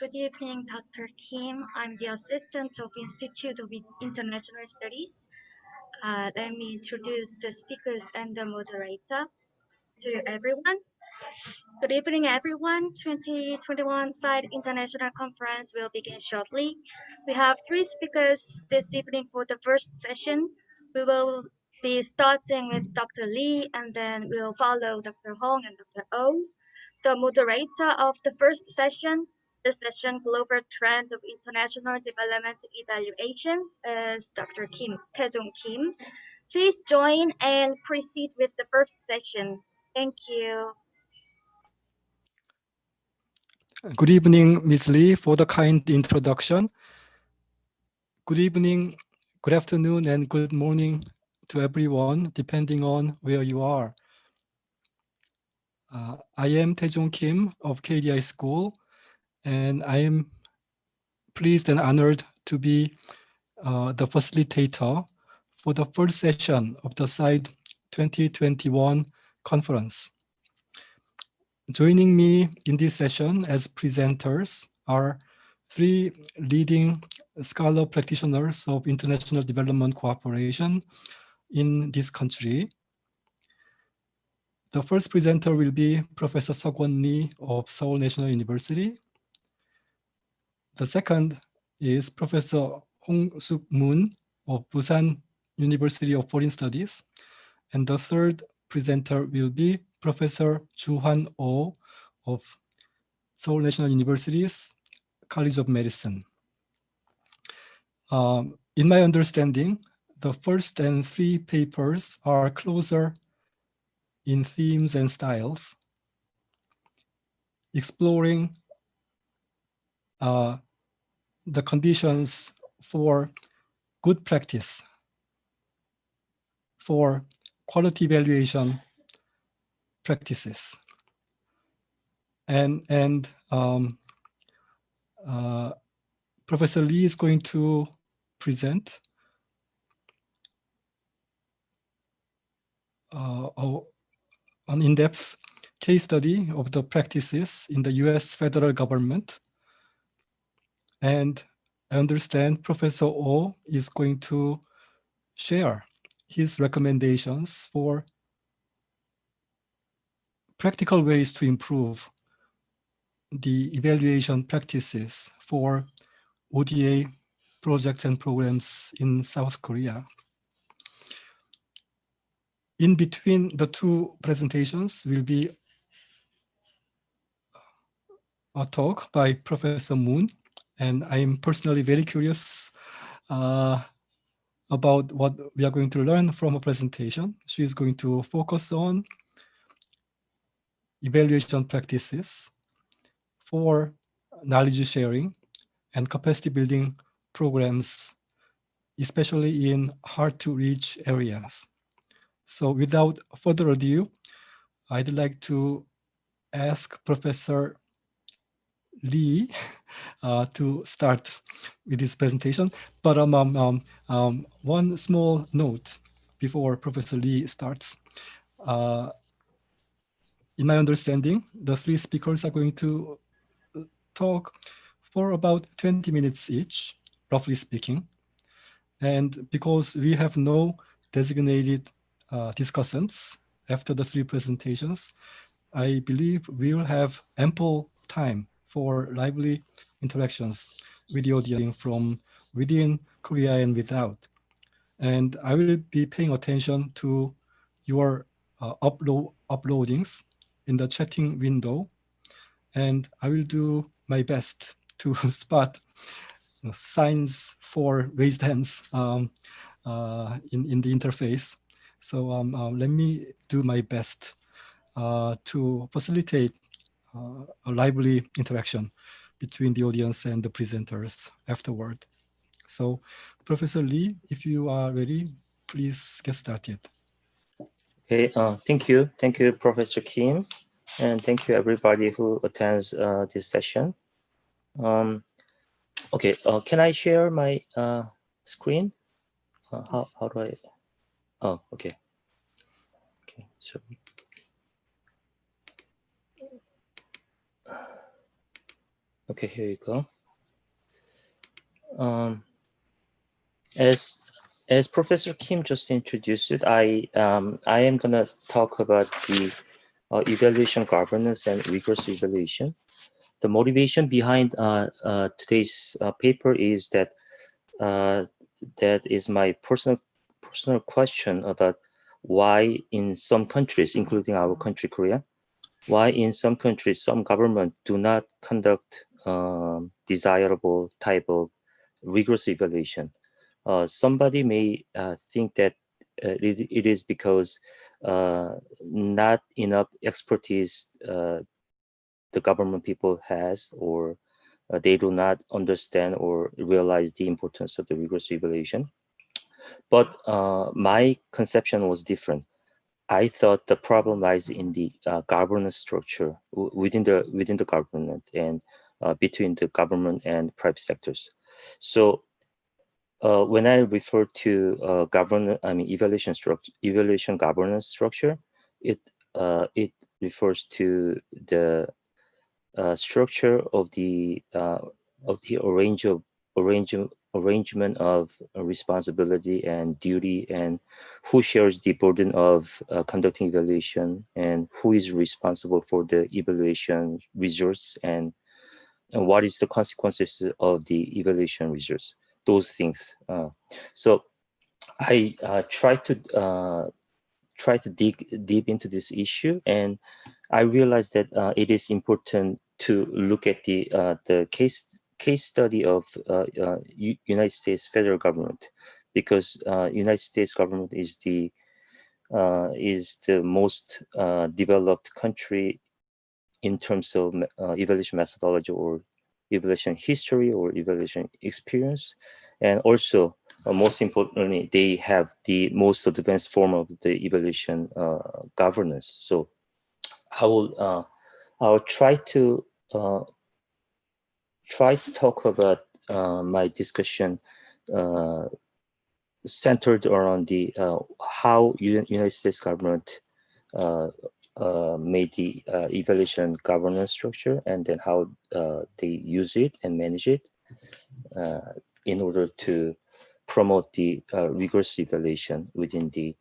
Good evening, Dr. Kim. I'm the assistant of Institute of International Studies. Let me introduce the speakers and the moderator to everyone. Good evening, everyone. 2021 SIDE International Conference will begin shortly. We have three speakers this evening for the first session. We will be starting with Dr. Lee, and then we'll follow Dr. Hong and Dr. Oh. The moderator of the first session, the session Global Trend of International Development Evaluation, is Dr. Kim, Taejong Kim. Please join and proceed with the first session. Thank you. Good evening, Ms. Lee, for the kind introduction. Good evening, good afternoon, and good morning to everyone, depending on where you are. I am Taejong Kim of KDI School, and I am pleased and honored to be the facilitator for the first session of the SIDE 2021 conference. Joining me in this session as presenters are three leading scholar practitioners of international development cooperation in this country. The first presenter will be Professor Sukwon Lee of Seoul National University. The second is Professor Hong-Suk Moon of Busan University of Foreign Studies. And the third presenter will be Professor Juhwan Oh of Seoul National University's College of Medicine. In my understanding, the first and three papers are closer in themes and styles, exploring the conditions for good practice for quality evaluation practices. And Professor Lee is going to present an in-depth case study of the practices in the US federal government. And I understand Professor Oh is going to share his recommendations for practical ways to improve the evaluation practices for ODA projects and programs in South Korea. In between the two presentations will be a talk by Professor Moon, and I'm personally very curious about what we are going to learn from a presentation. She is going to focus on evaluation practices for knowledge sharing and capacity building programs, especially in hard to reach areas. So without further ado, I'd like to ask Professor Lee to start with this presentation. But one small note before Professor Lee starts. In my understanding, the three speakers are going to talk for about 20 minutes each, roughly speaking. And because we have no designated discussants after the three presentations, I believe we will have ample time for lively interactions with the audience from within Korea and without. And I will be paying attention to your uploadings in the chatting window. And I will do my best to spot signs for raised hands in the interface. So let me do my best to facilitate a lively interaction between the audience and the presenters afterward. So Professor Lee, if you are ready, please get started. Okay, thank you, Professor Kim, and thank you everybody who attends this session. Okay, can I share my screen? How do I? Oh, okay. Okay, so. Okay, here you go. As Professor Kim just introduced it, I am gonna talk about the evaluation governance and rigorous evaluation. The motivation behind today's paper is that that is my personal question about why in some countries, including our country Korea, why in some countries some government do not conduct desirable type of rigorous evaluation. Somebody may think that it is because not enough expertise the government people has, or they do not understand or realize the importance of the rigorous evaluation. But my conception was different. I thought the problem lies in the governance structure within the government and between the government and private sectors. So when I refer to evaluation governance structure, it refers to the structure of the arrangement of responsibility and duty, and who shares the burden of conducting evaluation, and who is responsible for the evaluation results, and what is the consequences of the evaluation results, those things. So I try to dig deep into this issue, and I realized that it is important to look at the case study of United States federal government, because United States government is the most developed country in terms of evaluation methodology, or evaluation history, or evaluation experience. And also, most importantly, they have the most advanced form of the evaluation governance. So I will try to talk about my discussion centered around the how United States government made the evaluation governance structure, and then how they use it and manage it in order to promote the rigorous evaluation within the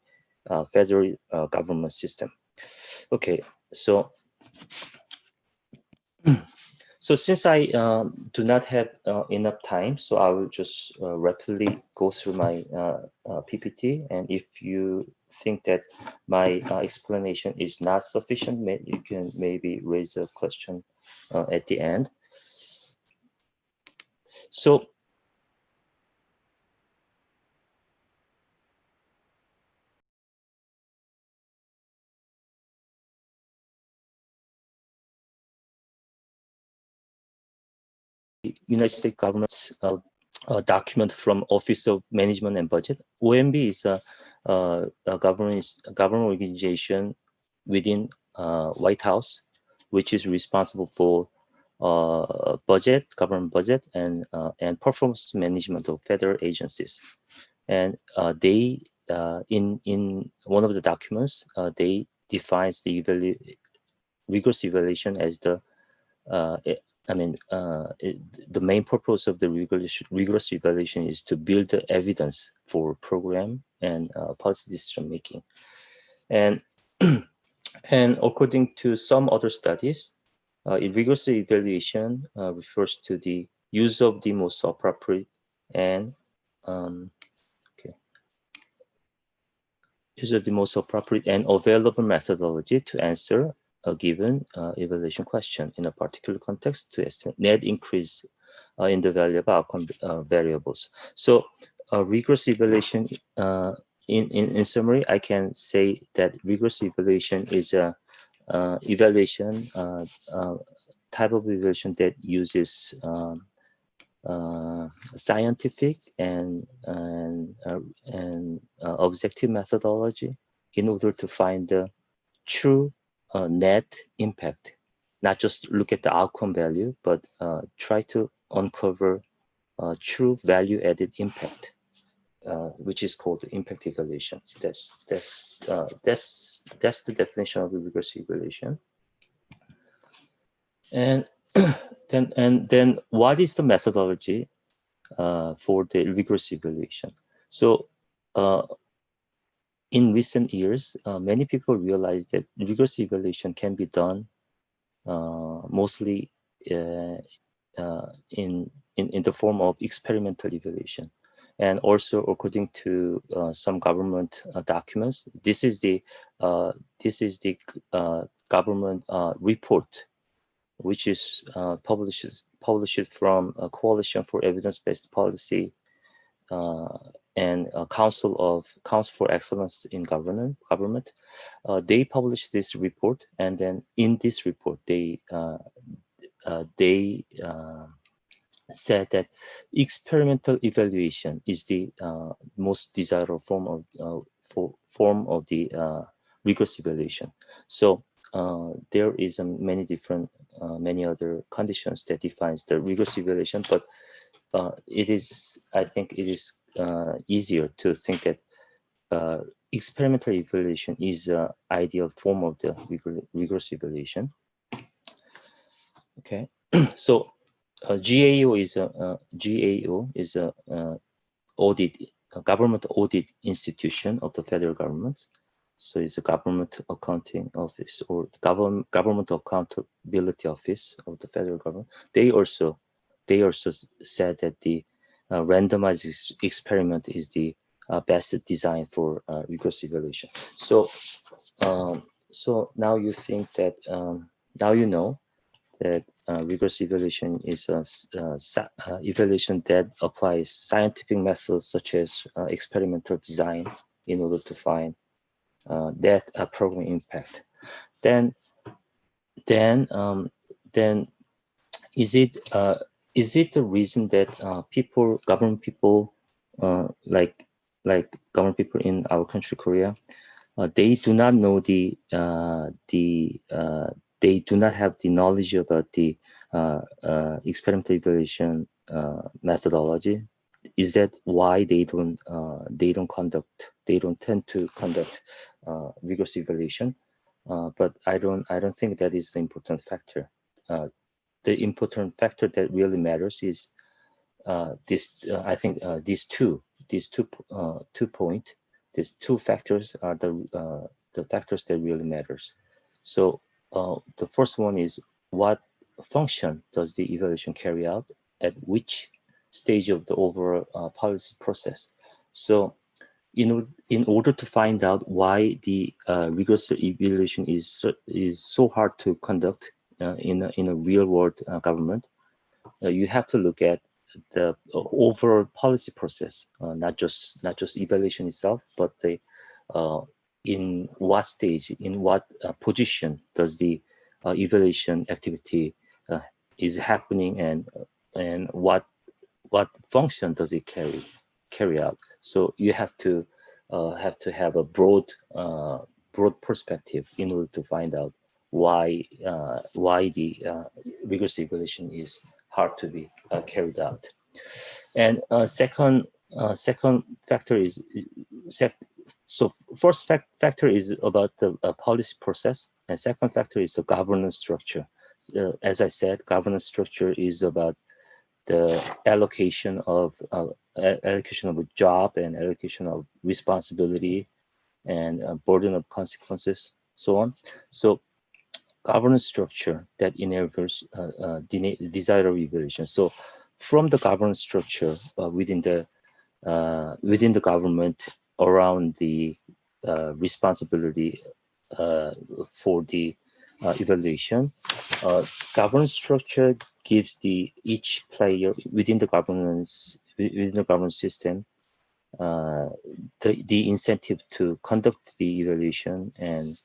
federal government system. Okay, so since I do not have enough time, so I will just rapidly go through my PPT. And if you think that my explanation is not sufficient, you can maybe raise a question at the end. So United States government's document from Office of Management and Budget. OMB is a government organization within White House, which is responsible for government budget, and performance management of federal agencies. And they in one of the documents, they defines the rigorous evaluation as the the main purpose of the rigorous evaluation is to build the evidence for program and policy decision making. And and according to some other studies, rigorous evaluation refers to the use of the most appropriate and available methodology to answer a given evaluation question in a particular context to estimate net increase in the value of outcome variables. So rigorous evaluation, in summary, I can say that rigorous evaluation is a evaluation type of evaluation that uses scientific and objective methodology in order to find the true net impact, not just look at the outcome value, but try to uncover true value added impact, which is called impact evaluation. That's the definition of rigorous evaluation. And then what is the methodology for the rigorous evaluation? So in recent years, many people realize that rigorous evaluation can be done mostly in the form of experimental evaluation. And also, according to some government documents, this is the government report, which is published from a Coalition for Evidence-Based Policy and Council for Excellence in Government. They published this report, and then in this report, they said that experimental evaluation is the most desirable form of the rigorous evaluation. So there is many other conditions that defines the rigorous evaluation, but I think it is easier to think that experimental evaluation is an ideal form of the rigorous evaluation. Okay, so GAO is a government audit institution of the federal government. So it's a government accounting office or government accountability office of the federal government. They also said that the randomized experiment is the best design for rigorous evaluation. So so now you think that now you know that rigorous evaluation is a evaluation that applies scientific methods such as experimental design in order to find that program impact. Then is it the reason that government people like government people in our country, Korea, they do not know they do not have the knowledge about the experimental evaluation methodology? Is that why they don't tend to conduct rigorous evaluation? But I don't think that is the important factor. The important factor that really matters is I think these two points. These two factors are the factors that really matters. So the first one is, what function does the evaluation carry out at which stage of the overall policy process? So in order to find out why the rigorous evaluation is so hard to conduct in a real world government, you have to look at the overall policy process, not just evaluation itself, but the in what stage, in what position does the evaluation activity is happening, and what function does it carry out. So you have to have a broad perspective in order to find out why the rigorous evaluation is hard to be carried out. And second factor is so first factor is about the policy process, and second factor is the governance structure. As I said, governance structure is about the allocation of a job and allocation of responsibility and burden of consequences, so on. So governance structure that enables desirable evaluation. So from the governance structure within the government around the responsibility for the evaluation, governance structure gives each player within the governance system the incentive to conduct the evaluation and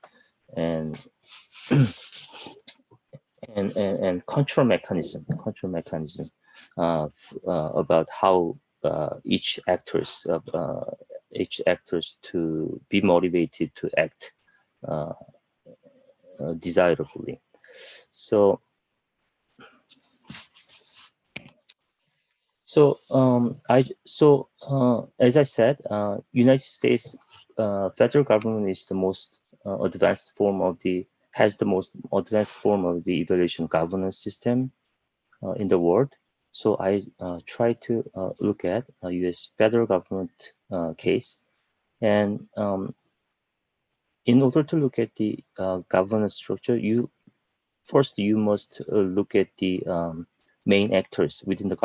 control mechanism about how each actors to be motivated to act desirably. So as I said, United States federal government is the most advanced form of the has the most advanced form of the evaluation governance system in the world. So I try to look at a U.S. federal government case, and in order to look at the governance structure, you must look at the main actors within the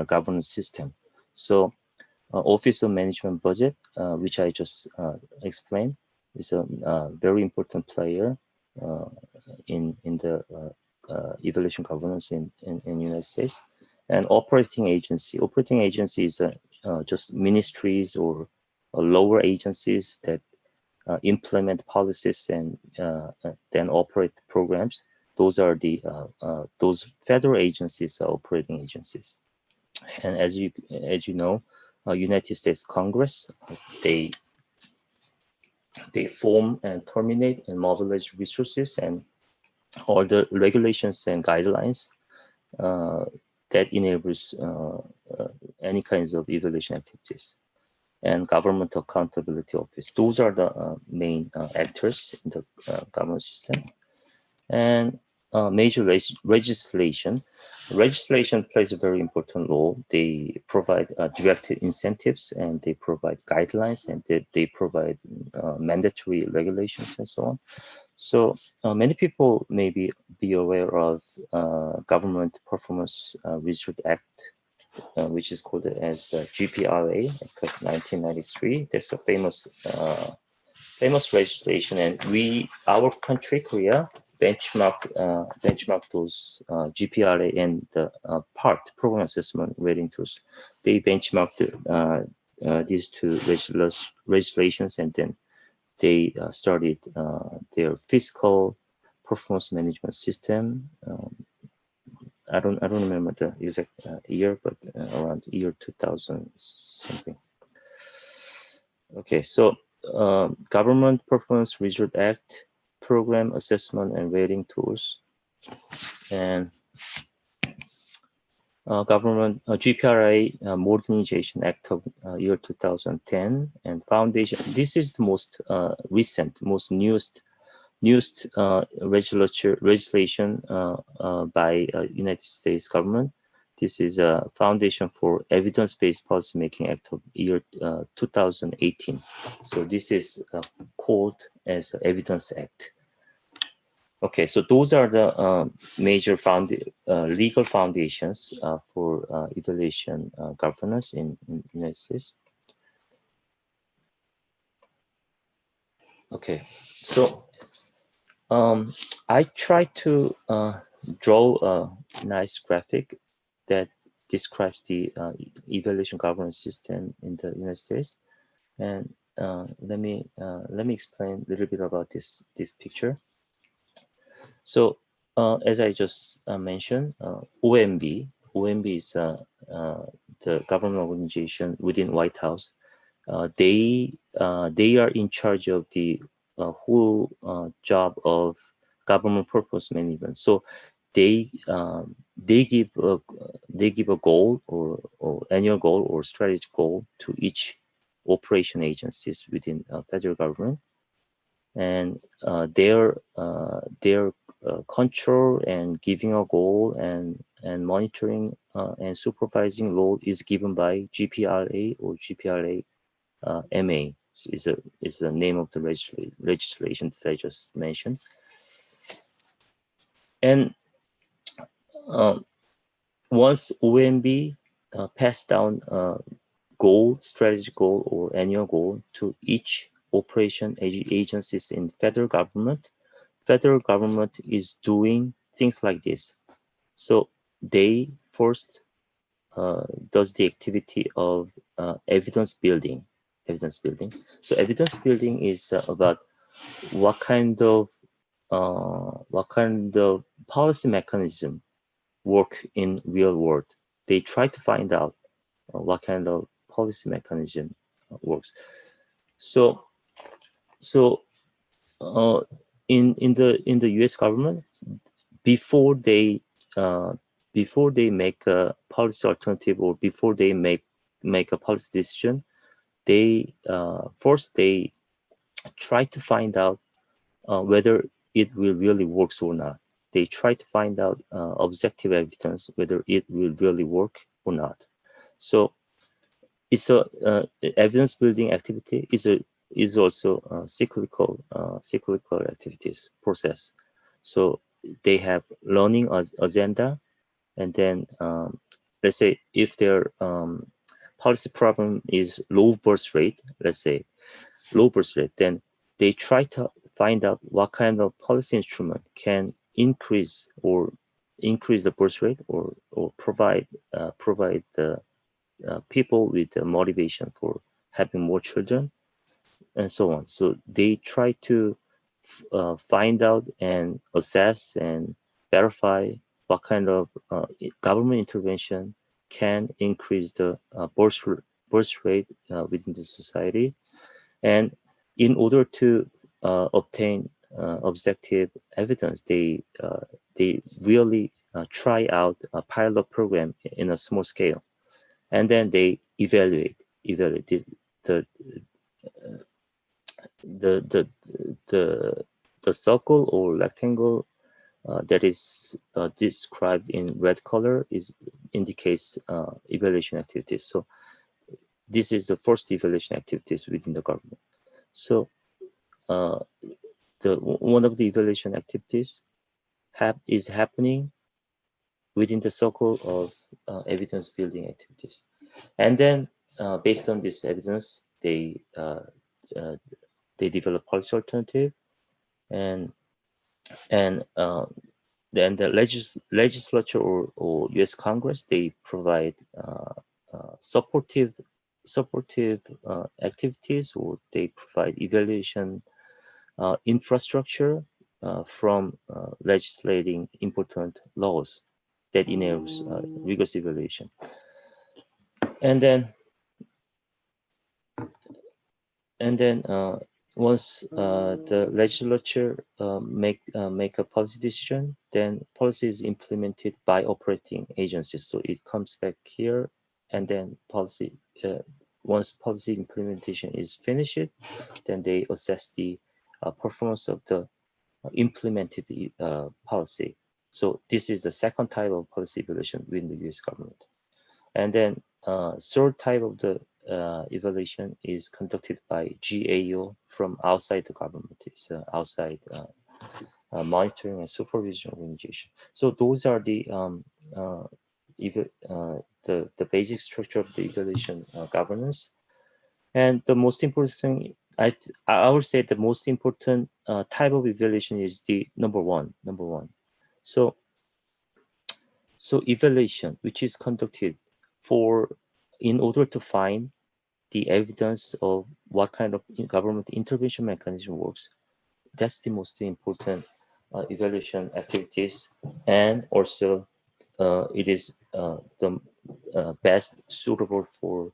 governance system. So Office of Management Budget, which I just explained, is a very important player in the evaluation governance in United States. And operating agency is just ministries or lower agencies that implement policies and then operate programs. Those are the those federal agencies are operating agencies. And as you know, United States Congress, they form and terminate and mobilize resources and all the regulations and guidelines that enables any kinds of evaluation activities. And Government Accountability Office. Those are the main actors in the government system. And major legislation. Legislation plays a very important role. They provide direct incentives, and they provide guidelines, and they provide mandatory regulations and so on. So many people may be aware of Government Performance Result Act, which is called as GPRA, Act of 1993. That's a famous legislation, and our country, Korea, benchmarked those GPRA and the PART, Program Assessment Rating Tools. They benchmarked these two legislations, and then they started their fiscal performance management system. I don't remember the exact year, but around year 2000 something. Okay, so Government Performance Result Act, Program Assessment and Rating Tools, and Government GPRA Modernization Act of year 2010, and Foundation. This is the most recent, most newest legislation by United States government. This is a Foundation for Evidence-Based Policymaking Act of year 2018. So this is called as Evidence Act. Okay, so those are the major legal foundations for evaluation governance in United States. Okay, so I try to draw a nice graphic that describes the evaluation governance system in the United States, and let me explain a little bit about this picture. So as I just mentioned, OMB is the government organization within White House. They are in charge of the whole job of government purpose management. So they give a goal or annual goal or strategic goal to each operation agencies within federal government, and their control and giving a goal and monitoring and supervising role is given by GPRA or GPRA MA is the name of the legislation that I just mentioned. And once OMB passed down strategic goal or annual goal to each operation agencies in federal government is doing things like this. So they first does the activity of evidence building. So evidence building is about what kind of policy mechanism work in real world. They try to find out what kind of policy mechanism works. So in the U.S. government, before they make a policy alternative or before they make a policy decision, they first try to find out whether it will really works or not. They try to find out objective evidence whether it will really work or not. So it's a evidence building activity is also cyclical activities process. So they have learning agenda, and then let's say if their policy problem is low birth rate, let's say low birth rate, then they try to find out what kind of policy instrument can increase the birth rate or provide the people with the motivation for having more children and so on. So they try to find out and assess and verify what kind of government intervention can increase the birth rate within the society. And in order to obtain objective evidence, they really try out a pilot program in a small scale, and then they evaluate the the the the circle or rectangle that is described in red color indicates evaluation activities. So this is the first evaluation activities within the government. So one of the evaluation activities is happening within the circle of evidence building activities, and then based on this evidence, they develop policy alternative, and then the legislature or U.S. Congress, they provide supportive activities, or they provide evaluation infrastructure from legislating important laws that enables rigorous evaluation. And then once the legislature make a policy decision, then policy is implemented by operating agencies. So it comes back here, and then policy. Once policy implementation is finished, then they assess the performance of the implemented policy. So this is the second type of policy evaluation within the U.S. government. And then third type of the evaluation is conducted by GAO from outside the government. It's outside monitoring and supervision organization. So those are the basic structure of the evaluation governance. And the most important thing, I would say the most important type of evaluation is the number one. So evaluation, which is conducted in order to find the evidence of what kind of government intervention mechanism works. That's the most important evaluation activities, and also it is the best suitable for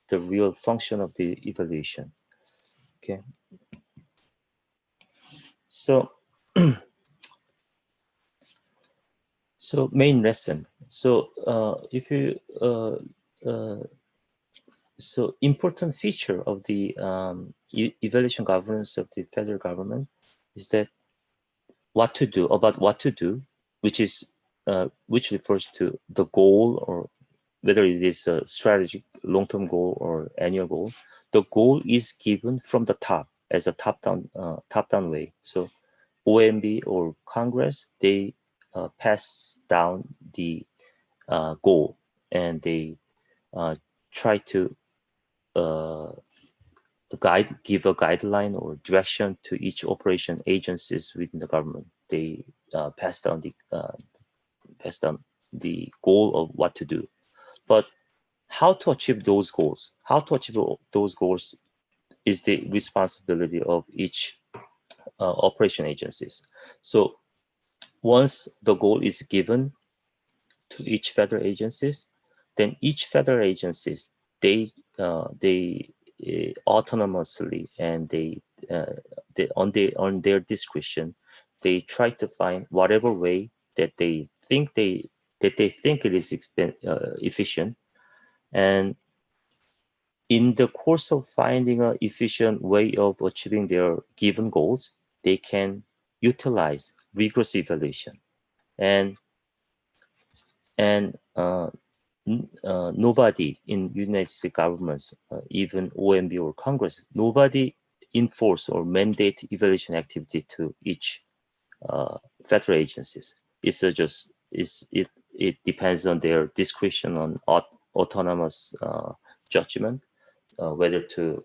the real function of the evaluation. Okay. So so main lesson. So if you so important feature of the evaluation governance of the federal government is that what to do, which refers to the goal, or whether it is a strategic long-term goal or annual goal. The goal is given from the top as a top-down way. So OMB or Congress, they pass down the goal, and they try to give a guideline or direction to each operation agencies within the government. They pass down the goal of what to do, but how to achieve those goals? Is the responsibility of each operation agencies. So once the goal is given to each federal agencies, then each federal agencies, they autonomously, and they on their discretion, they try to find whatever way that they think it is efficient, and in the course of finding an efficient way of achieving their given goals, they can utilize rigorous evaluation, and nobody in United States governments, even OMB or Congress, nobody enforce or mandate evaluation activity to each federal agencies. It's just it depends on their discretion on autonomous judgment whether to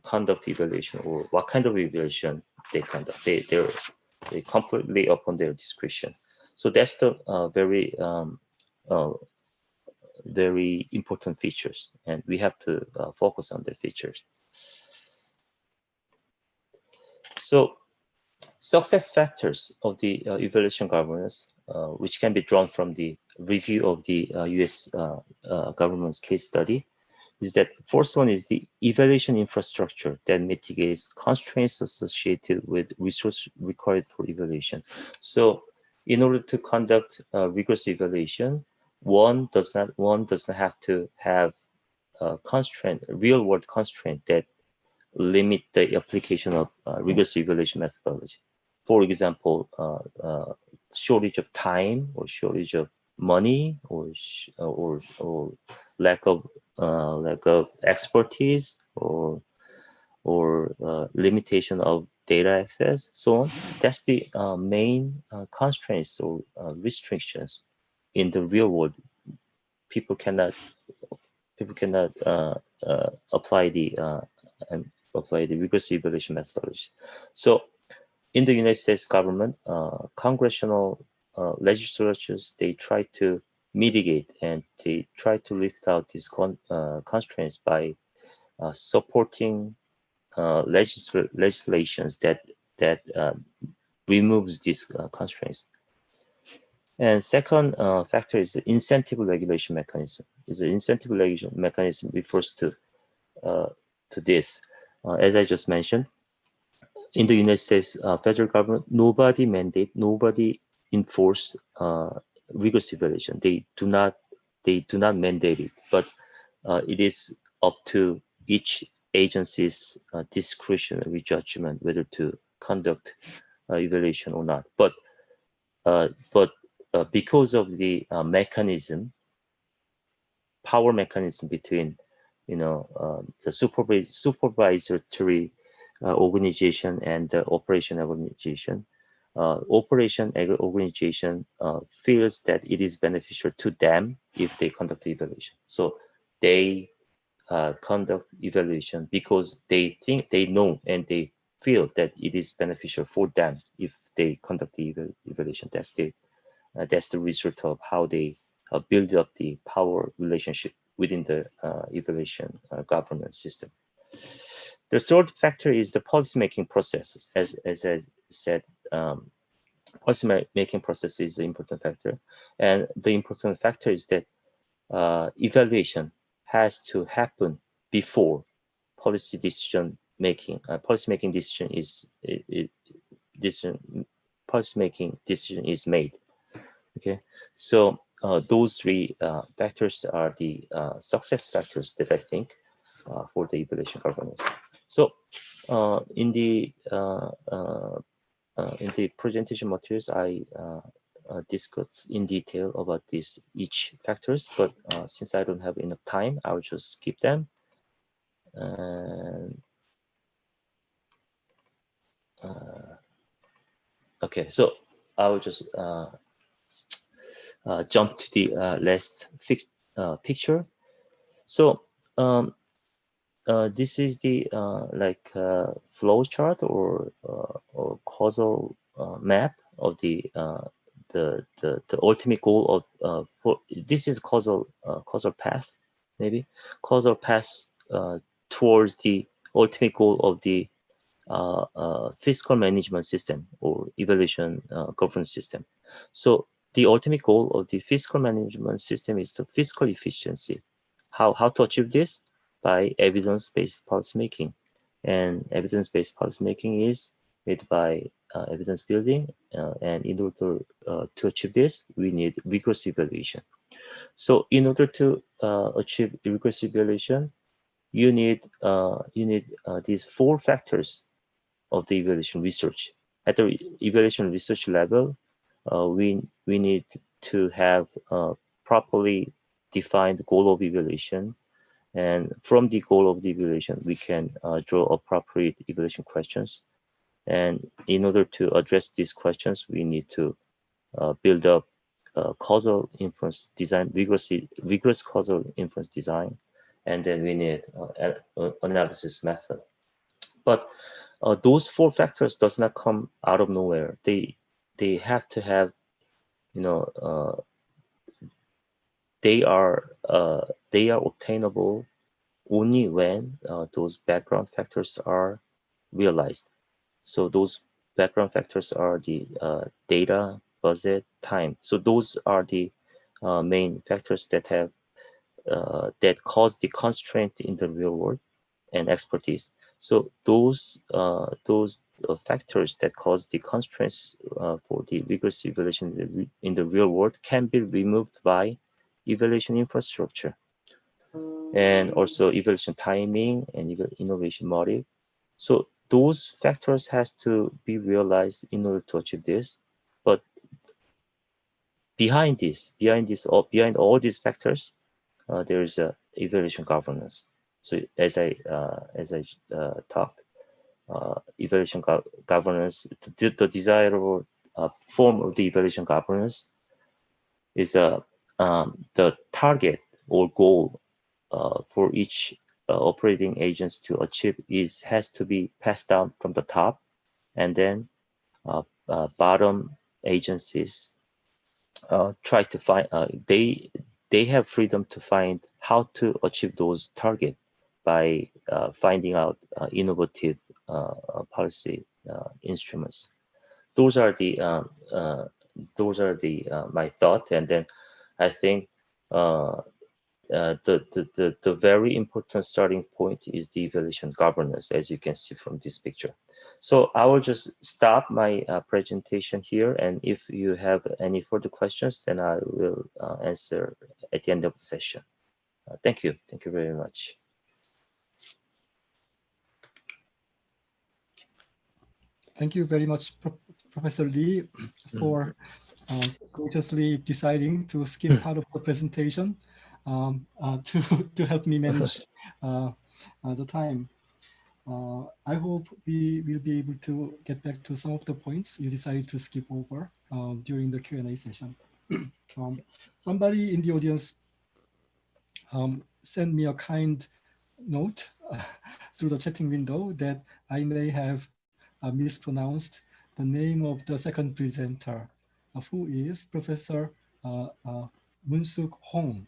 conduct evaluation or what kind of evaluation they conduct. They completely upon their discretion. So that's the very important features, and we have to focus on the features. So success factors of the evaluation governance, which can be drawn from the review of the US government's case study, is that first one is the evaluation infrastructure that mitigates constraints associated with resource required for evaluation. So in order to conduct rigorous evaluation, one does not have to have a constraint, real world constraint that limit the application of rigorous evaluation methodology. For example, shortage of time or shortage of money or lack of expertise or limitation of data access, so on. That's the main constraints or restrictions in the real world. People cannot apply the rigorous evaluation methodology. So in the United States government, congressional legislatures, they try to mitigate and they try to lift out these constraints by supporting legislations that removes these constraints. And second factor is the incentive regulation mechanism. The incentive regulation mechanism refers to this. As I just mentioned, in the United States federal government, nobody enforce rigorous evaluation. They do not mandate it, but it is up to each agency's discretionary judgment whether to conduct evaluation or not. But because of the power mechanism between the supervisory organization and the operation organization, feels that it is beneficial to them if they conduct evaluation. So they conduct evaluation because they know and they feel that it is beneficial for them if they conduct the evaluation. That's the result of how they build up the power relationship within the evaluation governance system. The third factor is the policymaking process. As I said, policymaking process is the important factor, and the important factor is that evaluation has to happen before policy decision making. Policymaking decision is made. Okay, so those three factors are the success factors that I think for the evaluation governance. So in the presentation materials, I discussed in detail about each factors, but since I don't have enough time, I will just skip them. And okay, so I will just jump to the last picture. So this is the flow chart or causal map of the ultimate goal of this is causal path, maybe causal path towards the ultimate goal of the fiscal management system or evaluation governance system. So the ultimate goal of the fiscal management system is the fiscal efficiency. How to achieve this? By evidence-based policymaking. And evidence-based policymaking is made by evidence building. And in order to achieve this, we need rigorous evaluation. So in order to achieve rigorous evaluation, you need these four factors of the evaluation research. At the evaluation research level, we need to have properly defined goal of evaluation, and from the goal of the evaluation, we can draw appropriate evaluation questions. And in order to address these questions, we need to build up causal inference design, rigorous causal inference design, and then we need analysis method. But those four factors does not come out of nowhere. They have to have, they are obtainable only when those background factors are realized. So those background factors are the data, budget, time. So those are the main factors that have that cause the constraint in the real world, and expertise. So those factors that cause the constraints for the rigorous evaluation in the real world can be removed by evaluation infrastructure, and also evaluation timing and innovation motive. So those factors has to be realized in order to achieve this. But behind all these factors, there is a evaluation governance. So as I talked, evaluation governance, the desirable form of the evaluation governance is the target or goal for each operating agents to achieve has to be passed down from the top, and then bottom agencies try to find they have freedom to find how to achieve those targets by finding out innovative policy instruments. Those are the my thought, and then I think the very important starting point is the evaluation governance, as you can see from this picture. So I will just stop my presentation here, and if you have any further questions, then I will answer at the end of the session. Thank you very much. Thank you very much, Professor Lee, for graciously deciding to skip part of the presentation to help me manage the time. I hope we will be able to get back to some of the points you decided to skip over during the Q&A session. Somebody in the audience sent me a kind note through the chatting window that I may have mispronounced the name of the second presenter, who is Professor Moon-Suk Hong.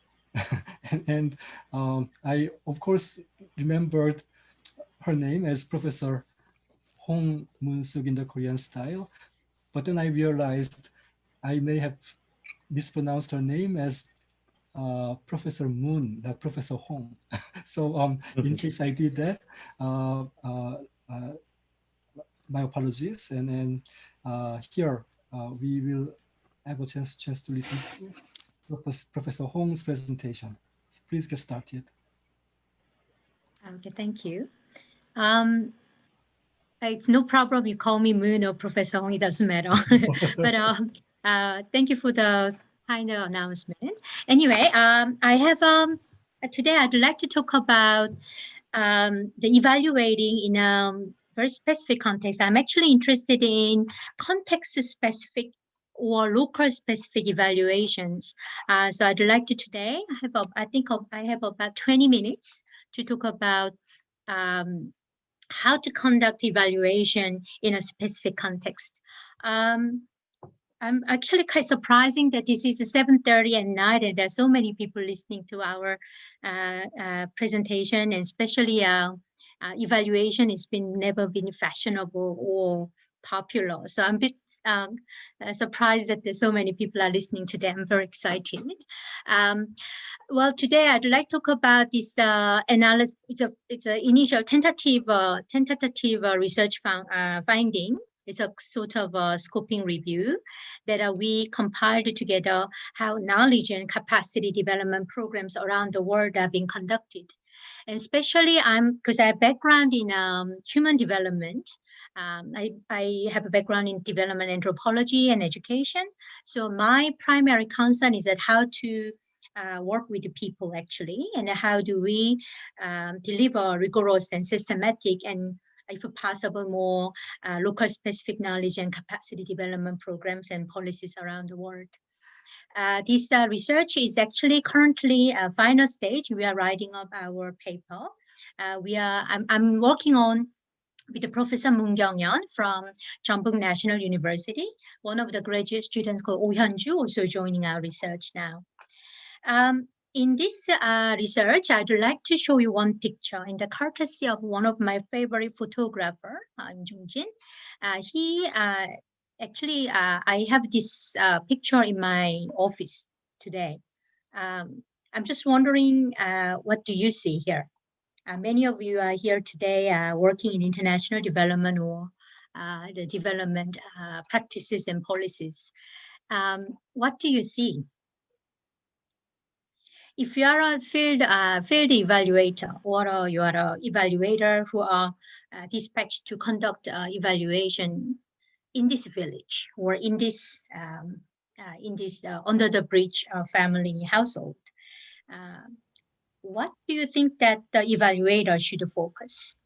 And I, of course, remembered her name as Professor Hong Moon-Suk in the Korean style, but then I realized I may have mispronounced her name as Professor Moon, not Professor Hong. So in case I did that, my apologies. And then here we will have a chance to listen to Professor Hong's presentation. So please get started. Okay, thank you. It's no problem. You call me Moon or Professor Hong, it doesn't matter. But thank you for the kind announcement. Anyway, I have today I'd like to talk about the evaluating in a very specific context. I'm actually interested in context-specific or local-specific evaluations. So I'd like to today, I think I have about 20 minutes to talk about how to conduct evaluation in a specific context. I'm actually quite surprising that this is 7:30 at night and there are so many people listening to our presentation, and especially evaluation has never been fashionable or popular. So I'm a bit surprised that there's so many people are listening today. I'm very excited. Well, today I'd like to talk about this analysis. It's an initial tentative research finding. It's a sort of a scoping review that we compiled together how knowledge and capacity development programs around the world are being conducted. And especially because I have background in human development, I have a background in development anthropology and education. So my primary concern is that how to work with the people actually, and how do we deliver rigorous and systematic and, if possible, more local specific knowledge and capacity development programs and policies around the world. This research is actually currently a final stage. We are writing up our paper. I'm working on with Professor Moon Kyung-yeon from Jeonbuk National University. One of the graduate students called Oh Hyun-ju also joining our research now. In this research, I'd like to show you one picture in the courtesy of one of my favorite photographer, Im Jung-jin. Actually, I have this picture in my office today. I'm just wondering, what do you see here? Many of you are here today working in international development or the development practices and policies. What do you see? If you are a field evaluator, or you are an evaluator who are dispatched to conduct evaluation in this village or in this under the bridge family household, what do you think that the evaluator should focus?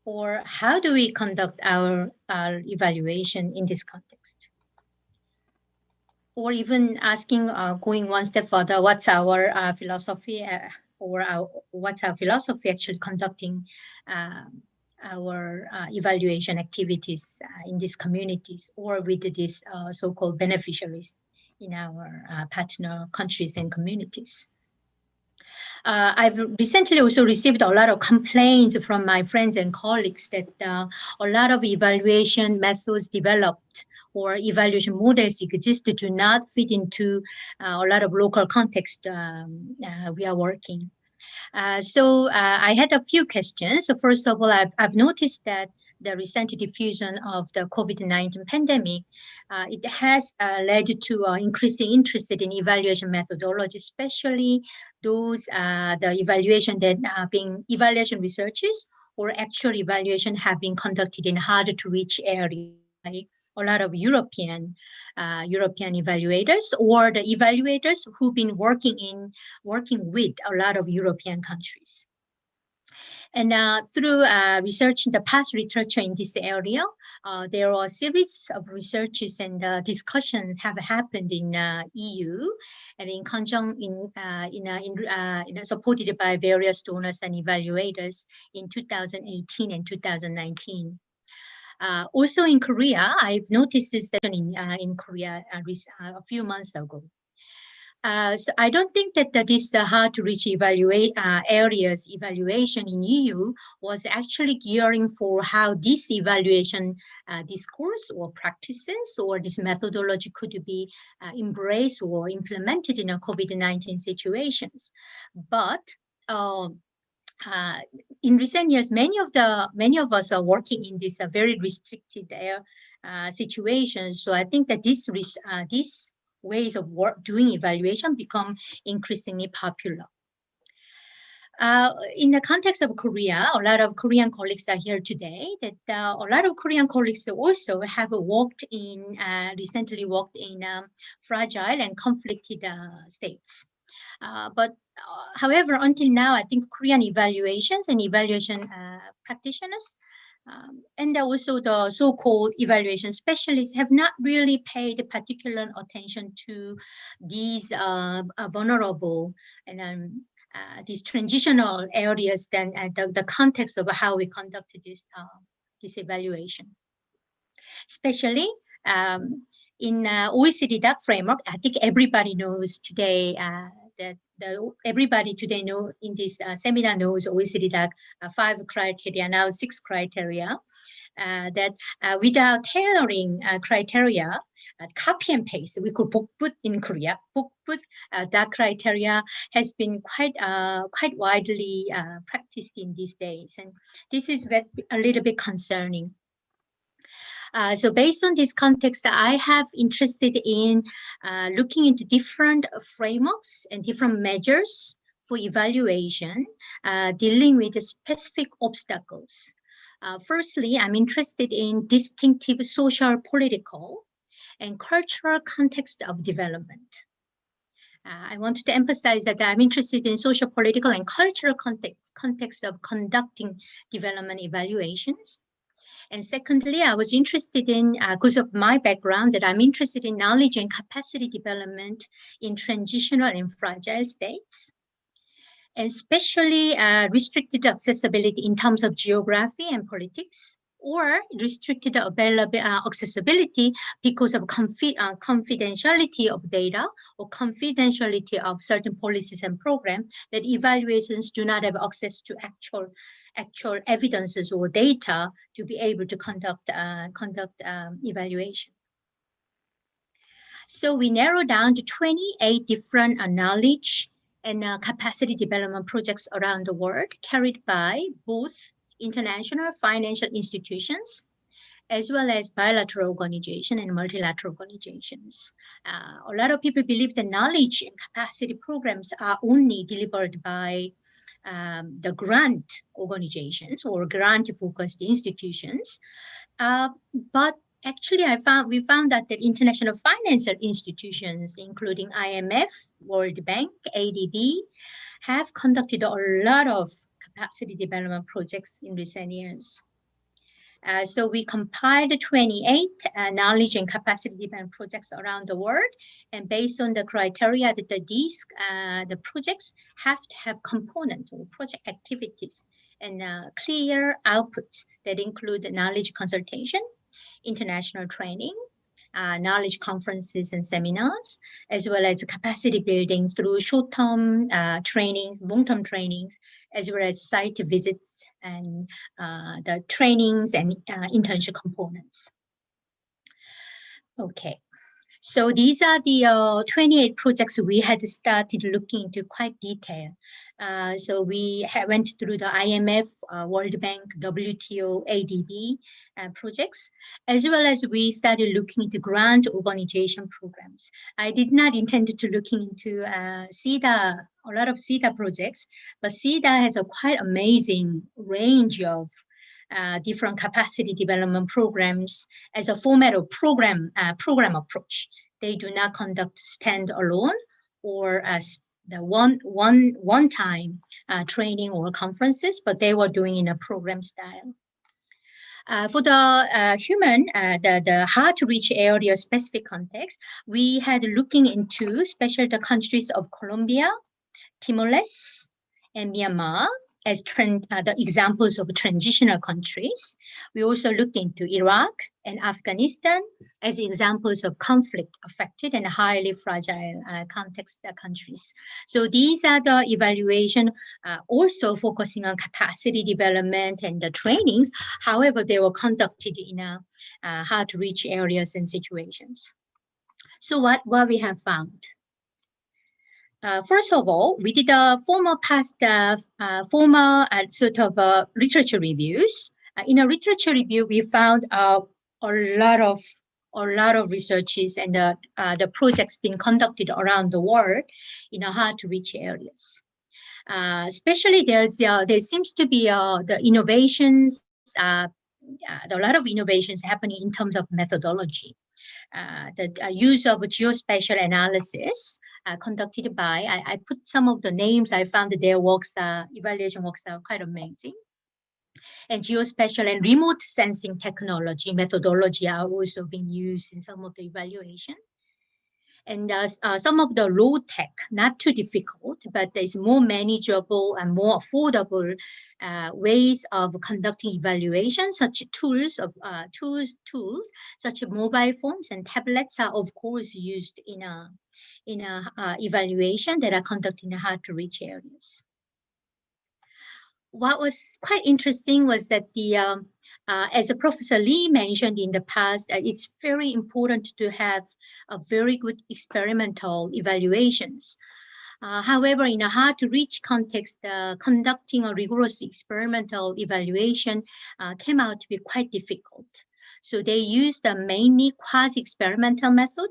Or how do we conduct our evaluation in this context? Or even asking, going one step further, what's our philosophy, what's our philosophy actually conducting our evaluation activities in these communities or with these so-called beneficiaries in our partner countries and communities. I've recently also received a lot of complaints from my friends and colleagues that a lot of evaluation methods developed or evaluation models exist that do not fit into a lot of local context we are working. So I had a few questions. So first of all, I've noticed that the recent diffusion of the COVID-19 pandemic, it has led to increasing interest in evaluation methodology, especially those the evaluation that are being evaluation researches or actual evaluation have been conducted in hard to reach areas. Like a lot of European evaluators or the evaluators who've been working with a lot of European countries. And through research, the past literature in this area, there are a series of researches and discussions have happened in EU and in conjunction supported by various donors and evaluators in 2018 and 2019. Also in Korea, I've noticed this in Korea a few months ago. So I don't think that this hard to reach areas evaluation in EU was actually gearing for how this evaluation discourse or practices or this methodology could be embraced or implemented in a COVID-19 situations. But in recent years, many of us are working in this very restricted situations. So I think that this ways of doing evaluation become increasingly popular. In the context of Korea, a lot of Korean colleagues are here today. That a lot of Korean colleagues also have recently worked in fragile and conflicted states. But however, until now, I think Korean evaluations and evaluation practitioners and also the so-called evaluation specialists have not really paid particular attention to these vulnerable and these transitional areas than the context of how we conducted this evaluation. Especially in OECD DAC framework, I think everybody knows today that everybody today know in this seminar knows OECD DAC 5 criteria, now 6 criteria, that without tailoring criteria, copy and paste, we could put in Korea, that criteria has been quite widely practiced in these days. And this is a little bit concerning. So based on this context, I have interested in looking into different frameworks and different measures for evaluation, dealing with the specific obstacles Firstly, I'm interested in distinctive social, political, and cultural context of development. I wanted to emphasize that I'm interested in social, political, and cultural context of conducting development evaluations. And secondly, I was interested in, because of my background, that I'm interested in knowledge and capacity development in transitional and fragile states, and especially restricted accessibility in terms of geography and politics, or restricted accessibility because of confidentiality of data or confidentiality of certain policies and programs, that evaluations do not have access to actual evidences or data to be able to conduct evaluation. So we narrowed down to 28 different knowledge and capacity development projects around the world, carried by both international financial institutions as well as bilateral organizations and multilateral organizations. A lot of people believe that knowledge and capacity programs are only delivered by the grant organizations or grant-focused institutions, but actually, we found that the international financial institutions, including IMF, World Bank, ADB, have conducted a lot of capacity development projects in recent years. So we compiled 28 knowledge and capacity development projects around the world, and based on the criteria that the projects have to have component or project activities and clear outputs that include knowledge consultation, international training, knowledge conferences and seminars, as well as capacity building through short-term trainings, long-term trainings, as well as site visits and the trainings and internship components. Okay. So these are the 28 projects we had started looking into quite detail. So we went through the IMF, World Bank, WTO, ADB projects, as well as we started looking into grant organization programs. I did not intend to looking into CEDA, a lot of CEDA projects, but CEDA has a quite amazing range of different capacity development programs as a format of program approach. They do not conduct standalone or as the one-time training or conferences, but they were doing in a program style. For the the hard-to-reach area specific context, we had looking into especially the countries of Colombia, Timor-Leste, and Myanmar as the examples of transitional countries. We also looked into Iraq and Afghanistan as examples of conflict-affected and highly fragile context countries. So these are the evaluation also focusing on capacity development and the trainings. However, they were conducted in hard-to-reach areas and situations. So what we have found? First of all, we did a formal literature reviews. In a literature review, we found a lot of researches and the projects being conducted around the world in hard-to-reach areas. Especially there seems to be the innovations, a lot of innovations happening in terms of methodology. The use of geospatial analysis conducted by, I put some of the names, I found that their works, evaluation works are quite amazing. And geospatial and remote sensing technology methodology are also being used in some of the evaluation. And some of the low tech, not too difficult, but there's more manageable and more affordable ways of conducting evaluation, such tools such as mobile phones and tablets are of course used in evaluation that are conducted in hard-to-reach areas. What was quite interesting was that as Professor Lee mentioned in the past, it's very important to have a very good experimental evaluations. However, in a hard-to-reach context, conducting a rigorous experimental evaluation came out to be quite difficult. So they used a mainly quasi-experimental method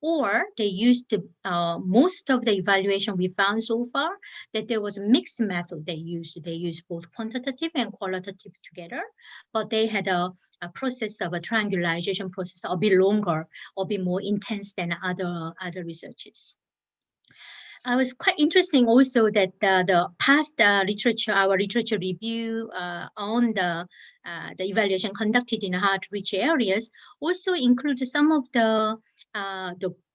or they used most of the evaluation we found so far that there was a mixed method they used. They used both quantitative and qualitative together, but they had a process of a triangularization process a bit longer or a bit more intense than other researches. It was quite interesting also that the past literature, our literature review on the evaluation conducted in hard-to-reach areas also includes some of the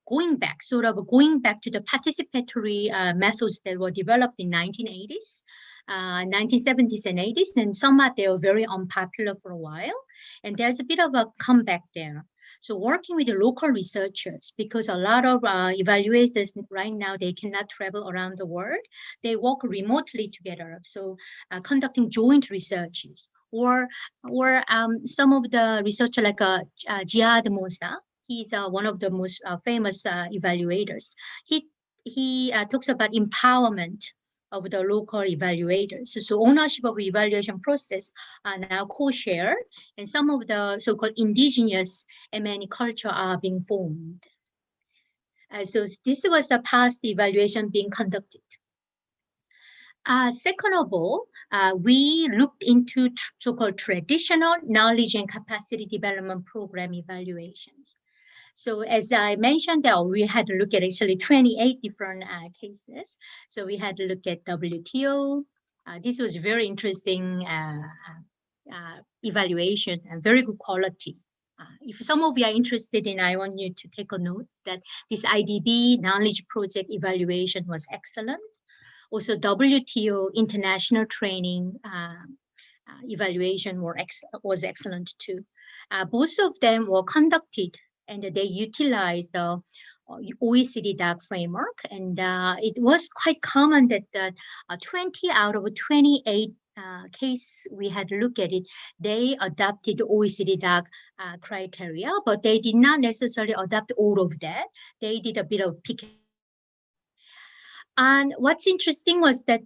going back to the participatory methods that were developed in 1980s, 1970s and 80s, and somehow they were very unpopular for a while. And there's a bit of a comeback there. So working with the local researchers, because a lot of evaluators right now, they cannot travel around the world. They work remotely together. So conducting joint researches, or some of the researchers like Jihad Musa, he's one of the most famous evaluators. He talks about empowerment of the local evaluators. So ownership of evaluation process are now co-shared, and some of the so-called indigenous M&E culture are being formed. So this was the past evaluation being conducted. Second of all, we looked into so-called traditional knowledge and capacity development program evaluations. So as I mentioned, we had to look at actually 28 different cases. So we had to look at WTO. This was very interesting evaluation and very good quality. If some of you are interested in, I want you to take a note that this IDB knowledge project evaluation was excellent. Also WTO international training evaluation was excellent too. Both of them were conducted and they utilized the OECD DAC framework. And it was quite common that 20 out of 28 case we had to look at it, they adopted OECD DAC criteria, but they did not necessarily adopt all of that. They did a bit of picking. And what's interesting was that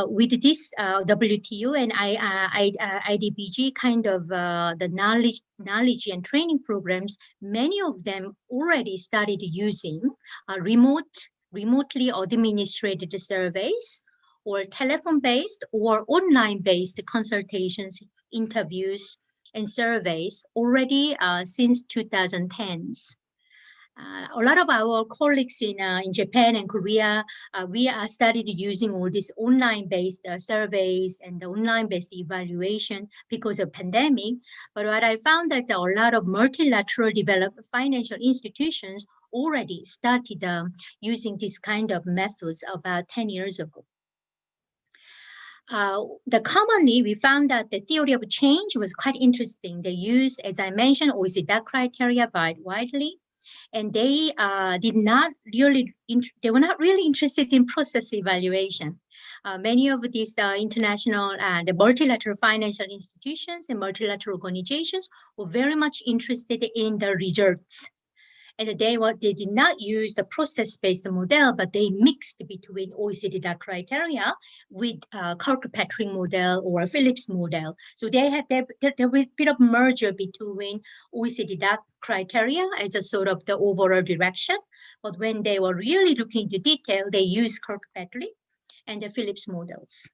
with this WTO and IDBG kind of the knowledge and training programs, many of them already started using remotely administrated surveys or telephone-based or online-based consultations, interviews, and surveys already since 2010s. A lot of our colleagues in Japan and Korea, we started using all these online-based surveys and the online-based evaluation because of pandemic. But what I found that a lot of multilateral developed financial institutions already started using this kind of methods about 10 years ago. Commonly, we found that the theory of change was quite interesting. They used, as I mentioned, OECD criteria widely. And they they were not really interested in process evaluation. Many of these international and the multilateral financial institutions and multilateral organizations were very much interested in the results. And they did not use the process-based model, but they mixed between OECD DAC criteria with Kirkpatrick model or Phillips model. So they had a bit of merger between OECD DAC criteria as a sort of the overall direction. But when they were really looking into detail, they used Kirkpatrick and the Phillips models.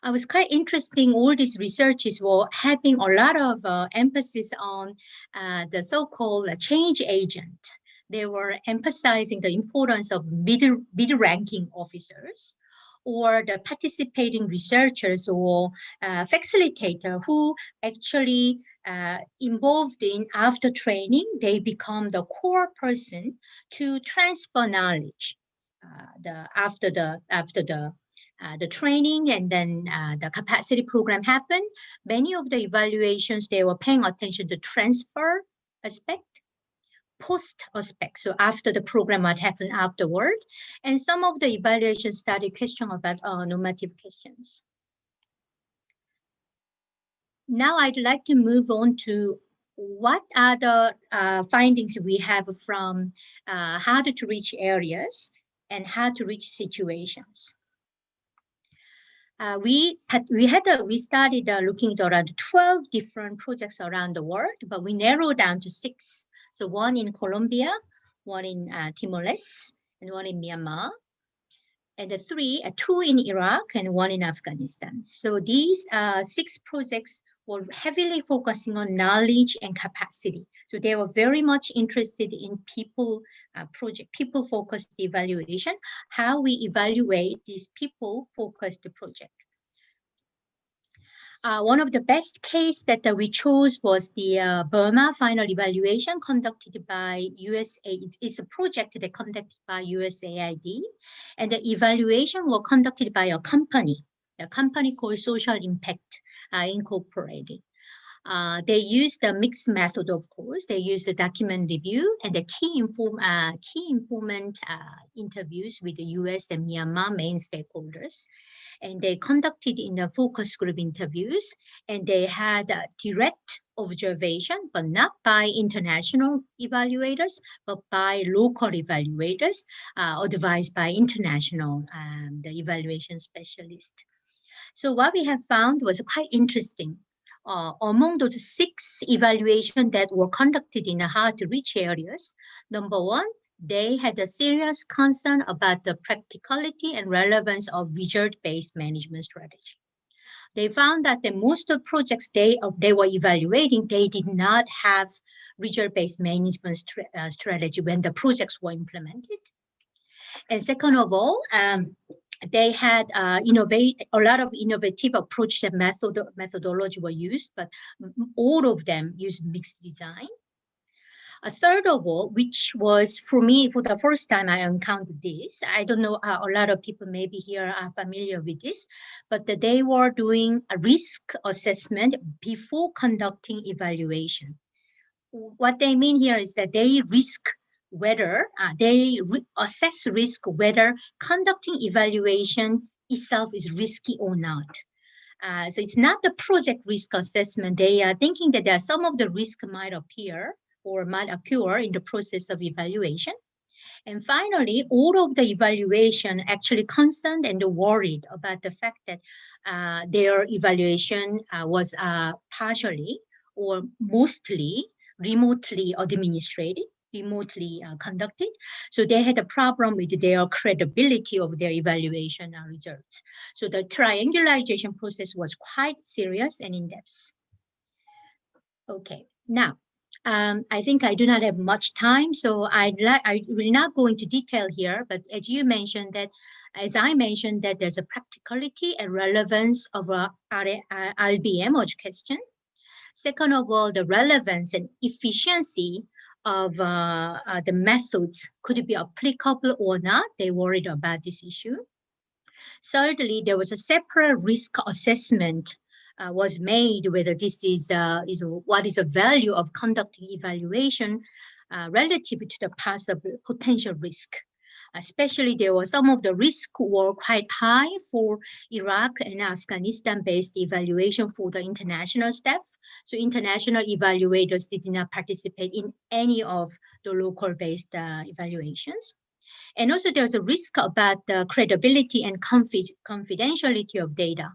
It was quite interesting. All these researches were having a lot of emphasis on the so-called change agent. They were emphasizing the importance of mid-ranking officers or the participating researchers or facilitator who actually involved in after training, they become the core person to transfer knowledge after the training and then the capacity program happened. Many of the evaluations, they were paying attention to transfer aspect, post aspect. So after the program, what happened afterward. And some of the evaluations started question about normative questions. Now I'd like to move on to what are the findings we have from hard to reach areas and hard to reach situations. We started looking at around 12 different projects around the world, but we narrowed down to 6. So one in Colombia, one in Timor-Leste, and one in Myanmar, and two in Iraq and one in Afghanistan. So these 6 projects were heavily focusing on knowledge and capacity. So they were very much interested in people-focused evaluation, how we evaluate these people-focused project. One of the best case that we chose was the Burma final evaluation conducted by USAID. It's a project that conducted by USAID, and the evaluation was conducted by a company called Social Impact Incorporated. They used the mixed method, of course. They used the document review and the key informant interviews with the US and Myanmar main stakeholders. And they conducted in the focus group interviews, and they had direct observation, but not by international evaluators, but by local evaluators, advised by international the evaluation specialist. So what we have found was quite interesting. Among those 6 evaluations that were conducted in hard-to-reach areas, number 1, they had a serious concern about the practicality and relevance of result-based management strategy. They found that the most of projects they were evaluating, they did not have result-based management strategy when the projects were implemented. And second of all, they had a lot of innovative approach and methodology were used, but all of them used mixed design. A third of all, which was for me, for the first time I encountered this. I don't know, a lot of people maybe here are familiar with this, but they were doing a risk assessment before conducting evaluation. What they mean here is that they assess risk whether conducting evaluation itself is risky or not. So it's not the project risk assessment. They are thinking that there are some of the risk might appear or might occur in the process of evaluation. And finally, all of the evaluation actually concerned and worried about the fact that their evaluation was partially or mostly remotely administrated, remotely conducted. So they had a problem with their credibility of their evaluation results. So the triangulation process was quite serious and in-depth. Okay, now, I think I do not have much time, so I will not go into detail here, but as I mentioned that there's a practicality and relevance of RBM question. Second of all, the relevance and efficiency of the methods could be applicable or not. They worried about this issue. Thirdly, there was a separate risk assessment was made whether this is what is the value of conducting evaluation relative to the possible potential risk. Especially there were some of the risks were quite high for Iraq and Afghanistan-based evaluation for the international staff. So international evaluators did not participate in any of the local-based evaluations. And also there's a risk about the credibility and confidentiality of data.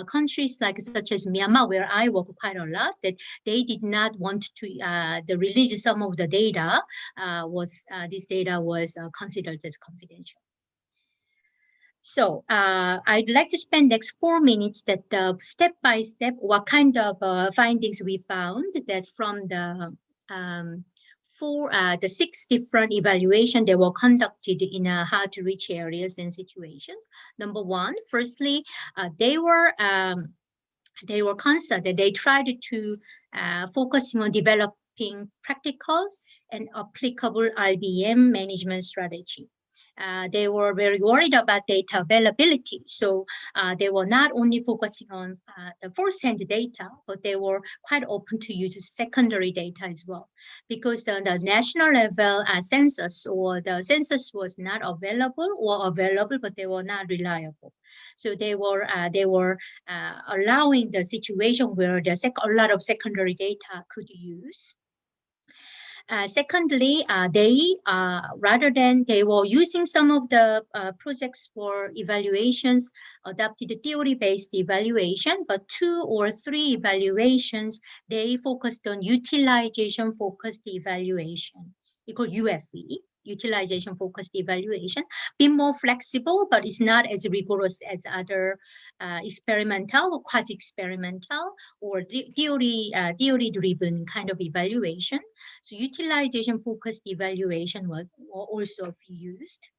Countries such as Myanmar, where I work quite a lot, that they did not want to release some of the data, this data was considered as confidential. So I'd like to spend next 4 minutes that step by step, what kind of findings we found that from the the 6 different evaluations that were conducted in hard-to-reach areas and situations. Number 1, firstly, they were concerned that they tried to focus on developing practical and applicable RBM management strategy. They were very worried about data availability. So they were not only focusing on the first-hand data, but they were quite open to use secondary data as well. Because the national level census or the census was not available or available, but they were not reliable. So they were allowing the situation where there's a lot of secondary data could use. Secondly, rather than they were using some of the projects for evaluations, adopted theory-based evaluation, but 2 or 3 evaluations, they focused on utilization-focused evaluation, called UFE. utilization-focused evaluation, be more flexible, but it's not as rigorous as other experimental or quasi-experimental or theory-driven kind of evaluation. So utilization-focused evaluation was also used.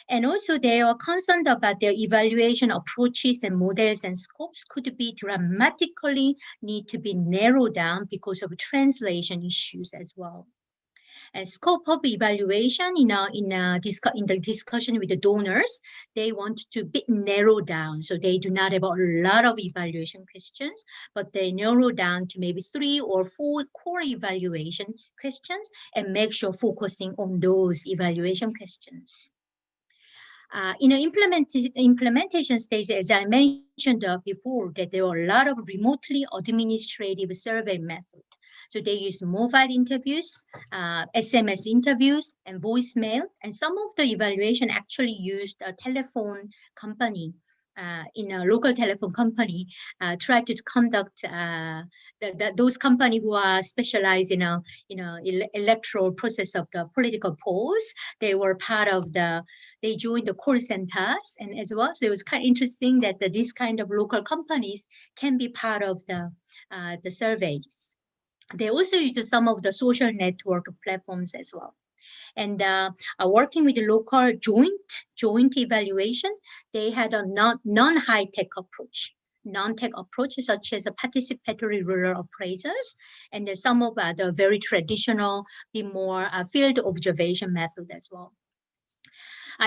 And also they are concerned about their evaluation approaches and models and scopes could be dramatically need to be narrowed down because of translation issues as well. And scope of evaluation in the discussion with the donors, they want to be narrowed down. So they do not have a lot of evaluation questions, but they narrow down to maybe 3 or 4 core evaluation questions and make sure focusing on those evaluation questions. In the implementation stage, as I mentioned before, that there are a lot of remotely administrative survey methods. So they use mobile interviews, SMS interviews, and voicemail. And some of the evaluation actually used a telephone company, in a local telephone company, tried to conduct those companies who are specialized in electoral process of the political polls. They were part of they joined the call centers, and as well, so it was kind of interesting that this kind of local companies can be part of the surveys. They also use some of the social network platforms as well. And working with the local joint evaluation, they had a non-high-tech approach. Non-tech approaches such as participatory rural appraisals, and some of the very traditional, more field observation method as well.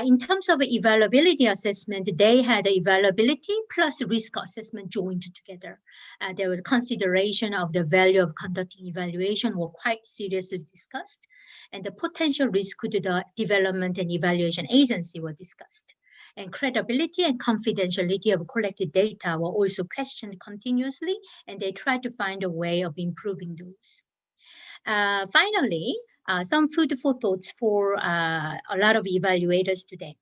In terms of evaluability assessment, they had evaluability plus risk assessment joined together. There was consideration of the value of conducting evaluation were quite seriously discussed, and the potential risk to the development and evaluation agency were discussed. And credibility and confidentiality of collected data were also questioned continuously, and they tried to find a way of improving those. Finally, some food for thoughts for a lot of evaluators today.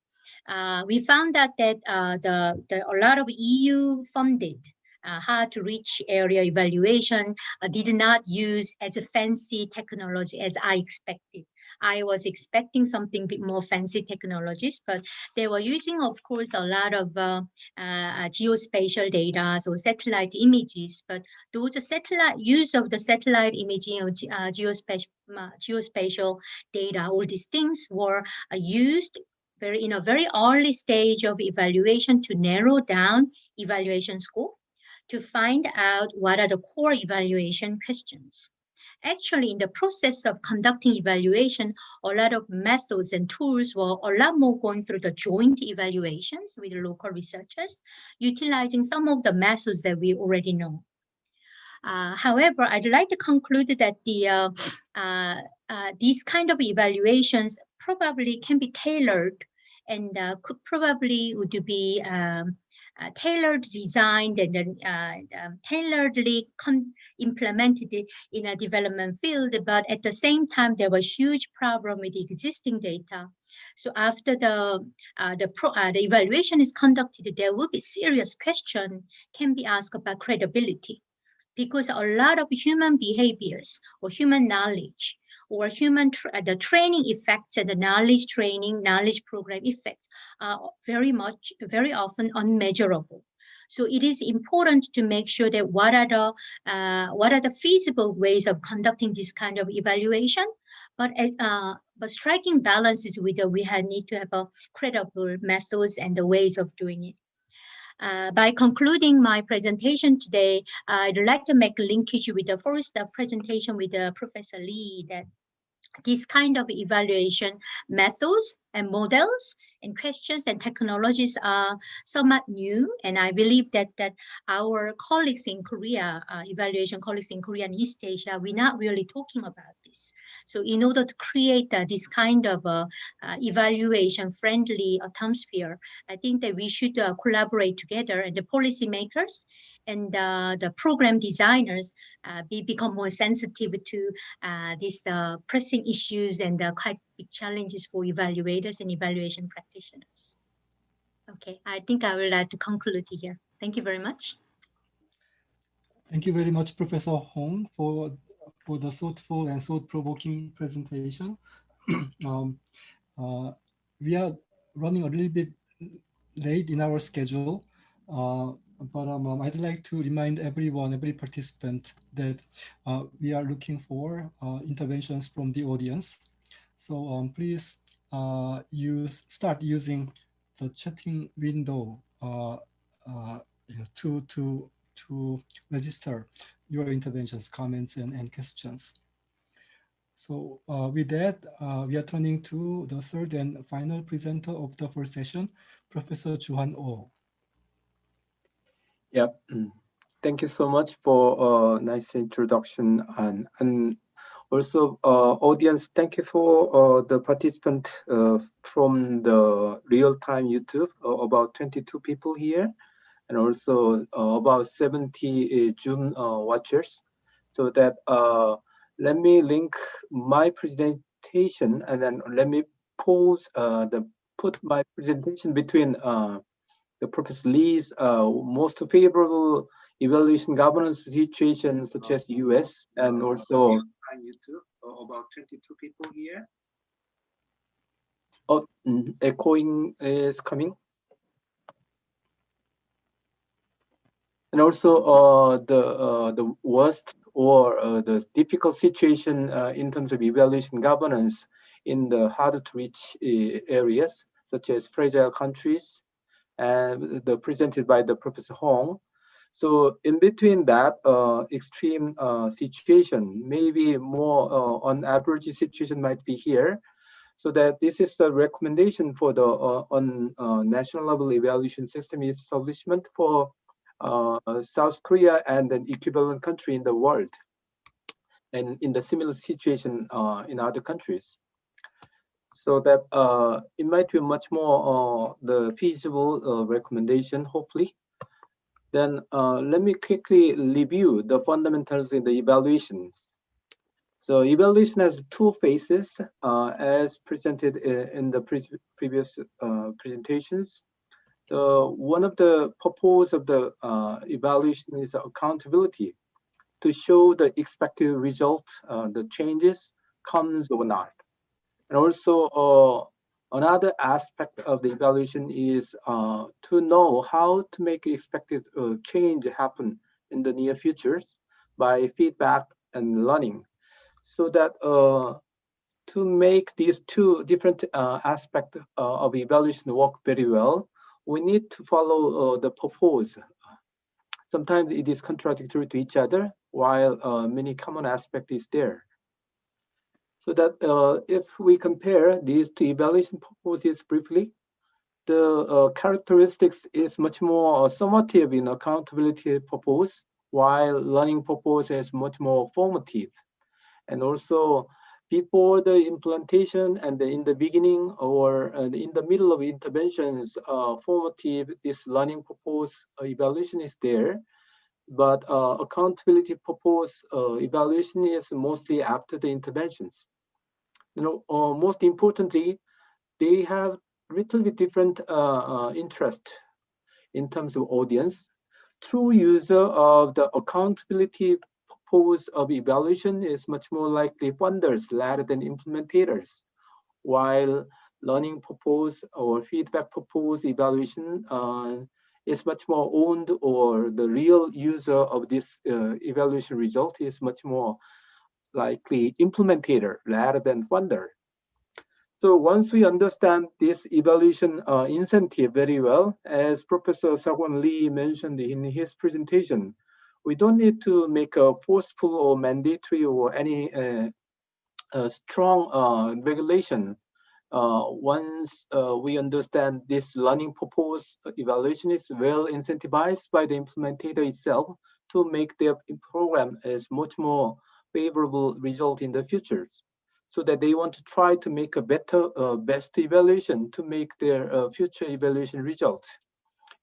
We found that a lot of EU funded hard to reach area evaluation did not use as a fancy technology as I expected. I was expecting something a bit more fancy technologies, but they were using, of course, a lot of geospatial data or satellite images. But those use of the satellite imaging of geospatial data, all these things were used in a very early stage of evaluation to narrow down evaluation scope, to find out what are the core evaluation questions. Actually, in the process of conducting evaluation, a lot of methods and tools were a lot more going through the joint evaluations with local researchers, utilizing some of the methods that we already know. However, I'd like to conclude that these kind of evaluations probably can be tailored and would be tailored, designed, and then tailoredly implemented in a development field. But at the same time, there was huge problem with the existing data. So after the evaluation is conducted, there will be serious question can be asked about credibility, because a lot of human behaviors or human knowledge or the training effects and the knowledge program effects are very often unmeasurable. So it is important to make sure that what are the feasible ways of conducting this kind of evaluation, but striking balances with we need to have a credible methods and the ways of doing it. By concluding my presentation today, I'd like to make a linkage with the first presentation with Professor Lee, that this kind of evaluation methods and models and questions and technologies are somewhat new. And I believe that our colleagues in Korea, evaluation colleagues in Korea and East Asia, we're not really talking about this. So in order to create this kind of evaluation-friendly atmosphere, I think that we should collaborate together, and the policymakers and the program designers become more sensitive to these pressing issues and quite big challenges for evaluators and evaluation practitioners. Okay, I think I will like to conclude here. Thank you very much. Thank you very much, Professor Hong, for the thoughtful and thought-provoking presentation. we are running a little bit late in our schedule, but I'd like to remind everyone, every participant, that we are looking for interventions from the audience. So please start using the chatting window to register your interventions, comments, and questions. So with that, we are turning to the third and final presenter of the first session, Professor Juhwan Oh. Yeah, thank you so much for a nice introduction, and also audience, thank you for the participant from the real-time YouTube, about 22 people here, and also about 70 Zoom watchers. So that let me link my presentation, and then let me put my presentation between the Professor Lee's most favorable evaluation governance situation, such as US, and also YouTube, about 22 people here. Oh, echoing is coming. And also the worst or the difficult situation in terms of evaluation governance in the hard to reach areas, such as fragile countries, and presented by the Professor Hong. So in between that extreme situation, maybe more on average situation might be here. So that this is the recommendation for the on national level evaluation system establishment for South Korea and an equivalent country in the world, and in the similar situation in other countries. So that it might be much more the feasible recommendation, hopefully. Then let me quickly review the fundamentals in the evaluations. So evaluation has two phases as presented in the previous presentations. One of the purpose of the evaluation is accountability, to show the expected result, the changes comes or not. And also another aspect of the evaluation is to know how to make expected change happen in the near future by feedback and learning. So that to make these two different aspects of evaluation work very well, we need to follow the purpose. Sometimes it is contradictory to each other, while many common aspect is there. So that if we compare these two evaluation purposes briefly, the characteristics is much more summative in accountability purpose, while learning purpose is much more formative. And also before the implementation and in the beginning or in the middle of interventions, formative, this learning purpose evaluation is there. But accountability purpose evaluation is mostly after the interventions. Most importantly, they have little bit different interest in terms of audience. True user of the accountability purpose of evaluation is much more likely funders rather than implementators, while learning purpose or feedback purpose evaluation is much more owned, or the real user of this evaluation result is much more likely implementator rather than funder. So once we understand this evaluation incentive very well, as Professor Sukwon Lee mentioned in his presentation, we don't need to make a forceful or mandatory or any strong regulation. Once we understand this learning purpose evaluation is well incentivized by the implementator itself to make their program as much more favorable result in the future, so that they want to try to make a better, best evaluation to make their future evaluation results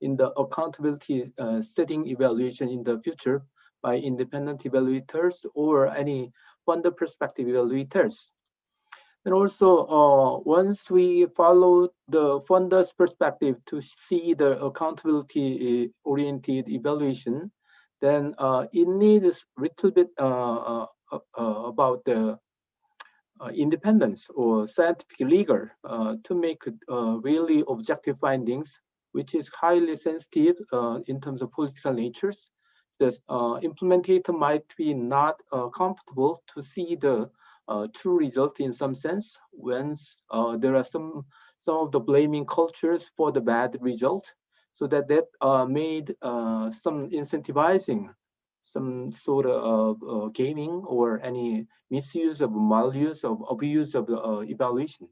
in the accountability setting evaluation in the future by independent evaluators or any funder perspective evaluators. And also, once we follow the funder's perspective to see the accountability oriented evaluation, then it needs a little bit about the independence or scientific rigor to make really objective findings, which is highly sensitive in terms of political natures. The implementator might be not comfortable to see the true result in some sense when there are some of the blaming cultures for the bad result, so that made some incentivizing some sort of gaming or any misuse of maluse of abuse of the evaluation.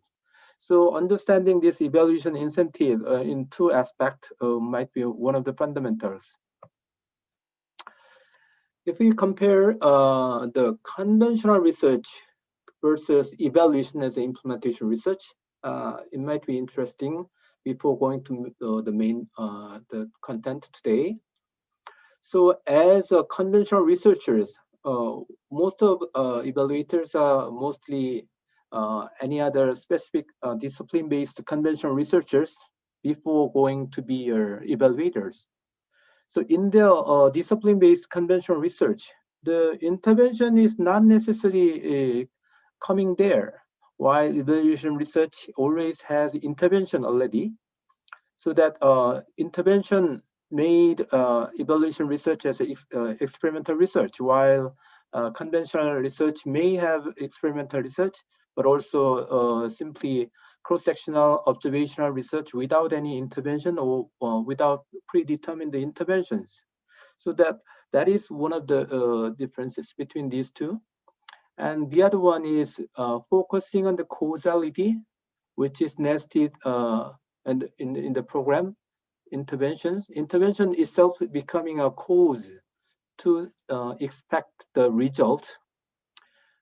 So understanding this evaluation incentive in two aspects might be one of the fundamentals. If we compare the conventional research versus evaluation as an implementation research, it might be interesting before going to the main the content today. So as conventional researchers, most of evaluators are mostly any other specific discipline-based conventional researchers before going to be evaluators. So in the discipline-based conventional research, the intervention is not necessarily coming there, while evaluation research always has intervention already. So that intervention made evaluation research as experimental research, while conventional research may have experimental research, but also simply cross-sectional observational research without any intervention or without predetermined interventions. So that is one of the differences between these two. And the other one is focusing on the causality, which is nested and in the program interventions. Intervention itself becoming a cause to expect the result.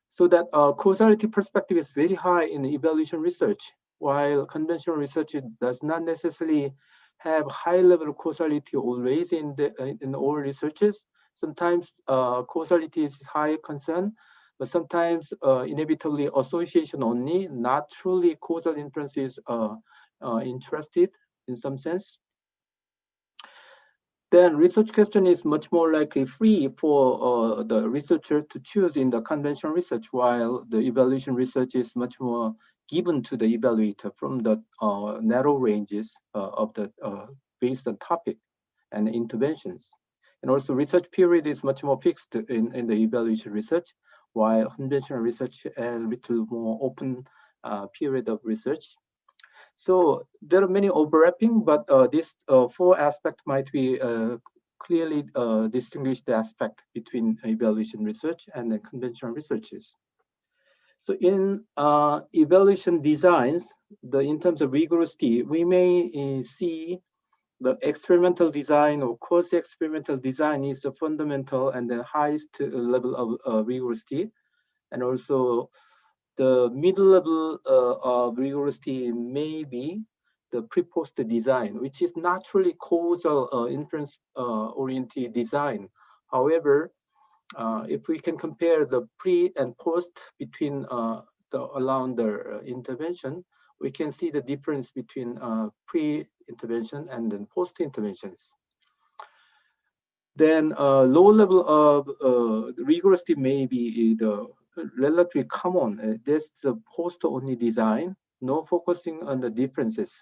So that causality perspective is very high in evaluation research, while conventional research does not necessarily have high level of causality always in all researches. Sometimes causality is high concern, but sometimes inevitably association only, not truly causal inferences interested in some sense. Then research question is much more likely free for the researcher to choose in the conventional research, while the evaluation research is much more given to the evaluator from the narrow ranges of the based on topic and interventions. And also research period is much more fixed in the evaluation research, while conventional research has a little more open period of research. So there are many overlapping, but these four aspects might be clearly distinguished aspect between evaluation research and the conventional researches. So in evaluation designs, in terms of rigorosity, we may see the experimental design or quasi-experimental design is the fundamental and the highest level of rigorosity, and also the middle level of rigorosity may be the pre-post design, which is naturally causal inference oriented design. However, if we can compare the pre and post between around the intervention, we can see the difference between pre-intervention and then post-interventions. Then low level of rigorosity may be the relatively common. There's the post-only design, no focusing on the differences.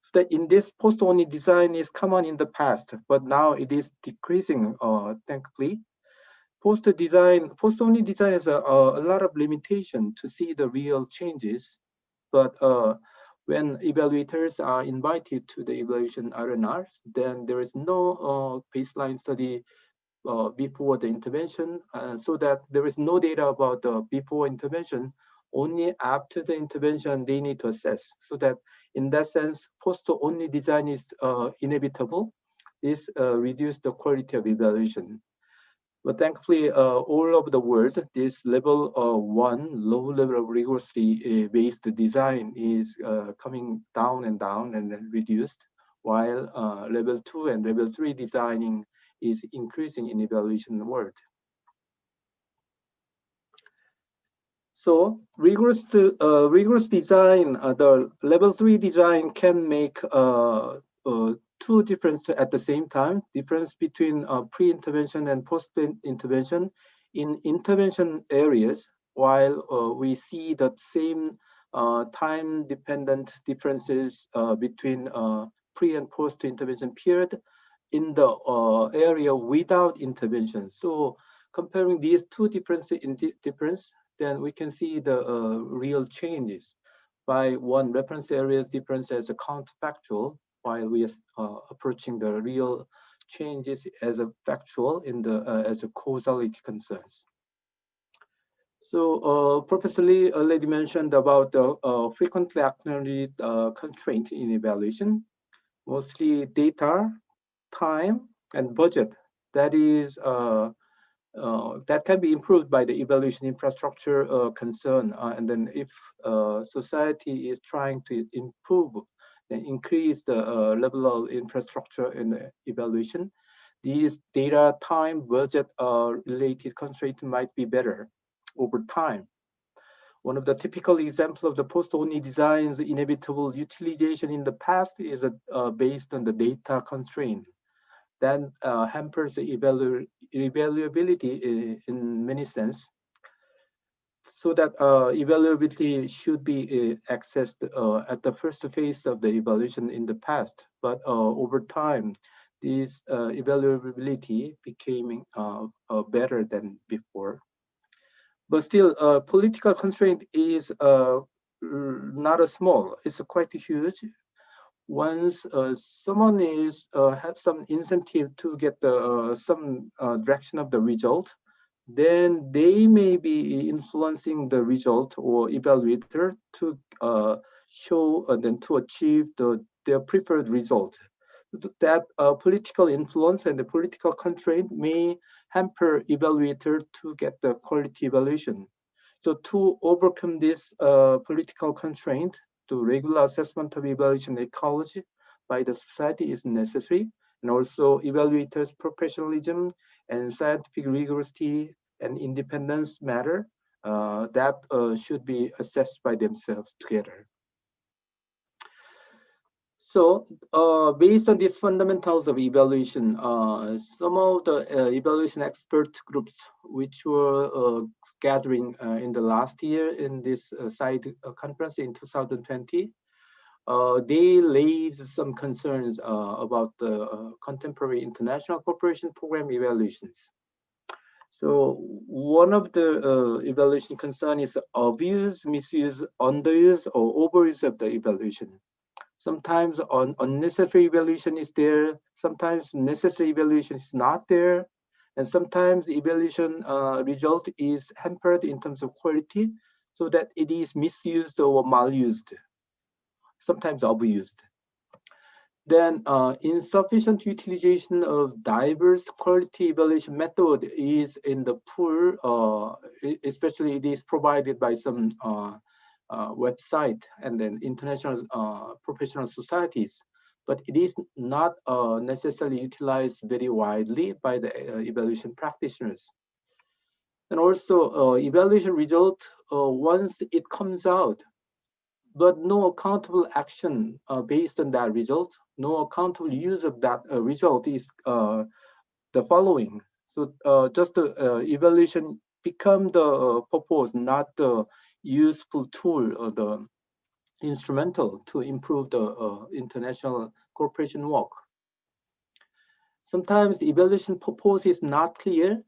So that in this post-only design is common in the past, but now it is decreasing, thankfully. Post-only design has a lot of limitation to see the real changes, but when evaluators are invited to the evaluation R&Rs, then there is no baseline study before the intervention, so that there is no data about the before intervention. Only after the intervention they need to assess. So that in that sense, post-only design is inevitable. This reduces the quality of evaluation. But thankfully, all over the world, this level 1, low level of rigorously based design is coming down and then reduced, while level 2 and level 3 designing is increasing in evaluation world. So rigorous design, the level 3 design can make two differences at the same time, difference between pre-intervention and post-intervention in intervention areas. while we see the same time-dependent differences between pre and post-intervention period in the area without intervention. So comparing these two differences then we can see the real changes by one reference area's difference as a counterfactual, while we are approaching the real changes as a factual in the as a causality concerns. So Professor Lee already mentioned about the frequently acknowledged constraint in evaluation, mostly data, time, and budget. That is that can be improved by the evaluation infrastructure concern. And then if society is trying to improve and increase the level of infrastructure in the evaluation, these data, time, budget related constraints might be better over time. One of the typical examples of the post-only design's inevitable utilization in the past is based on the data constraint. That hampers the evaluability in many sense, so that evaluability should be accessed at the first phase of the evaluation in the past. But over time, this evaluability became better than before. But still, political constraint is not a small, it's quite huge. Once someone is have some incentive to get the some direction of the result, then they may be influencing the result or evaluator to show and then to achieve their preferred result. That political influence and the political constraint may hamper evaluator to get the quality evaluation. So to overcome this political constraint, the regular assessment of evaluation ecology by the society is necessary, and also evaluators' professionalism and scientific rigorosity and independence matter. That should be assessed by themselves together. So based on these fundamentals of evaluation, some of the evaluation expert groups which were gathering in the last year in this side conference in 2020, they raised some concerns about the contemporary international cooperation program evaluations. So one of the evaluation concern is abuse, misuse, underuse, or overuse of the evaluation. Sometimes unnecessary evaluation is there, sometimes necessary evaluation is not there, and sometimes evaluation result is hampered in terms of quality, so that it is misused or malused, sometimes abused. Then insufficient utilization of diverse quality evaluation method is in the pool, especially it is provided by some website and then international professional societies, but it is not necessarily utilized very widely by the evaluation practitioners. And also evaluation result, once it comes out, but no accountable action based on that result, no accountable use of that result is the following. So just the evaluation become the purpose, not the useful tool or the instrumental to improve the international cooperation work. Sometimes the evaluation purpose is not clear.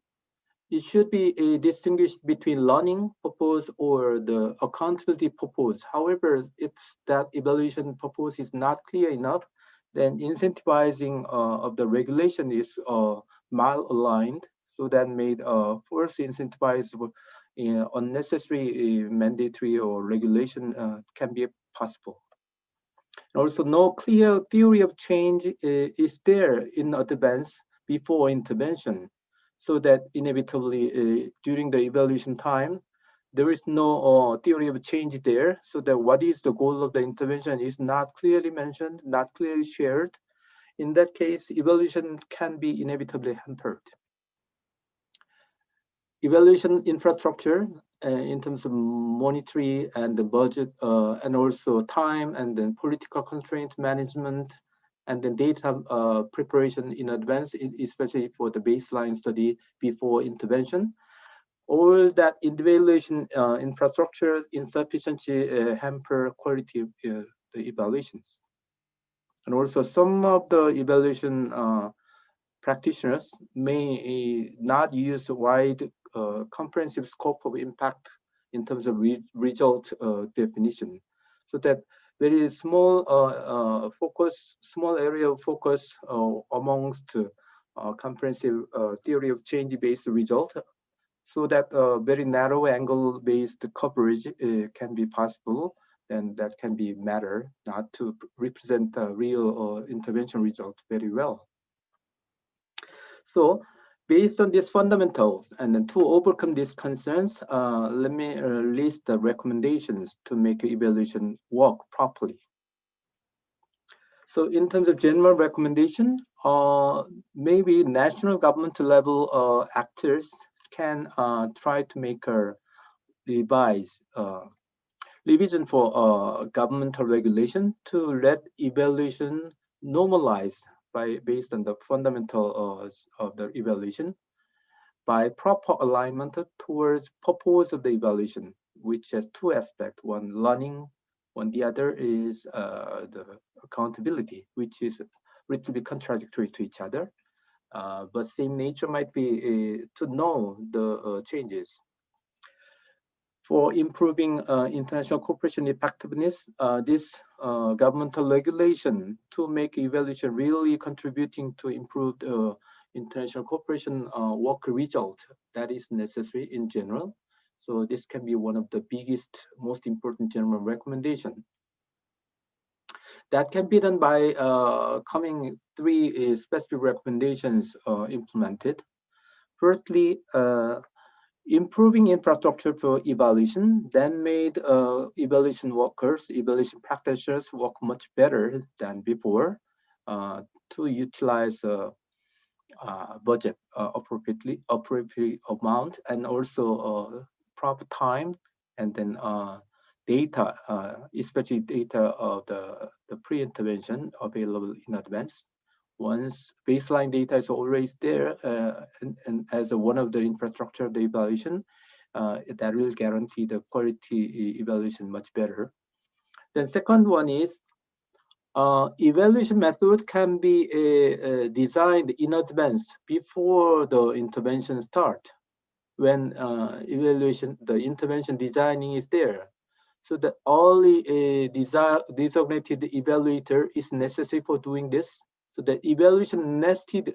It should be distinguished between learning purpose or the accountability purpose. However, if that evaluation purpose is not clear enough, then incentivizing of the regulation is malaligned. So that made first incentivize unnecessary mandatory or regulation can be possible. Also, no clear theory of change is there in advance before intervention, so that inevitably during the evaluation time, there is no theory of change there, so that what is the goal of the intervention is not clearly mentioned, not clearly shared. In that case, evaluation can be inevitably hampered. Evaluation infrastructure in terms of monetary and the budget and also time and then political constraint management and then data preparation in advance, especially for the baseline study before intervention. all that evaluation infrastructure insufficiency hamper quality of the evaluations. And also some of the evaluation practitioners may not use a wide comprehensive scope of impact in terms of result definition, so that very small small area of focus amongst comprehensive theory of change-based result, so that very narrow angle-based coverage can be possible, and that can be matter not to represent the real intervention result very well. So based on these fundamentals, and then to overcome these concerns, let me list the recommendations to make evaluation work properly. So in terms of general recommendation, maybe national government level actors can try to make a revision for governmental regulation to let evaluation normalize based on the fundamental of the evaluation by proper alignment towards purpose of the evaluation, which has two aspects: one learning, one the other is the accountability, which is little bit contradictory to each other, but same nature might be to know the changes. For improving international cooperation effectiveness, this governmental regulation to make evaluation really contributing to improved international cooperation work result, that is necessary in general. So this can be one of the biggest, most important general recommendation. That can be done by coming three specific recommendations implemented. Firstly, improving infrastructure for evaluation, then made evaluation workers, evaluation practitioners work much better than before to utilize budget appropriate amount, and also proper time, and then data, especially data of the pre-intervention available in advance. Once baseline data is always there, and as one of the infrastructure of the evaluation, that will guarantee the quality evaluation much better. Then second one is evaluation method can be designed in advance before the intervention start, when the intervention designing is there. So the only designated evaluator is necessary for doing this. So the evaluation nested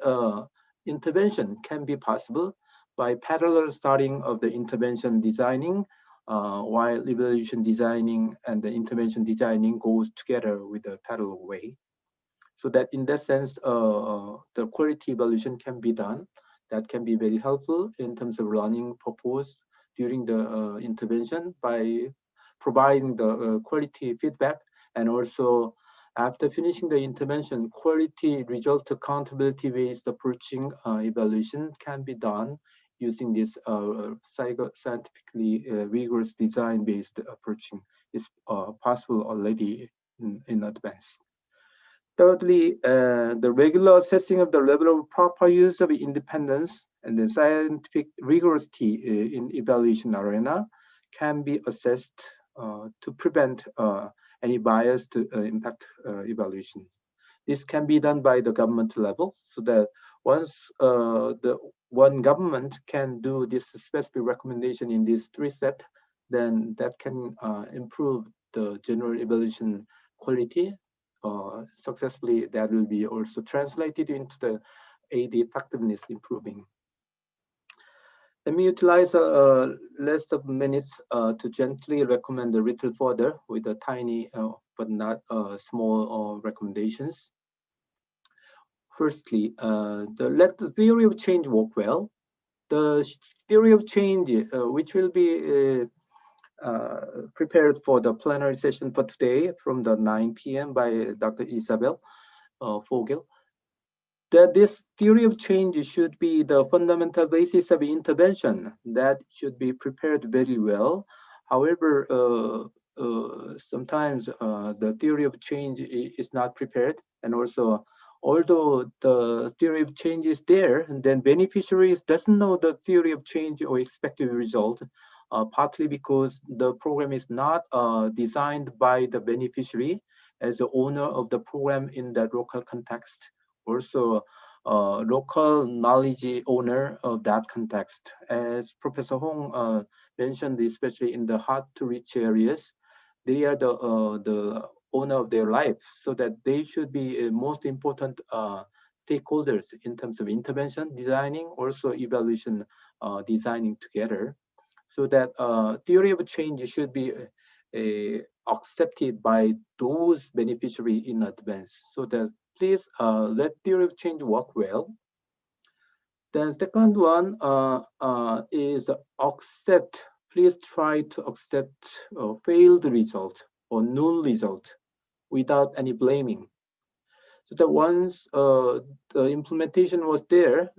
intervention can be possible by parallel starting of the intervention designing, while evaluation designing and the intervention designing goes together with a parallel way. So that in that sense, the quality evaluation can be done. That can be very helpful in terms of learning purpose during the intervention by providing the quality feedback, and also after finishing the intervention, quality result accountability based approaching evaluation can be done using this scientifically rigorous design based approaching is possible already in advance. Thirdly, the regular assessing of the level of proper use of independence and the scientific rigorosity in evaluation arena can be assessed to prevent any bias to impact evaluation. This can be done by the government level, so that once the one government can do this specific recommendation in these three sets, then that can improve the general evaluation quality successfully. That will be also translated into the AD effectiveness improving. Let me utilize a list of minutes to gently recommend a little further with a tiny but not small recommendations. Firstly, let the theory of change work well. The theory of change, which will be prepared for the plenary session for today from the 9 p.m. by Dr. Isabel Vogel, that this theory of change should be the fundamental basis of intervention that should be prepared very well. However, sometimes the theory of change is not prepared, and also although the theory of change is there, and then beneficiaries doesn't know the theory of change or expected result, partly because the program is not designed by the beneficiary as the owner of the program in that local context. Also, local knowledge owner of that context. As Professor Hong mentioned, especially in the hard to reach areas, they are the owner of their life, so that they should be most important stakeholders in terms of intervention designing, also evaluation designing together, so that theory of change should be accepted by those beneficiaries in advance. So that please let theory of change work well. Then second one is accept. Please try to accept failed result or null result without any blaming. So that once the implementation was there,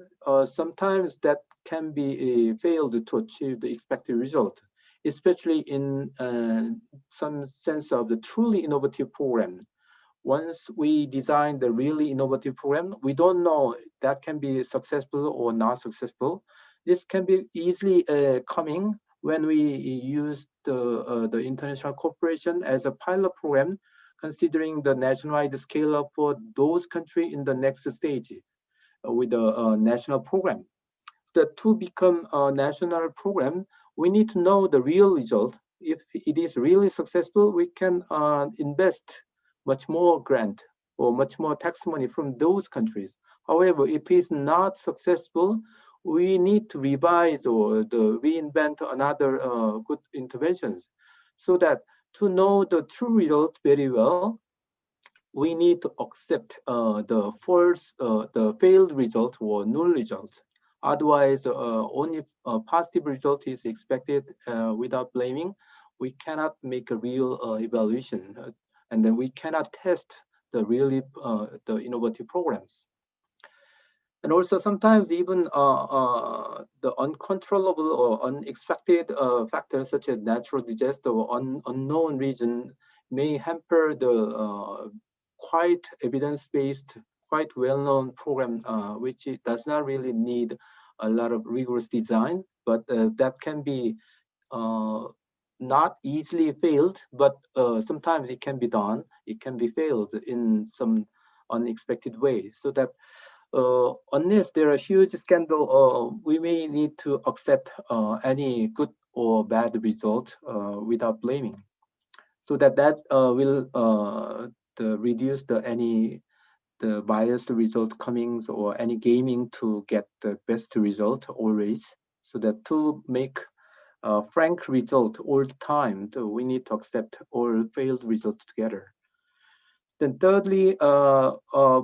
sometimes that can be failed to achieve the expected result, especially in some sense of the truly innovative program. Once we design the really innovative program, we don't know that can be successful or not successful. This can be easily coming when we use the international cooperation as a pilot program, considering the nationwide scale up for those countries in the next stage with a national program. That to become a national program, we need to know the real result. If it is really successful, we can invest much more grant or much more tax money from those countries. However, if it's not successful, we need to revise or reinvent another good interventions, so that to know the true result very well, we need to accept the failed result or null result. Otherwise, only a positive result is expected without blaming. We cannot make a real evaluation, and then we cannot test the really the innovative programs. And also sometimes even the uncontrollable or unexpected factors such as natural disaster or unknown region may hamper the quite evidence-based, quite well-known program, which it does not really need a lot of rigorous design, but that can be not easily failed, but sometimes it can be done. It can be failed in some unexpected way, so that unless there are huge scandal, we may need to accept any good or bad result without blaming, so that will reduce the biased result comings or any gaming to get the best result always. So that to make a frank result all the time, we need to accept all failed results together. Then thirdly,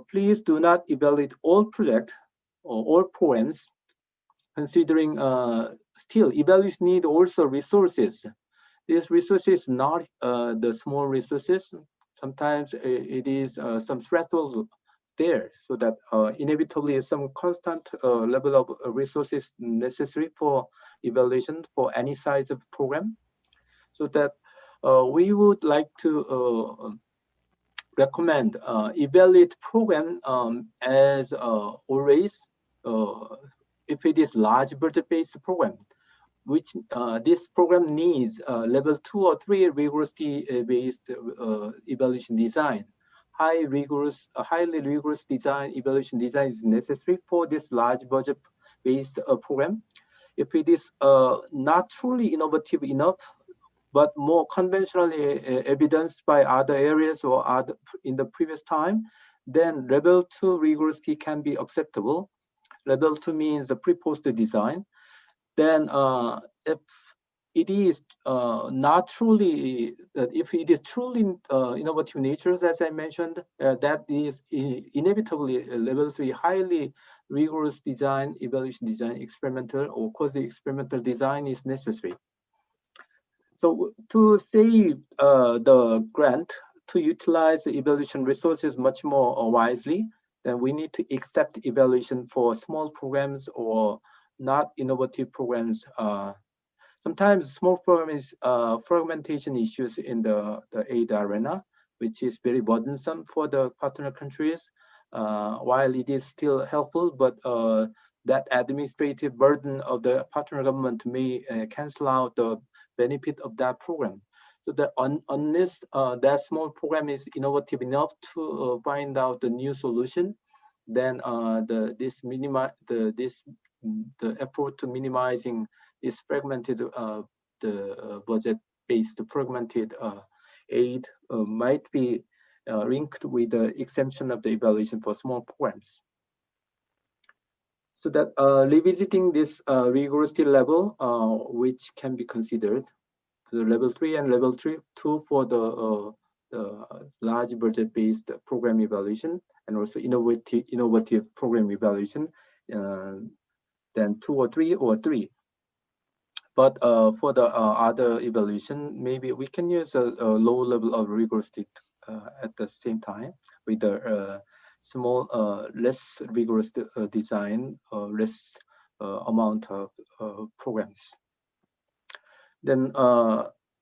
please do not evaluate all projects or all poems, considering still evaluation need also resources. These resources not the small resources. Sometimes it is some threshold there, so that inevitably some constant level of resources necessary for evaluation for any size of program. So that we would like to recommend evaluate program as always, if it is large budget-based program, which this program needs level 2 or 3 rigorous-based evaluation design. Highly rigorous design, evaluation design is necessary for this large budget-based program. If it is not truly innovative enough, but more conventionally evidenced by other areas or in the previous time, then level 2 rigorously can be acceptable. Level 2 means the pre-post design. Then if it is not truly, if it is truly innovative natures, as I mentioned, that is inevitably level 3 highly rigorous design, evaluation design, experimental or quasi-experimental design is necessary. So to save the grant, to utilize the evaluation resources much more wisely, then we need to accept evaluation for small programs or not innovative programs. Sometimes small programs fragmentation issues in the aid arena, which is very burdensome for the partner countries. while it is still helpful, but that administrative burden of the partner government may cancel out the benefit of that program. So that unless that small program is innovative enough to find out the new solution, then the effort to minimizing this fragmented budget-based fragmented aid might be linked with the exemption of the evaluation for small programs. So that revisiting this rigorosity level, which can be considered, the level 3 and level 2 for the large budget-based program evaluation, and also innovative program evaluation, then 2 or 3 or 3. But for the other evaluation, maybe we can use a low level of rigorosity at the same time with the small, less rigorous design, less amount of programs. Then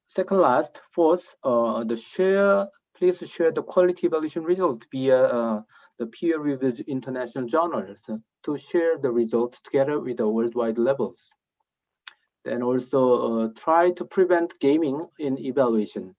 second last, fourth, please share the quality evaluation result via the peer-reviewed international journals to share the results together with the worldwide levels. Then also try to prevent gaming in evaluation,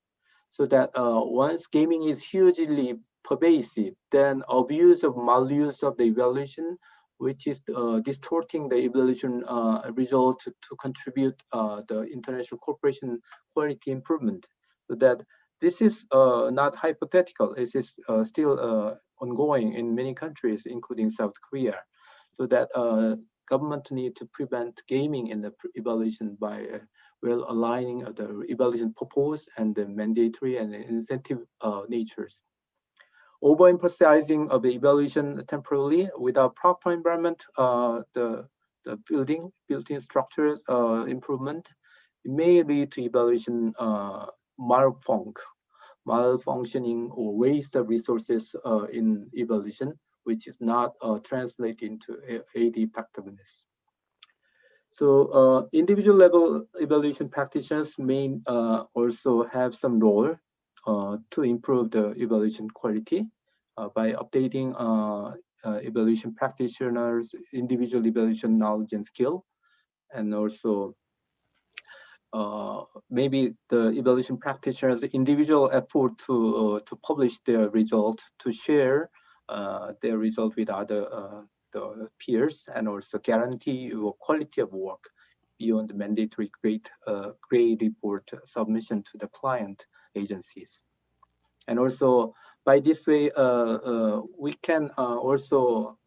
so that once gaming is hugely pervasive, then abuse of maluse of the evaluation, which is distorting the evaluation result to contribute the international cooperation quality improvement. So that this is not hypothetical. It is still ongoing in many countries, including South Korea. So that government need to prevent gaming in the evaluation by well aligning the evaluation purpose and the mandatory and the incentive natures. Overemphasizing of the evaluation temporarily without proper environment, the built-in structures improvement, may lead to evaluation malfunctioning or waste of resources in evaluation, which is not translated into aid effectiveness. So individual level evaluation practitioners may also have some role to improve the evaluation quality by updating evaluation practitioners' individual evaluation knowledge and skill, and also maybe the evaluation practitioners' individual effort to publish their result, to share their result with other the peers, and also guarantee your quality of work beyond the mandatory grade report submission to the client agencies. And also by this way, we can also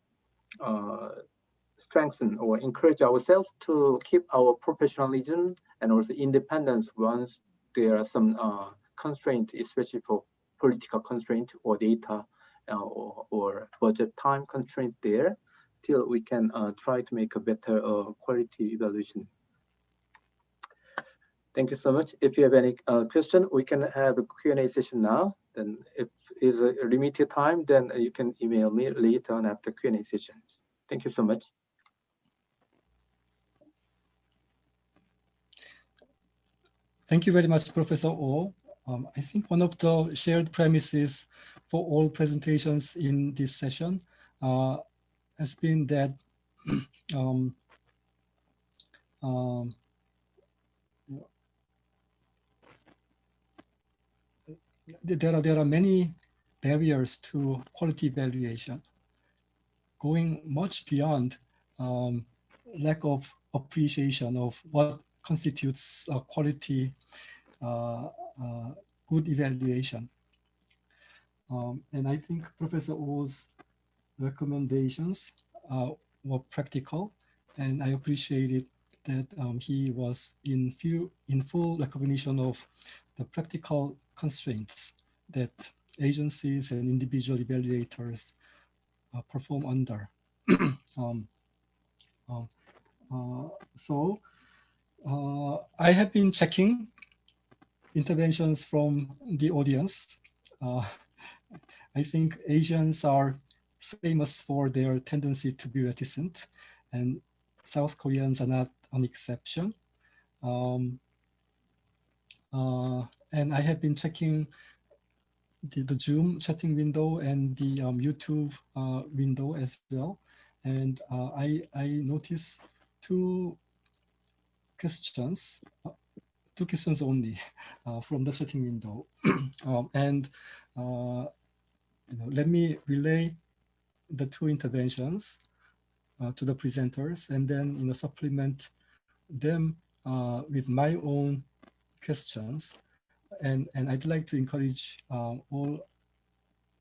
strengthen or encourage ourselves to keep our professionalism and also independence once there are some constraints, especially for political constraint or data or budget time constraint there, till we can try to make a better quality evaluation. Thank you so much. If you have any question, we can have a Q&A session now. Then if it's a limited time, then you can email me later on after Q&A sessions. Thank you so much. Thank you very much, Professor Oh. I think one of the shared premises for all presentations in this session has been that there are many barriers to quality evaluation, going much beyond lack of appreciation of what constitutes a quality good evaluation. And I think Professor Oh's recommendations were practical, and I appreciated that he was in full recognition of the practical constraints that agencies and individual evaluators perform under. So I have been checking interventions from the audience. I think Asians are famous for their tendency to be reticent, and South Koreans are not an exception. And I have been checking the Zoom chatting window and the YouTube window as well. And I noticed two questions only from the chatting window. And let me relay the two interventions to the presenters, and then supplement them with my own questions. And I'd like to encourage all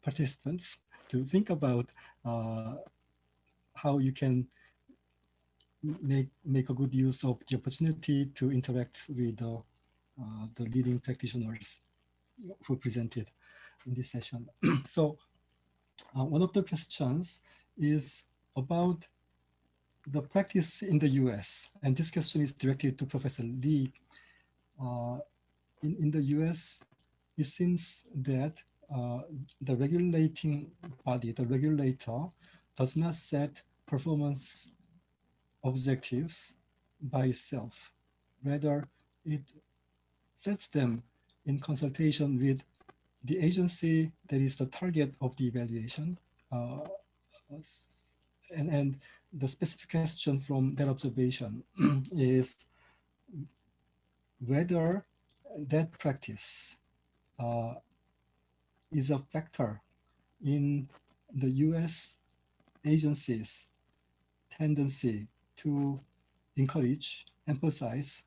participants to think about how you can make a good use of the opportunity to interact with the leading practitioners who presented in this session. So one of the questions is about the practice in the US. And this question is directed to Professor Lee. In the US, it seems that the regulating body, the regulator, does not set performance objectives by itself. Rather, it sets them in consultation with the agency that is the target of the evaluation. And the specific question from that observation is whether that practice is a factor in the US agency's tendency to encourage, emphasize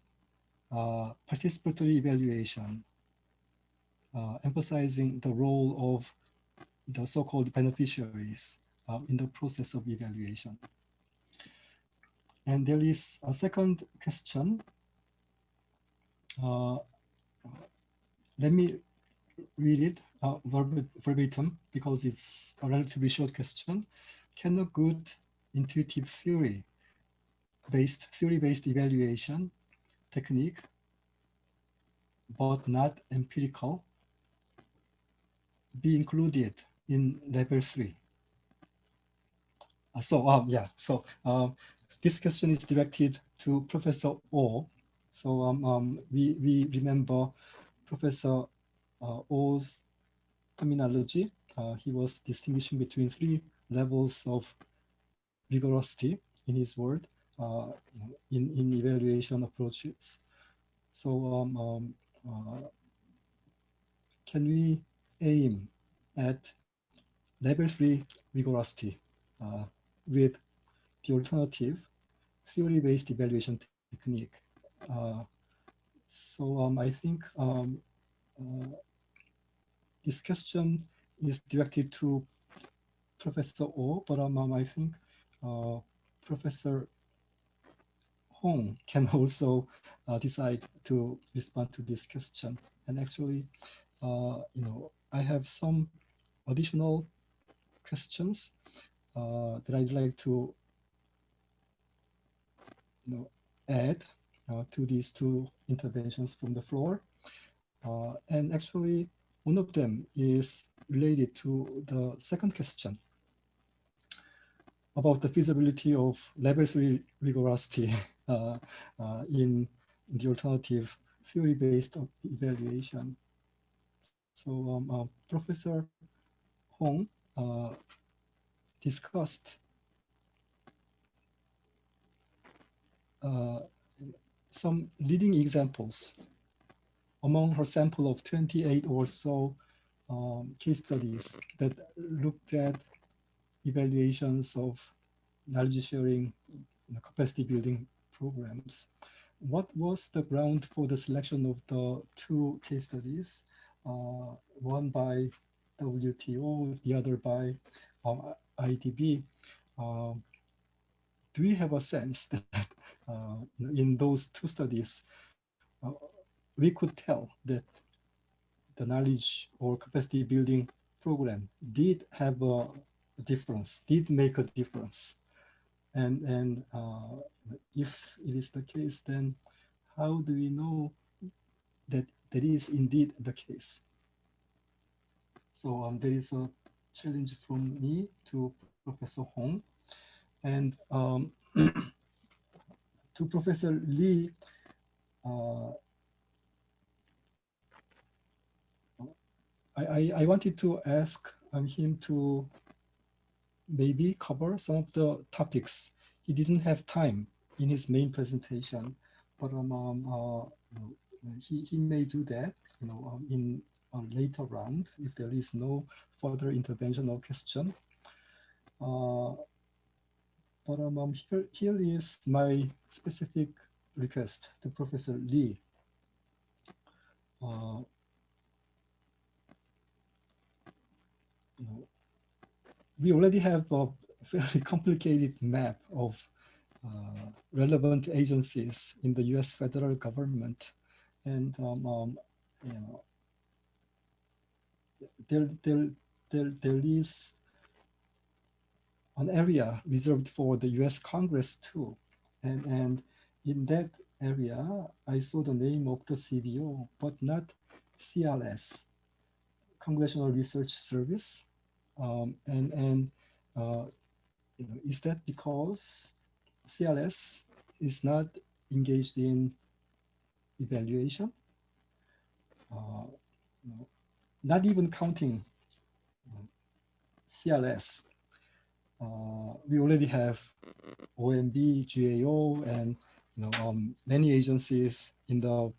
participatory evaluation, emphasizing the role of the so-called beneficiaries in the process of evaluation. And there is a second question. Let me read it verbatim because it's a relatively short question. Can a good intuitive theory-based evaluation technique, but not empirical, be included in level 3? So this question is directed to Professor Oh. So we remember Professor Oh's terminology. He was distinguishing between 3 levels of rigorosity in his word in evaluation approaches. So can we aim at level 3 rigorosity with the alternative theory-based evaluation technique? So I think this question is directed to Professor Oh, but I think Professor Hong can also decide to respond to this question. And actually, I have some additional questions that I'd like to add to these 2 interventions from the floor. And actually, one of them is related to the second question about the feasibility of level 3 rigorosity in the alternative theory-based evaluation. So Professor Hong discussed some leading examples among her sample of 28 or so case studies that looked at evaluations of knowledge sharing, capacity building programs. What was the ground for the selection of the 2 case studies, one by WTO, the other by IDB? Do we have a sense that in those 2 studies, we could tell that the knowledge or capacity building program did have a difference, did make a difference? And if it is the case, then how do we know that that is indeed the case? So there is a challenge from me to Professor Hong. And to Professor Lee, I wanted to ask him to maybe cover some of the topics he didn't have time in his main presentation, but he may do that, in a later round if there is no further intervention or question. But here is my specific request to Professor Lee. We already have a fairly complicated map of relevant agencies in the U.S. federal government, and there is an area reserved for the U.S. Congress too, and in that area I saw the name of the CBO, but not CRS, Congressional Research Service, is that because CRS is not engaged in evaluation? Not even counting CRS, we already have OMB, GAO, and many agencies in the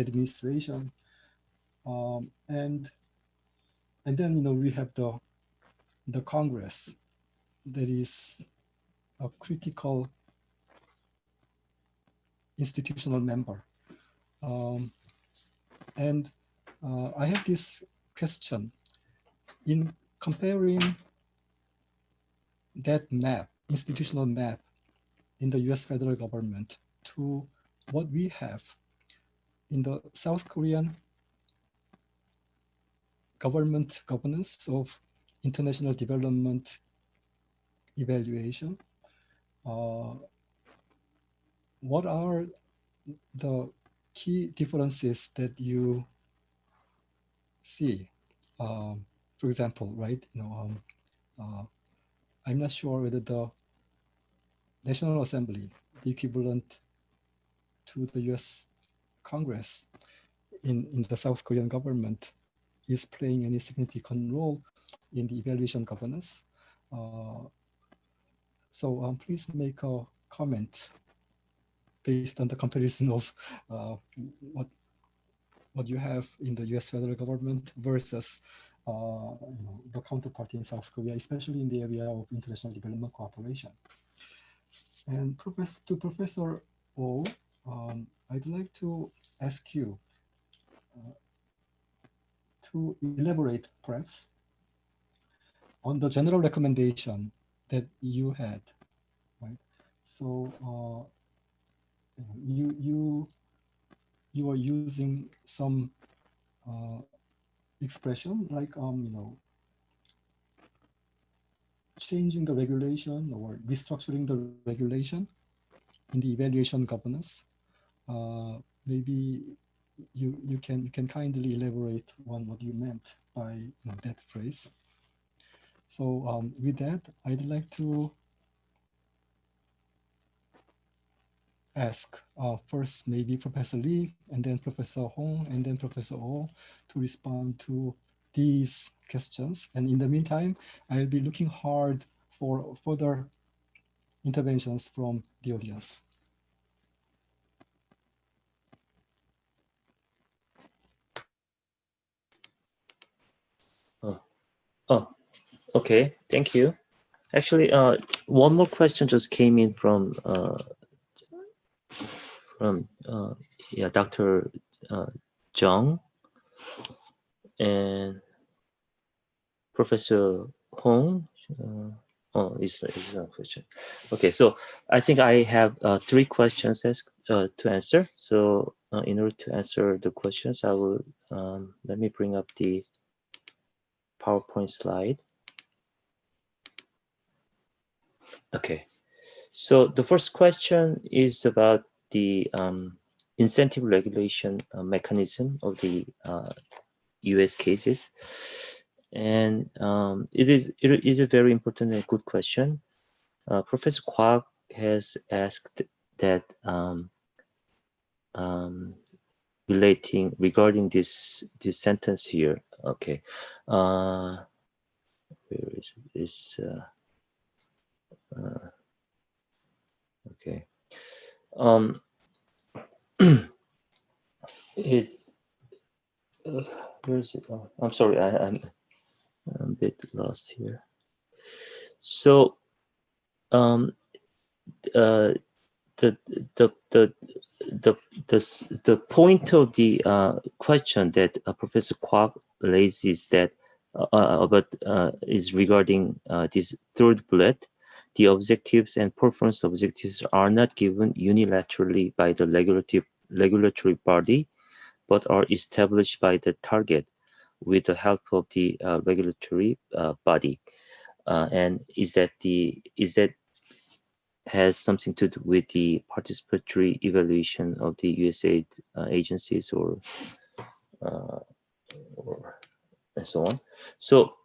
administration, and then we have the Congress that is a critical institutional member. And I have this question. In comparing that map, institutional map in the US federal government to what we have in the South Korean government governance of international development evaluation, what are the key differences that you see? For example, right? I'm not sure whether the National Assembly, the equivalent to the U.S. Congress in the South Korean government, is playing any significant role in the evaluation governance. So please make a comment based on the comparison of what you have in the U.S. federal government versus the counterpart in South Korea, especially in the area of international development cooperation. And to Professor Oh, I'd like to ask you to elaborate perhaps on the general recommendation that you had, right? So you are using some expression like changing the regulation or restructuring the regulation in the evaluation governance. Maybe you can kindly elaborate on what you meant by that phrase. So with that, I'd like to ask first maybe Professor Lee, and then Professor Hong, and then Professor Oh to respond to these questions. And in the meantime, I'll be looking hard for further interventions from the audience. Oh, okay, thank you. Actually, one more question just came in from Dr. Jung and Professor Hong. It's a question. Okay, so I think I have 3 questions to answer. So in order to answer the questions, I will let me bring up the PowerPoint slide. Okay, so the first question is about the incentive regulation mechanism of the US cases. And it is a very important and good question. Professor Kwak has asked that regarding this sentence here. Okay, where is this? Okay, it where is it? Oh, I'm sorry, I'm a bit lost here. So, the point of the question that Professor Kwok raised is that is regarding this third bullet. The objectives and performance objectives are not given unilaterally by the regulatory body, but are established by the target with the help of the regulatory body. And is that has something to do with the participatory evaluation of the USAID agencies or and so on. So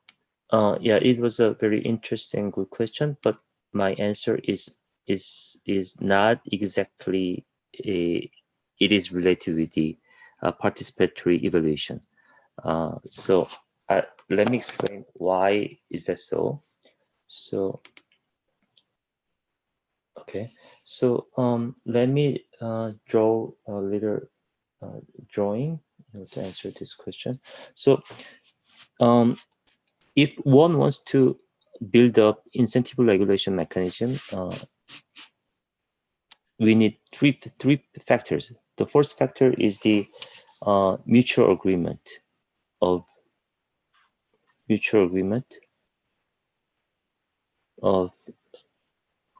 yeah, it was a very interesting, good question, but my answer is not exactly it is related with the participatory evaluation. So let me explain why is that so. So okay, so let me draw a little drawing to answer this question. So if one wants to build up incentive regulation mechanism, we need three factors. The first factor is the mutual agreement of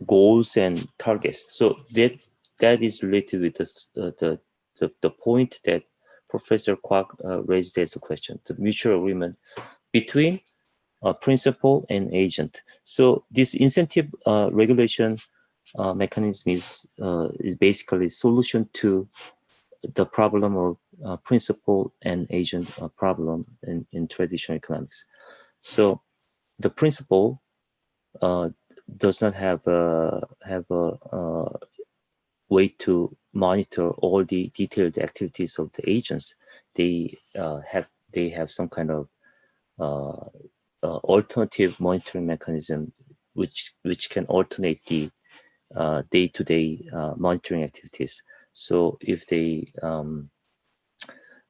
goals and targets. So that is related with the point that Professor Kwok raised as a question, the mutual agreement between principal and agent. So this incentive regulation mechanism is basically solution to the problem of principal and agent problem in traditional economics. So the principal does not have a way to monitor all the detailed activities of the agents. They have some kind of alternative monitoring mechanism which can alternate the day-to-day monitoring activities. So if they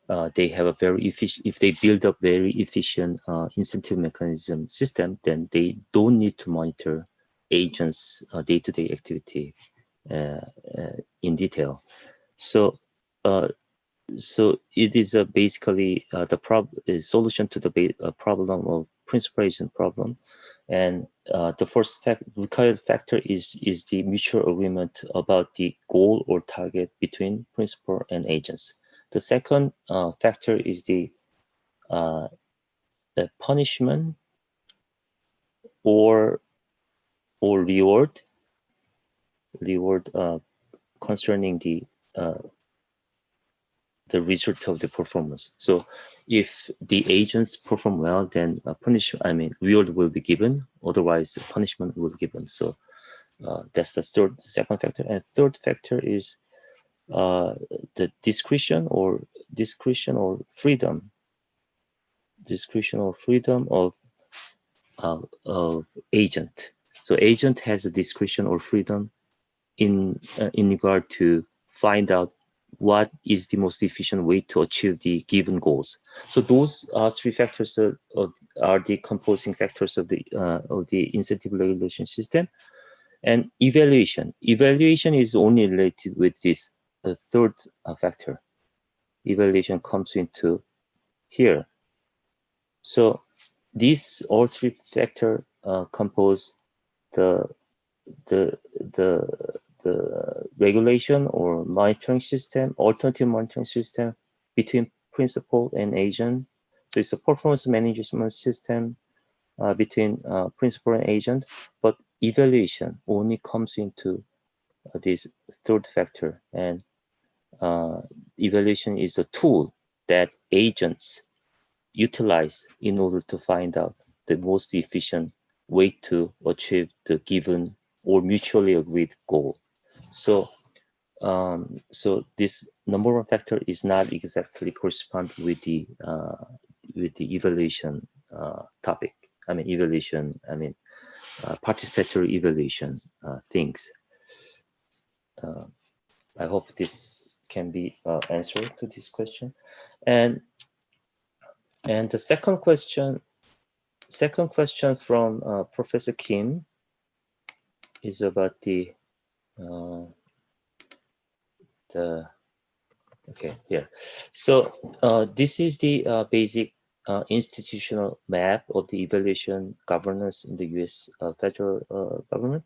have a very efficient, if they build up very efficient incentive mechanism system, then they don't need to monitor agents' day-to-day activity in detail. So so it is basically the solution to the problem of principal agent problem, and the first required factor is the mutual agreement about the goal or target between principal and agents. The second factor is the punishment or reward concerning the result of the performance. So if the agents perform well, then reward will be given. Otherwise, punishment will be given. So that's the second factor. And third factor is the discretion or freedom of agent. So agent has a discretion or freedom in regard to find out what is the most efficient way to achieve the given goals. So those three factors are the composing factors of the incentive regulation system. And evaluation is only related with this third factor. Evaluation comes into here. So these all three factors compose the regulation or monitoring system, alternative monitoring system between principal and agent. So it's a performance management system between principal and agent, but evaluation only comes into this third factor, and evaluation is a tool that agents utilize in order to find out the most efficient way to achieve the given or mutually agreed goal. So so this number one factor is not exactly correspond with the evaluation topic. I mean evaluation. I mean participatory evaluation things. I hope this can be answered to this question. And the second question from Professor Kim is about the okay, here. So this is the basic institutional map of the evaluation governance in the U.S. Federal government.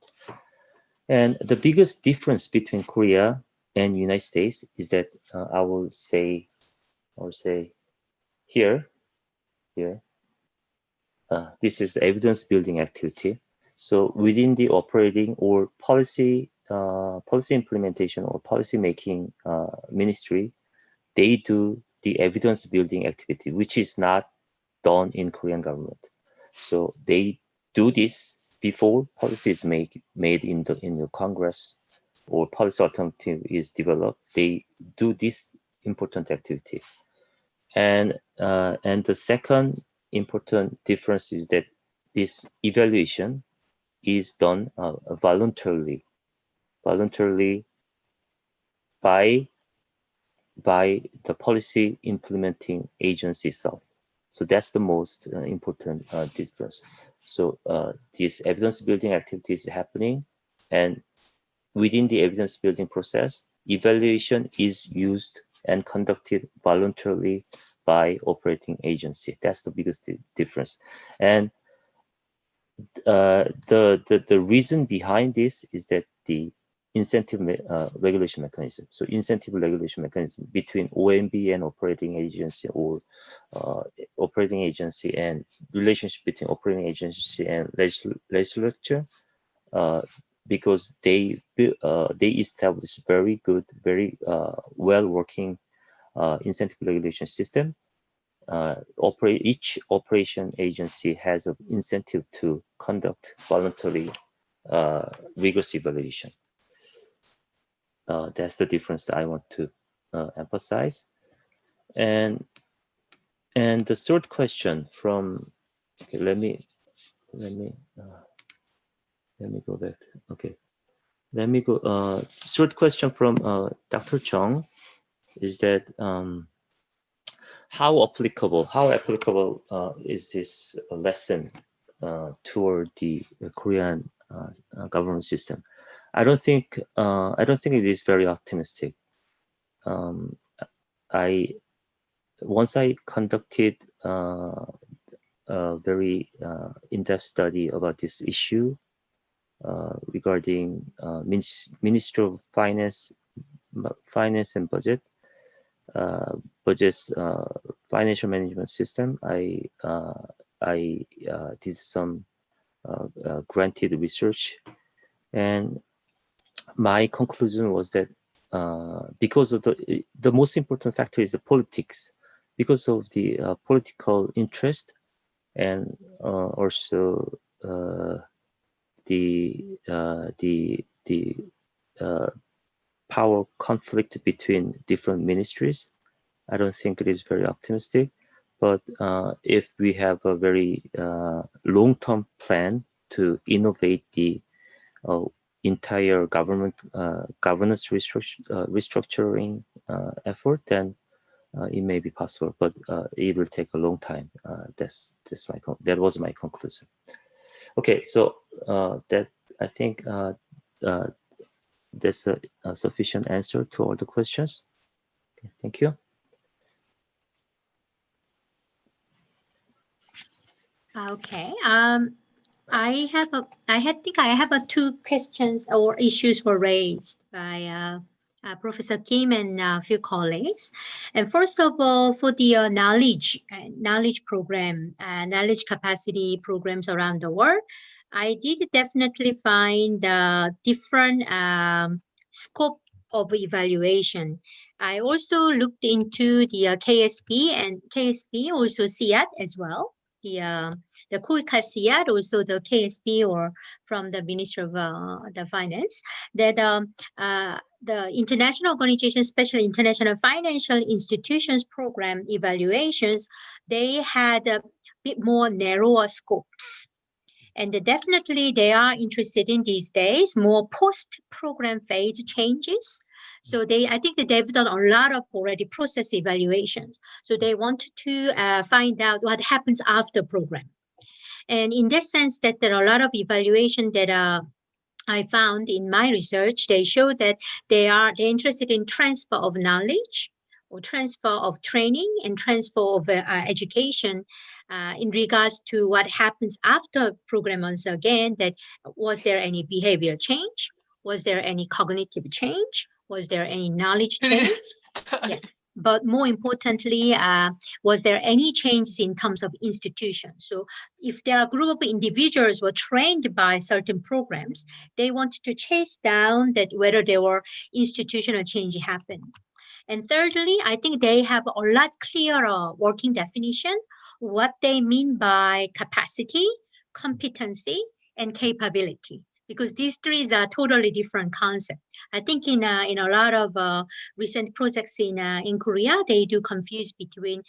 And the biggest difference between Korea and United States is that I will say here, this is the evidence building activity. So within the operating or policy implementation or policy making ministry, they do the evidence building activity, which is not done in Korean government. So they do this before policy is made in the Congress or policy alternative is developed. They do this important activity. And the second important difference is that this evaluation is done voluntarily by the policy implementing agency itself. So that's the most important difference. So this evidence building activity is happening, and within the evidence building process, evaluation is used and conducted voluntarily by operating agency. That's the biggest difference. And the reason behind this is that the incentive regulation mechanism. So incentive regulation mechanism between OMB and operating agency, or operating agency, and relationship between operating agency and legislature, because they establish very good, very well working incentive regulation system. Each operation agency has an incentive to conduct voluntary rigorous evaluation. That's the difference that I want to emphasize. And the third question from, okay, let me go back. Okay, let me go. Third question from Dr. Chung is that how applicable is this lesson toward the Korean government system? I don't think it is very optimistic. Once I conducted a very in-depth study about this issue regarding Ministry of Finance and Budget, financial management system. I did some granted research, and my conclusion was that because of the most important factor is the politics, because of the political interest, and also the power conflict between different ministries. I don't think it is very optimistic, but if we have a very long-term plan to innovate the entire government governance restructuring effort, then it may be possible, but it will take a long time. That was my conclusion. Okay, so that I think that's a sufficient answer to all the questions. Okay, thank you. Okay. I think I have two questions or issues were raised by Professor Kim and a few colleagues. And first of all, for the knowledge program, knowledge capacity programs around the world, I did definitely find different scope of evaluation. I also looked into the KSP and KSP, also CIAT as well. The KOICA CIAT, also the KSP or from the Ministry of the Finance, that the international organization, especially international financial institutions program evaluations, they had a bit more narrower scopes. And definitely they are interested in these days more post-program phase changes. So I think that they've done a lot of already process evaluations. So they want to find out what happens after program. And in that sense, that there are a lot of evaluation that I found in my research, they show that they're interested in transfer of knowledge or transfer of training and transfer of education in regards to what happens after program. Once again, that was there any behavior change? Was there any cognitive change? Was there any knowledge change? Yeah. But more importantly, was there any changes in terms of institutions? So if there are a group of individuals who were trained by certain programs, they wanted to chase down that whether there were institutional change happen. And thirdly, I think they have a lot clearer working definition, what they mean by capacity, competency, and capability, because these three are totally different concepts. I think in a lot of recent projects in Korea, they do confuse between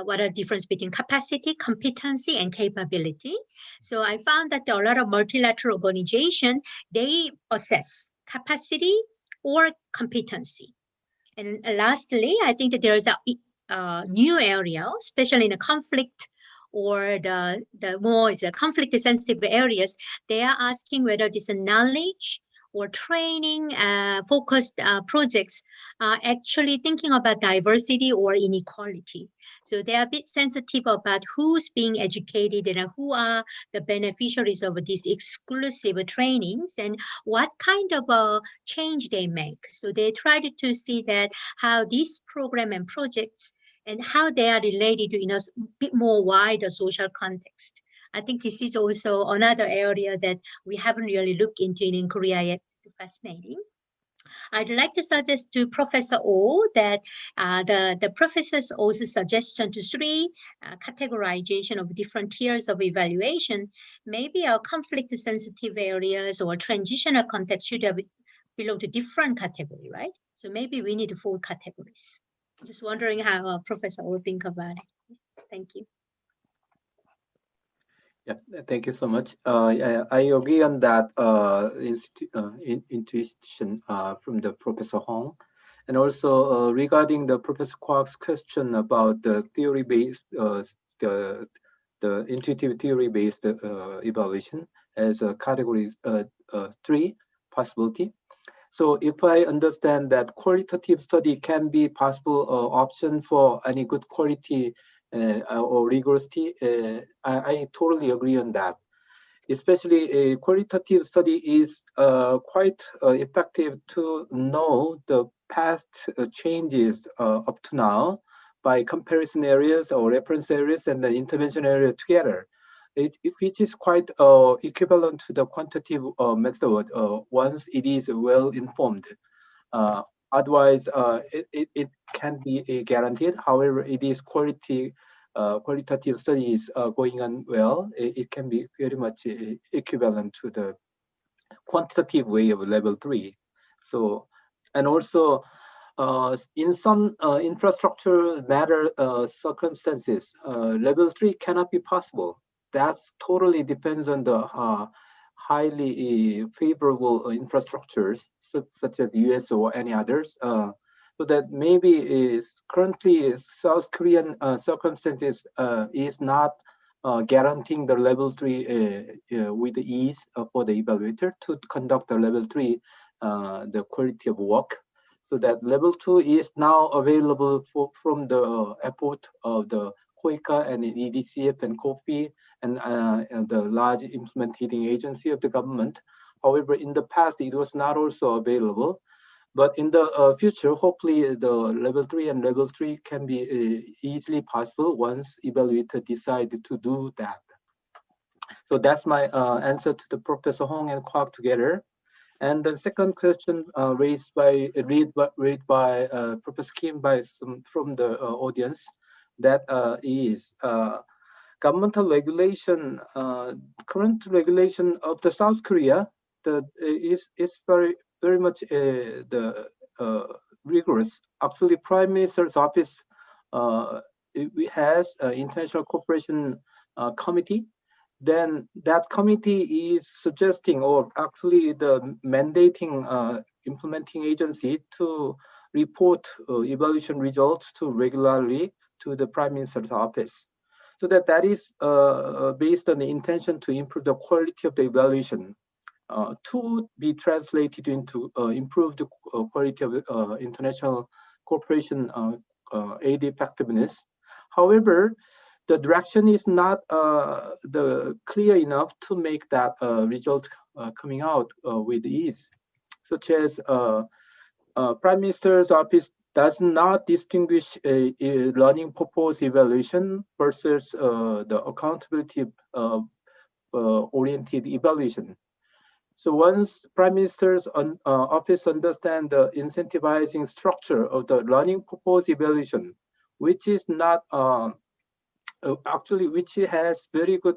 what are the difference between capacity, competency, and capability. So I found that a lot of multilateral organization, they assess capacity or competency. And lastly, I think that there is a new area, especially in a conflict or the more conflict sensitive areas. They are asking whether this knowledge or training focused projects are actually thinking about diversity or inequality. So they are a bit sensitive about who's being educated and who are the beneficiaries of these exclusive trainings and what kind of change they make. So they tried to see that how these program and projects and how they are related to a bit more wider social context. I think this is also another area that we haven't really looked into in Korea yet. It's fascinating. I'd like to suggest to Professor O that the Professor O's suggestion to three categorization of different tiers of evaluation, maybe our conflict-sensitive areas or transitional context should have belong to different category, right? So maybe we need 4 categories. Just wondering how Professor O think about it. Thank you. Yeah, thank you so much. I agree on that intuition from the Professor Hong. And also regarding the Professor Kwok's question about the theory-based, the intuitive theory-based evaluation as a category 3 possibility. So if I understand that qualitative study can be possible option for any good quality or rigorosity, I totally agree on that. Especially a qualitative study is quite effective to know the past changes up to now by comparison areas or reference areas and the intervention area together, which is quite equivalent to the quantitative method once it is well informed. Otherwise, it can be guaranteed. However, it is qualitative studies going on well. It can be very much equivalent to the quantitative way of level 3. So, and also in some infrastructure matter circumstances, level 3 cannot be possible. That totally depends on the highly favorable infrastructures, such as US or any others. So that maybe is currently South Korean circumstances is not guaranteeing the level 3 with ease for the evaluator to conduct the level 3, the quality of work. So that level 2 is now available from the effort of the COICA and EDCF and COFI and the large implementing agency of the government. However, in the past, it was not also available. But in the future, hopefully the level 3 and level 3 can be easily possible once evaluator decide to do that. So that's my answer to the Professor Hong and Kwok together. And the second question raised by Professor Kim by from the audience, that is governmental regulation, current regulation of the South Korea is very very much rigorous. Actually, Prime Minister's office it has an international cooperation committee. Then that committee is suggesting, or actually the mandating implementing agency to report evaluation results to regularly to the Prime Minister's office. So that is based on the intention to improve the quality of the evaluation to be translated into improved quality of international cooperation aid effectiveness. However, the direction is not clear enough to make that result coming out with ease, such as Prime Minister's office does not distinguish a learning purpose evaluation versus the accountability oriented evaluation. So once Prime Minister's office understands the incentivizing structure of the learning purpose evaluation, which is not actually, which has very good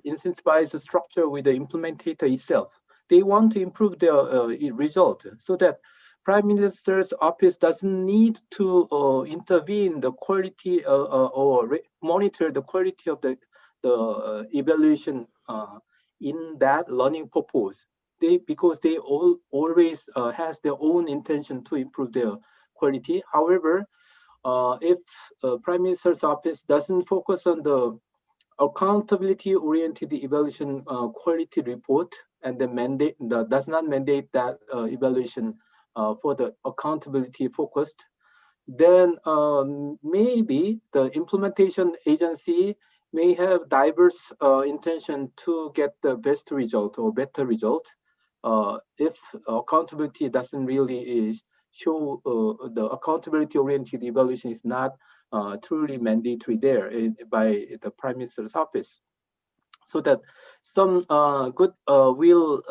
incentivized structure with the implementator itself. They want to improve their result so that Prime Minister's office doesn't need to intervene the quality or monitor the quality of the evaluation in that learning purpose. Because they always has their own intention to improve their quality. However, if Prime Minister's office doesn't focus on the accountability-oriented evaluation quality report and the does not mandate that evaluation for the accountability focused, then maybe the implementation agency may have diverse intention to get the best result or better result if accountability doesn't really show the accountability-oriented evaluation is not truly mandatory there by the Prime Minister's office. So that some good will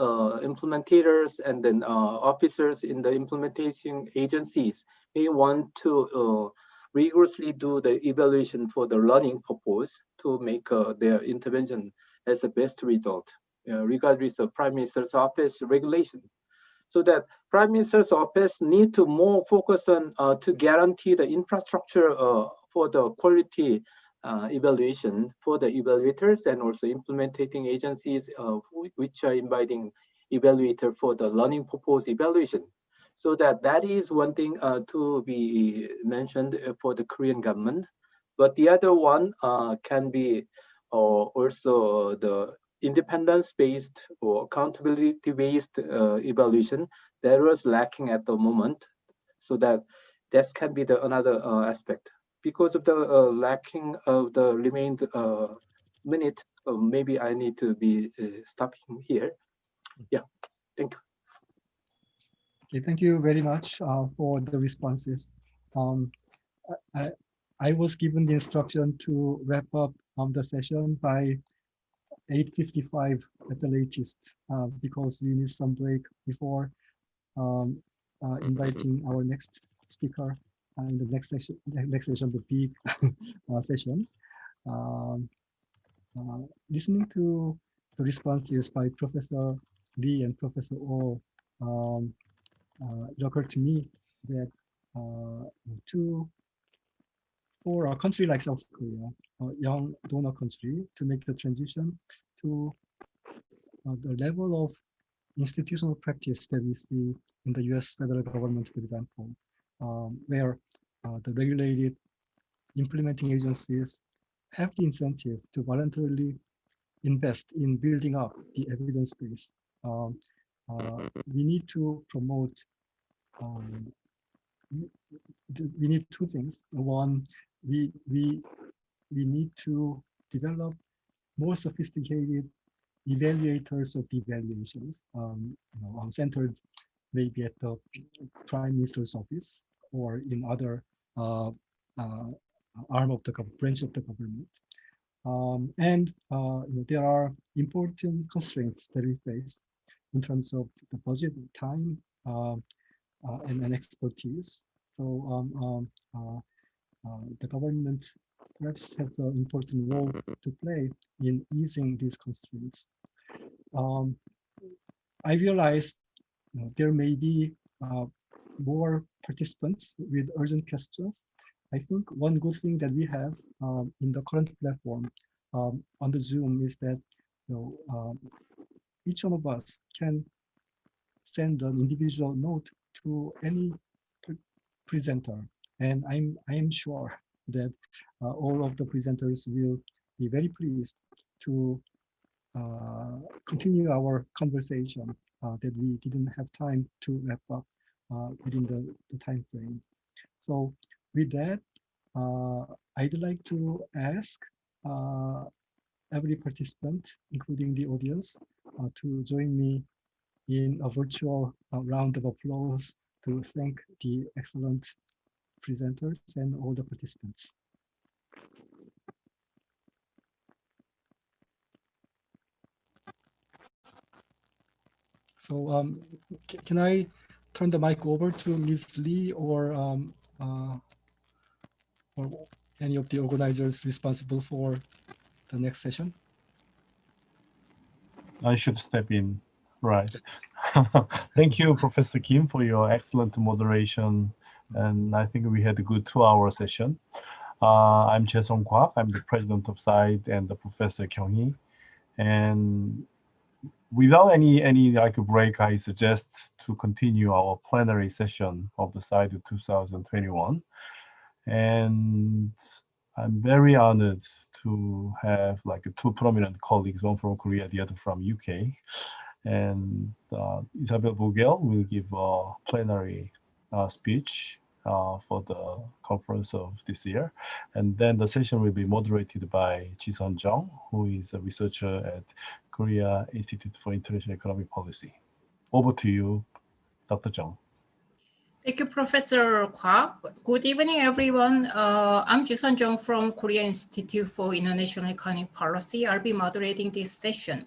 implementators and then officers in the implementation agencies may want to rigorously do the evaluation for the learning purpose to make their intervention as the best result, regardless of Prime Minister's office regulation. So that Prime Minister's office need to more focus on to guarantee the infrastructure for the quality evaluation for the evaluators and also implementing agencies which are inviting evaluator for the learning purpose evaluation. So that is one thing to be mentioned for the Korean government. But the other one can be also the independence-based or accountability-based evaluation that was lacking at the moment. So that can be the another aspect. Because of the lacking of the remained minute, maybe I need to be stopping here. Yeah, thank you. Okay, thank you very much for the responses. I was given the instruction to wrap up the session by 8:55 at the latest because we need some break before inviting our next speaker in the next session, the big session. Listening to the responses by Professor Lee and Professor Oh, it occurred to me that for a country like South Korea, a young donor country, to make the transition to the level of institutional practice that we see in the US federal government, for example, where the regulated implementing agencies have the incentive to voluntarily invest in building up the evidence base. We need to promote, we need two things. One, we need to develop more sophisticated evaluators of evaluations, centered maybe at the Prime Minister's office or in other arm of the branch of the government. There are important constraints that we face in terms of the budget, time, and expertise. So the government perhaps has an important role to play in easing these constraints. I realized there may be more participants with urgent questions. I think one good thing that we have in the current platform on the Zoom is that each one of us can send an individual note to any presenter, and I am sure that all of the presenters will be very pleased to continue our conversation that we didn't have time to wrap up within the time frame. So with that, I'd like to ask every participant, including the audience, to join me in a virtual round of applause to thank the excellent presenters and all the participants. So can I turn the mic over to Ms. Lee or any of the organizers responsible for the next session? I should step in, right. Thank you, Professor Kim, for your excellent moderation. And I think we had a good 2-hour session. I'm Jae-sung Kwak. I'm the president of SIDE and the Professor Kyung-hee. And without any like a break, I suggest to continue our plenary session of the SIDE 2021. And I'm very honored to have like 2 prominent colleagues, one from Korea, the other from UK. And Isabel Vogel will give a plenary speech for the conference of this year. And then the session will be moderated by Ji-sun Jung, who is a researcher at Korea Institute for International Economic Policy. Over to you, Dr. Jung. Thank you, Professor Kwak. Good evening, everyone. I'm Ji-sun Jung from Korea Institute for International Economic Policy. I'll be moderating this session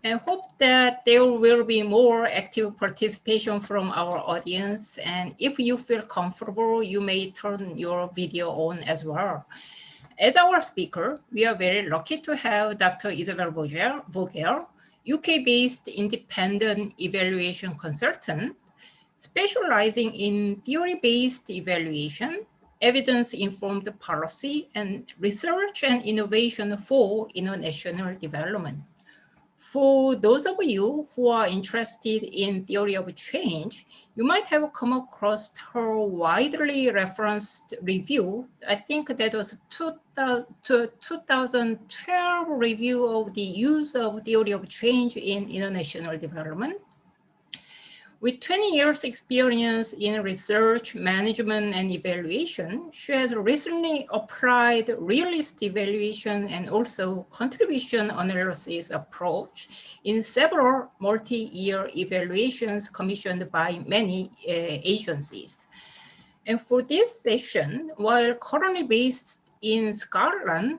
and hope that there will be more active participation from our audience. And if you feel comfortable, you may turn your video on as well. As our speaker, we are very lucky to have Dr. Isabel Vogel, UK-based independent evaluation consultant, specializing in theory-based evaluation, evidence-informed policy, and research and innovation for international development. For those of you who are interested in theory of change, you might have come across her widely referenced review. I think that was 2012 review of the use of theory of change in international development. With 20 years experience in research, management, and evaluation, she has recently applied realist evaluation and also contribution analysis approach in several multi-year evaluations commissioned by many agencies. And for this session, while currently based in Scotland,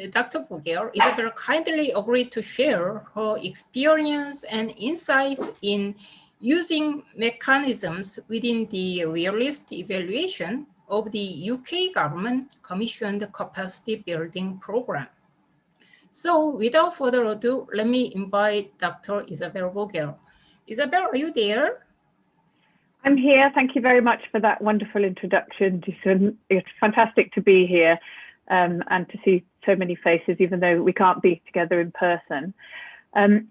Dr. Vogel, Isabel kindly agreed to share her experience and insights in using mechanisms within the realist evaluation of the UK government commissioned capacity building program. So without further ado, let me invite Dr. Isabel Vogel. Isabel, are you there? I'm here. Thank you very much for that wonderful introduction. It's fantastic to be here and to see so many faces, even though we can't be together in person.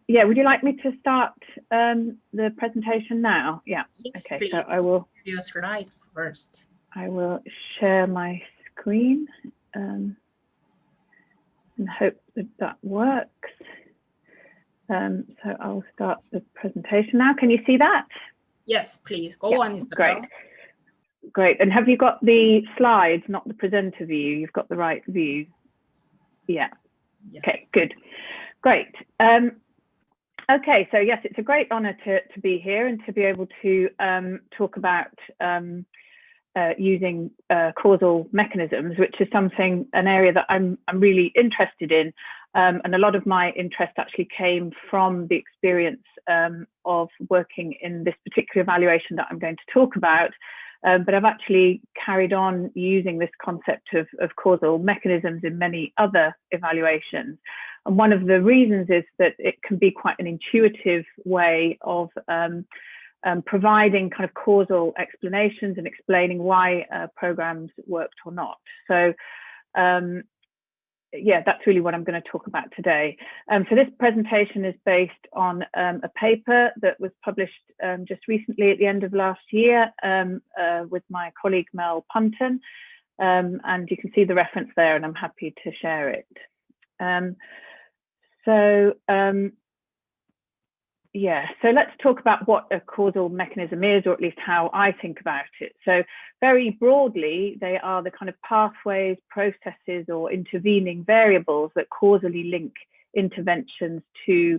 Yeah, would you like me to start the presentation now? Yeah. Yes, okay, please. so I will. Your slide first. I will share my screen and hope that that works. So I'll start the presentation now. Can you see that? Yes, please. Go on, Isabel. Great. Great. And have you got the slides, not the presenter view? You've got the right view? Yeah. Yes. Okay, good. Great. Okay, so yes, it's a great honor to be here and to be able to talk about using causal mechanisms, which is an area that I'm really interested in. And a lot of my interest actually came from the experience of working in this particular evaluation that I'm going to talk about. But I've actually carried on using this concept of causal mechanisms in many other evaluations. And one of the reasons is that it can be quite an intuitive way of providing kind of causal explanations and explaining why programs worked or not. So yeah, that's really what I'm going to talk about today. So this presentation is based on a paper that was published just recently at the end of last year with my colleague Mel Punton, and you can see the reference there, and I'm happy to share it. Yeah, so let's talk about what a causal mechanism is, or at least how I think about it. So very broadly, they are the kind of pathways, processes, or intervening variables that causally link interventions to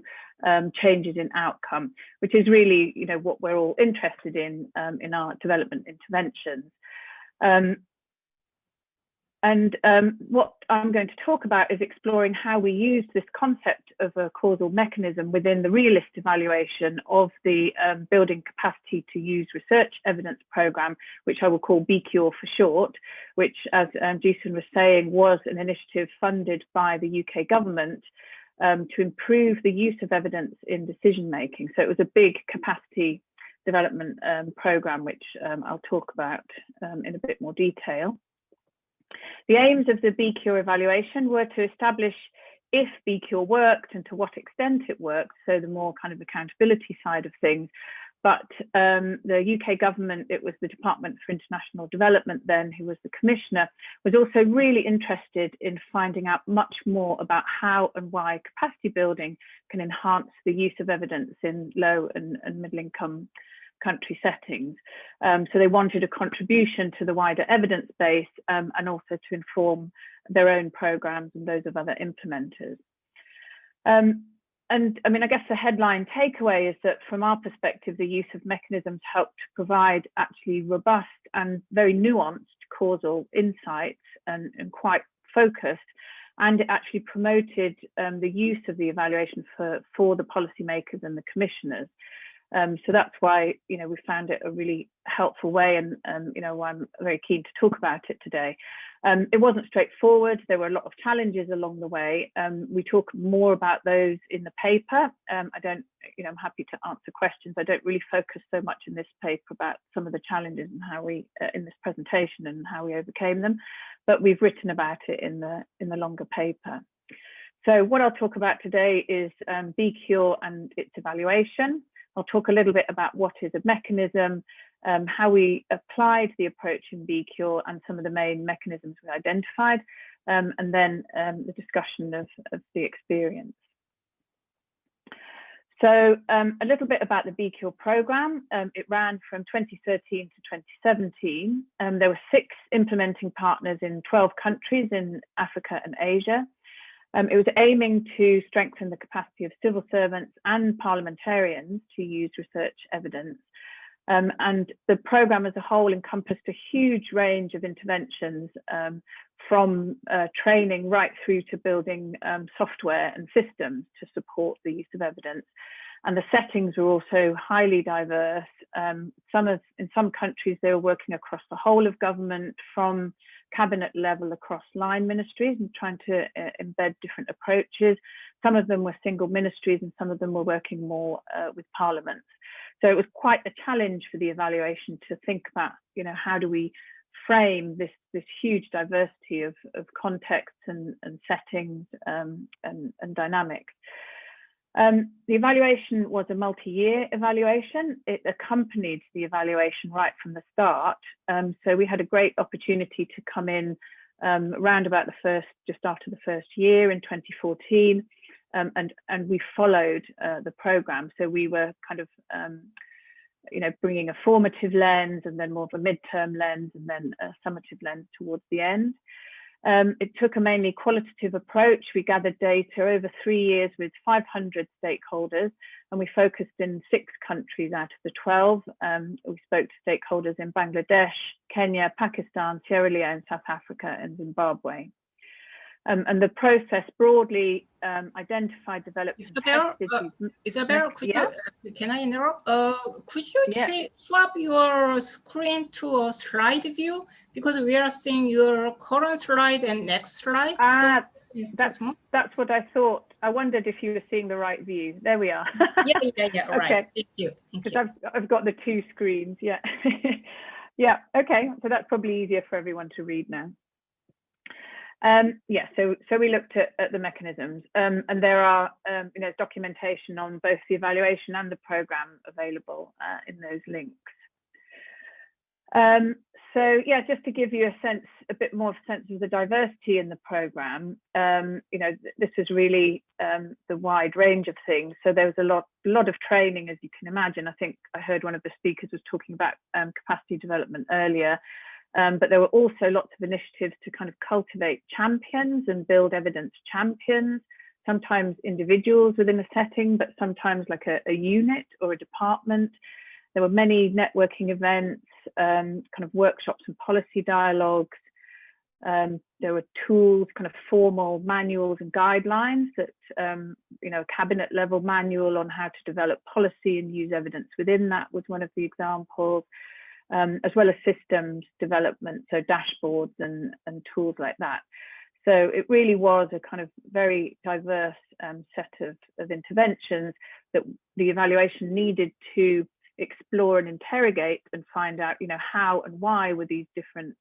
changes in outcome, which is really, you know, what we're all interested in our development interventions. What I'm going to talk about is exploring how we use this concept of a causal mechanism within the realist evaluation of the Building Capacity to Use Research Evidence Programme, which I will call BCURE for short, which, as Jason was saying, was an initiative funded by the UK government to improve the use of evidence in decision making. So it was a big capacity development programme, which I'll talk about in a bit more detail. The aims of the BCURE evaluation were to establish if BCURE worked and to what extent it worked, so the more kind of accountability side of things. But the UK government, it was the Department for International Development then, who was the commissioner, was also really interested in finding out much more about how and why capacity building can enhance the use of evidence in low and middle income country settings. So they wanted a contribution to the wider evidence base and also to inform their own programs and those of other implementers. And I mean, I guess the headline takeaway is that from our perspective, the use of mechanisms helped to provide actually robust and very nuanced causal insights and quite focused, and it actually promoted the use of the evaluation for the policymakers and the commissioners. So that's why, you know, we found it a really helpful way, and you know, I'm very keen to talk about it today. It wasn't straightforward. There were a lot of challenges along the way. We talk more about those in the paper. I don't, you know, I'm happy to answer questions. I don't really focus so much in this paper about some of the challenges and how we, in this presentation, and how we overcame them. But we've written about it in the longer paper. So what I'll talk about today is BCURE and its evaluation. I'll talk a little bit about what is a mechanism, how we applied the approach in BCURE and some of the main mechanisms we identified, and then the discussion of the experience. So a little bit about the BCURE programme. It ran from 2013 to 2017. There were 6 implementing partners in 12 countries in Africa and Asia. It was aiming to strengthen the capacity of civil servants and parliamentarians to use research evidence. And the programme as a whole encompassed a huge range of interventions, from training right through to building software and systems to support the use of evidence. And the settings were also highly diverse. In some countries, they were working across the whole of government, from cabinet level across line ministries, and trying to embed different approaches. Some of them were single ministries, and some of them were working more with parliaments. So it was quite a challenge for the evaluation to think about, you know, how do we frame this huge diversity of contexts and settings and dynamics. The evaluation was a multi-year evaluation. It accompanied the evaluation right from the start. So we had a great opportunity to come in around about just after the first year in 2014, and we followed the programme. So we were kind of, you know, bringing a formative lens, and then more of a midterm lens, and then a summative lens towards the end. It took a mainly qualitative approach. We gathered data over 3 years with 500 stakeholders, and we focused in 6 countries out of the 12. We spoke to stakeholders in Bangladesh, Kenya, Pakistan, Sierra Leone, South Africa, and Zimbabwe. And the process broadly identified, developed, Isabel, can I interrupt? Could you swap your screen to a slide view? Because we are seeing your current slide and next slide. That's what I thought. I wondered if you were seeing the right view. There we are. Yeah. All right. Okay. Thank you. Because I've got the two screens. Yeah. Yeah. Okay. So that's probably easier for everyone to read now. Yeah. So we looked at the mechanisms, and there are documentation on both the evaluation and the program available in those links. So yeah, just to give you a bit more sense of the diversity in the program, this is really the wide range of things. So there was a lot of training, as you can imagine. I think I heard one of the speakers was talking about capacity development earlier, but there were also lots of initiatives to kind of cultivate champions and build evidence champions, sometimes individuals within a setting, but sometimes like a unit or a department. There were many networking events, kind of workshops and policy dialogues. There were tools, kind of formal manuals and guidelines that, a cabinet level manual on how to develop policy and use evidence within that was one of the examples, as well as systems development, so dashboards and tools like that. So it really was a kind of very diverse set of interventions that the evaluation needed to explore and interrogate and find out, how and why were these different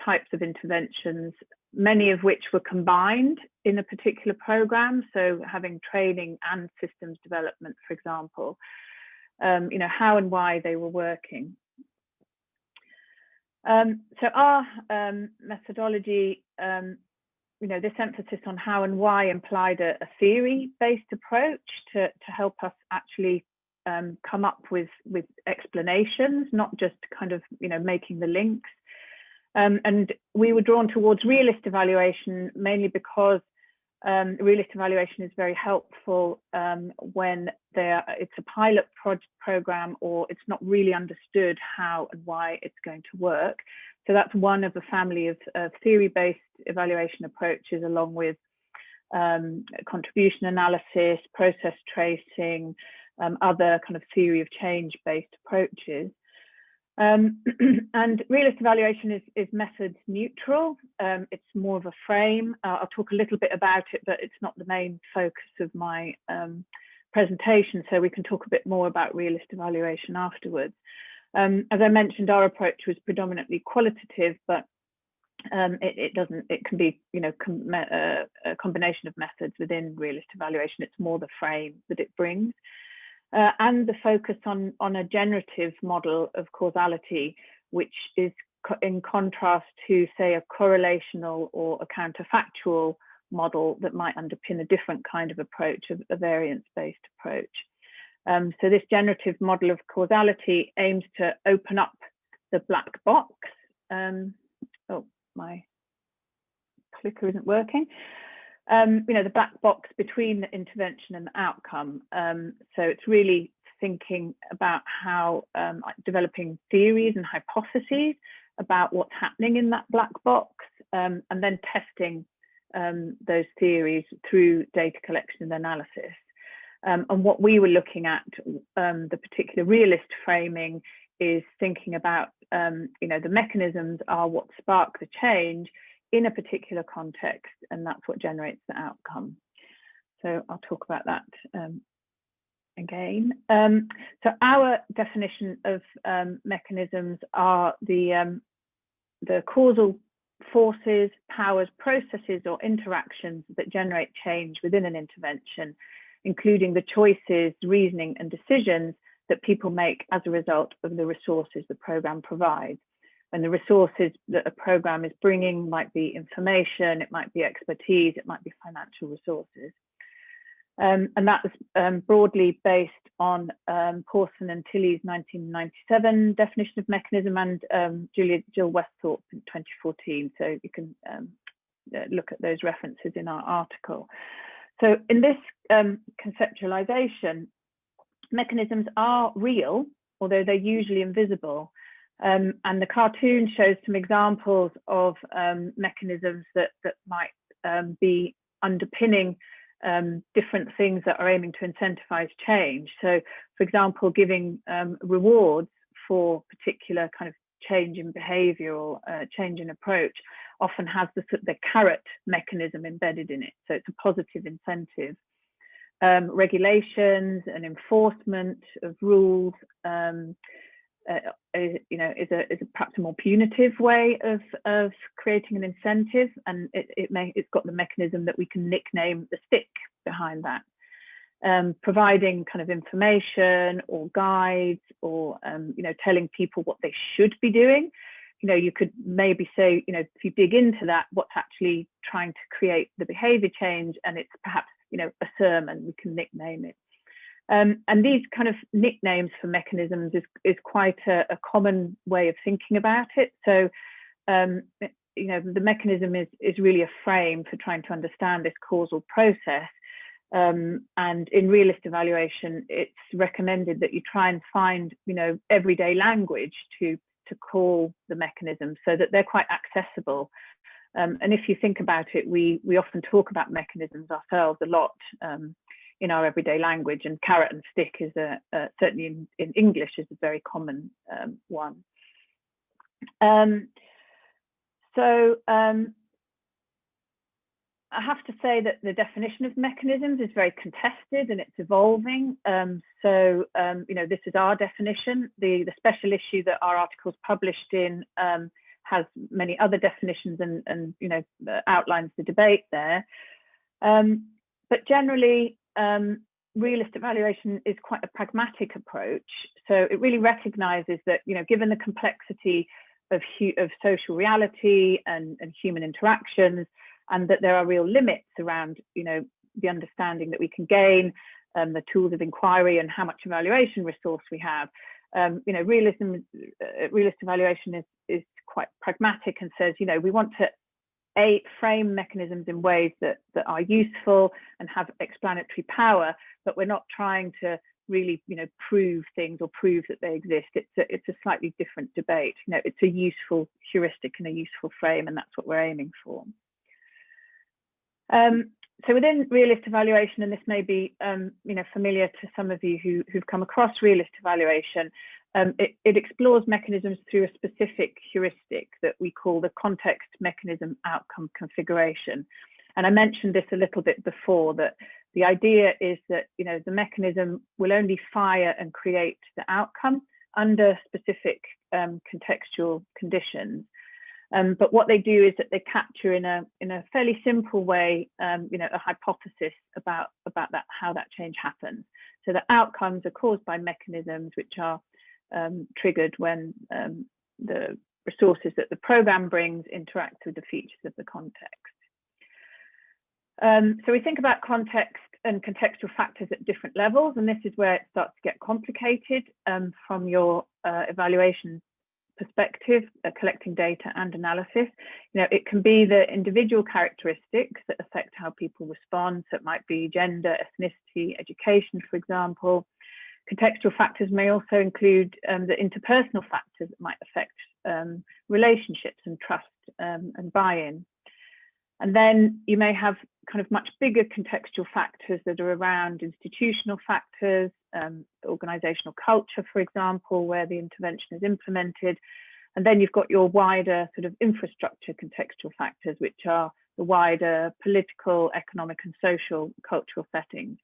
types of interventions, many of which were combined in a particular program. So having training and systems development, for example, how and why they were working. So our methodology, this emphasis on how and why implied a theory-based approach to help us actually come up with explanations, not just kind of making the links. And we were drawn towards realist evaluation mainly because realist evaluation is very helpful when it's a pilot program or it's not really understood how and why it's going to work. So that's one of the family of theory-based evaluation approaches, along with contribution analysis, process tracing, other kind of theory of change-based approaches. And realist evaluation is methods neutral. It's more of a frame. I'll talk a little bit about it, but it's not the main focus of my presentation. So we can talk a bit more about realist evaluation afterwards. As I mentioned, our approach was predominantly qualitative, but it can be a combination of methods within realist evaluation. It's more the frame that it brings. And the focus on a generative model of causality, which is in contrast to, say, a correlational or a counterfactual model that might underpin a different kind of approach, a variance-based approach. So this generative model of causality aims to open up the black box. Oh, my clicker isn't working. The black box between the intervention and the outcome. So it's really thinking about how developing theories and hypotheses about what's happening in that black box, and then testing those theories through data collection and analysis. And what we were looking at, the particular realist framing, is thinking about, the mechanisms are what spark the change in a particular context, and that's what generates the outcome. So I'll talk about that again. So our definition of mechanisms are the causal forces, powers, processes, or interactions that generate change within an intervention, including the choices, reasoning, and decisions that people make as a result of the resources the program provides. And the resources that a program is bringing might be information, it might be expertise, it might be financial resources. And that was broadly based on Pawson and Tilley's 1997 definition of mechanism and Jill Westhorpe in 2014. So you can look at those references in our article. So in this conceptualization, mechanisms are real, although they're usually invisible. And the cartoon shows some examples of mechanisms that might be underpinning different things that are aiming to incentivize change. So, for example, giving rewards for particular kind of change in behavior or change in approach often has the carrot mechanism embedded in it. So it's a positive incentive. Regulations and enforcement of rules, is perhaps a more punitive way of creating an incentive, and it's got the mechanism that we can nickname the stick behind that. Providing kind of information or guides, or telling people what they should be doing. You could maybe say, if you dig into that, what's actually trying to create the behavior change, and it's perhaps a sermon, we can nickname it. And these kind of nicknames for mechanisms is quite a common way of thinking about it. So the mechanism is really a frame for trying to understand this causal process. And in realist evaluation, it's recommended that you try and find, everyday language to call the mechanisms so that they're quite accessible. And if you think about it, we often talk about mechanisms ourselves a lot in our everyday language, and carrot and stick is certainly in English is a very common one. I have to say that the definition of mechanisms is very contested and it's evolving. This is our definition. The special issue that our article is published in has many other definitions and outlines the debate there. But generally, realist evaluation is quite a pragmatic approach. So it really recognizes that, given the complexity of social reality and human interactions, and that there are real limits around, the understanding that we can gain, the tools of inquiry, and how much evaluation resource we have. Realist evaluation is quite pragmatic and says, we want to frame mechanisms in ways that are useful and have explanatory power, but we're not trying to really, prove things or prove that they exist. It's a slightly different debate. It's a useful heuristic and a useful frame, and that's what we're aiming for. So within realist evaluation, and this may be familiar to some of you who've come across realist evaluation, it explores mechanisms through a specific heuristic that we call the context mechanism outcome configuration. And I mentioned this a little bit before, that the idea is that the mechanism will only fire and create the outcome under specific contextual conditions. But what they do is that they capture in a fairly simple way, a hypothesis about that, how that change happens. So the outcomes are caused by mechanisms which are triggered when the resources that the program brings interact with the features of the context. So we think about context and contextual factors at different levels, and this is where it starts to get complicated from your evaluation perspective, collecting data and analysis. It can be the individual characteristics that affect how people respond. So it might be gender, ethnicity, education, for example. Contextual factors may also include the interpersonal factors that might affect relationships and trust and buy-in. And then you may have kind of much bigger contextual factors that are around institutional factors, organizational culture, for example, where the intervention is implemented. And then you've got your wider sort of infrastructure contextual factors, which are the wider political, economic, and social cultural settings.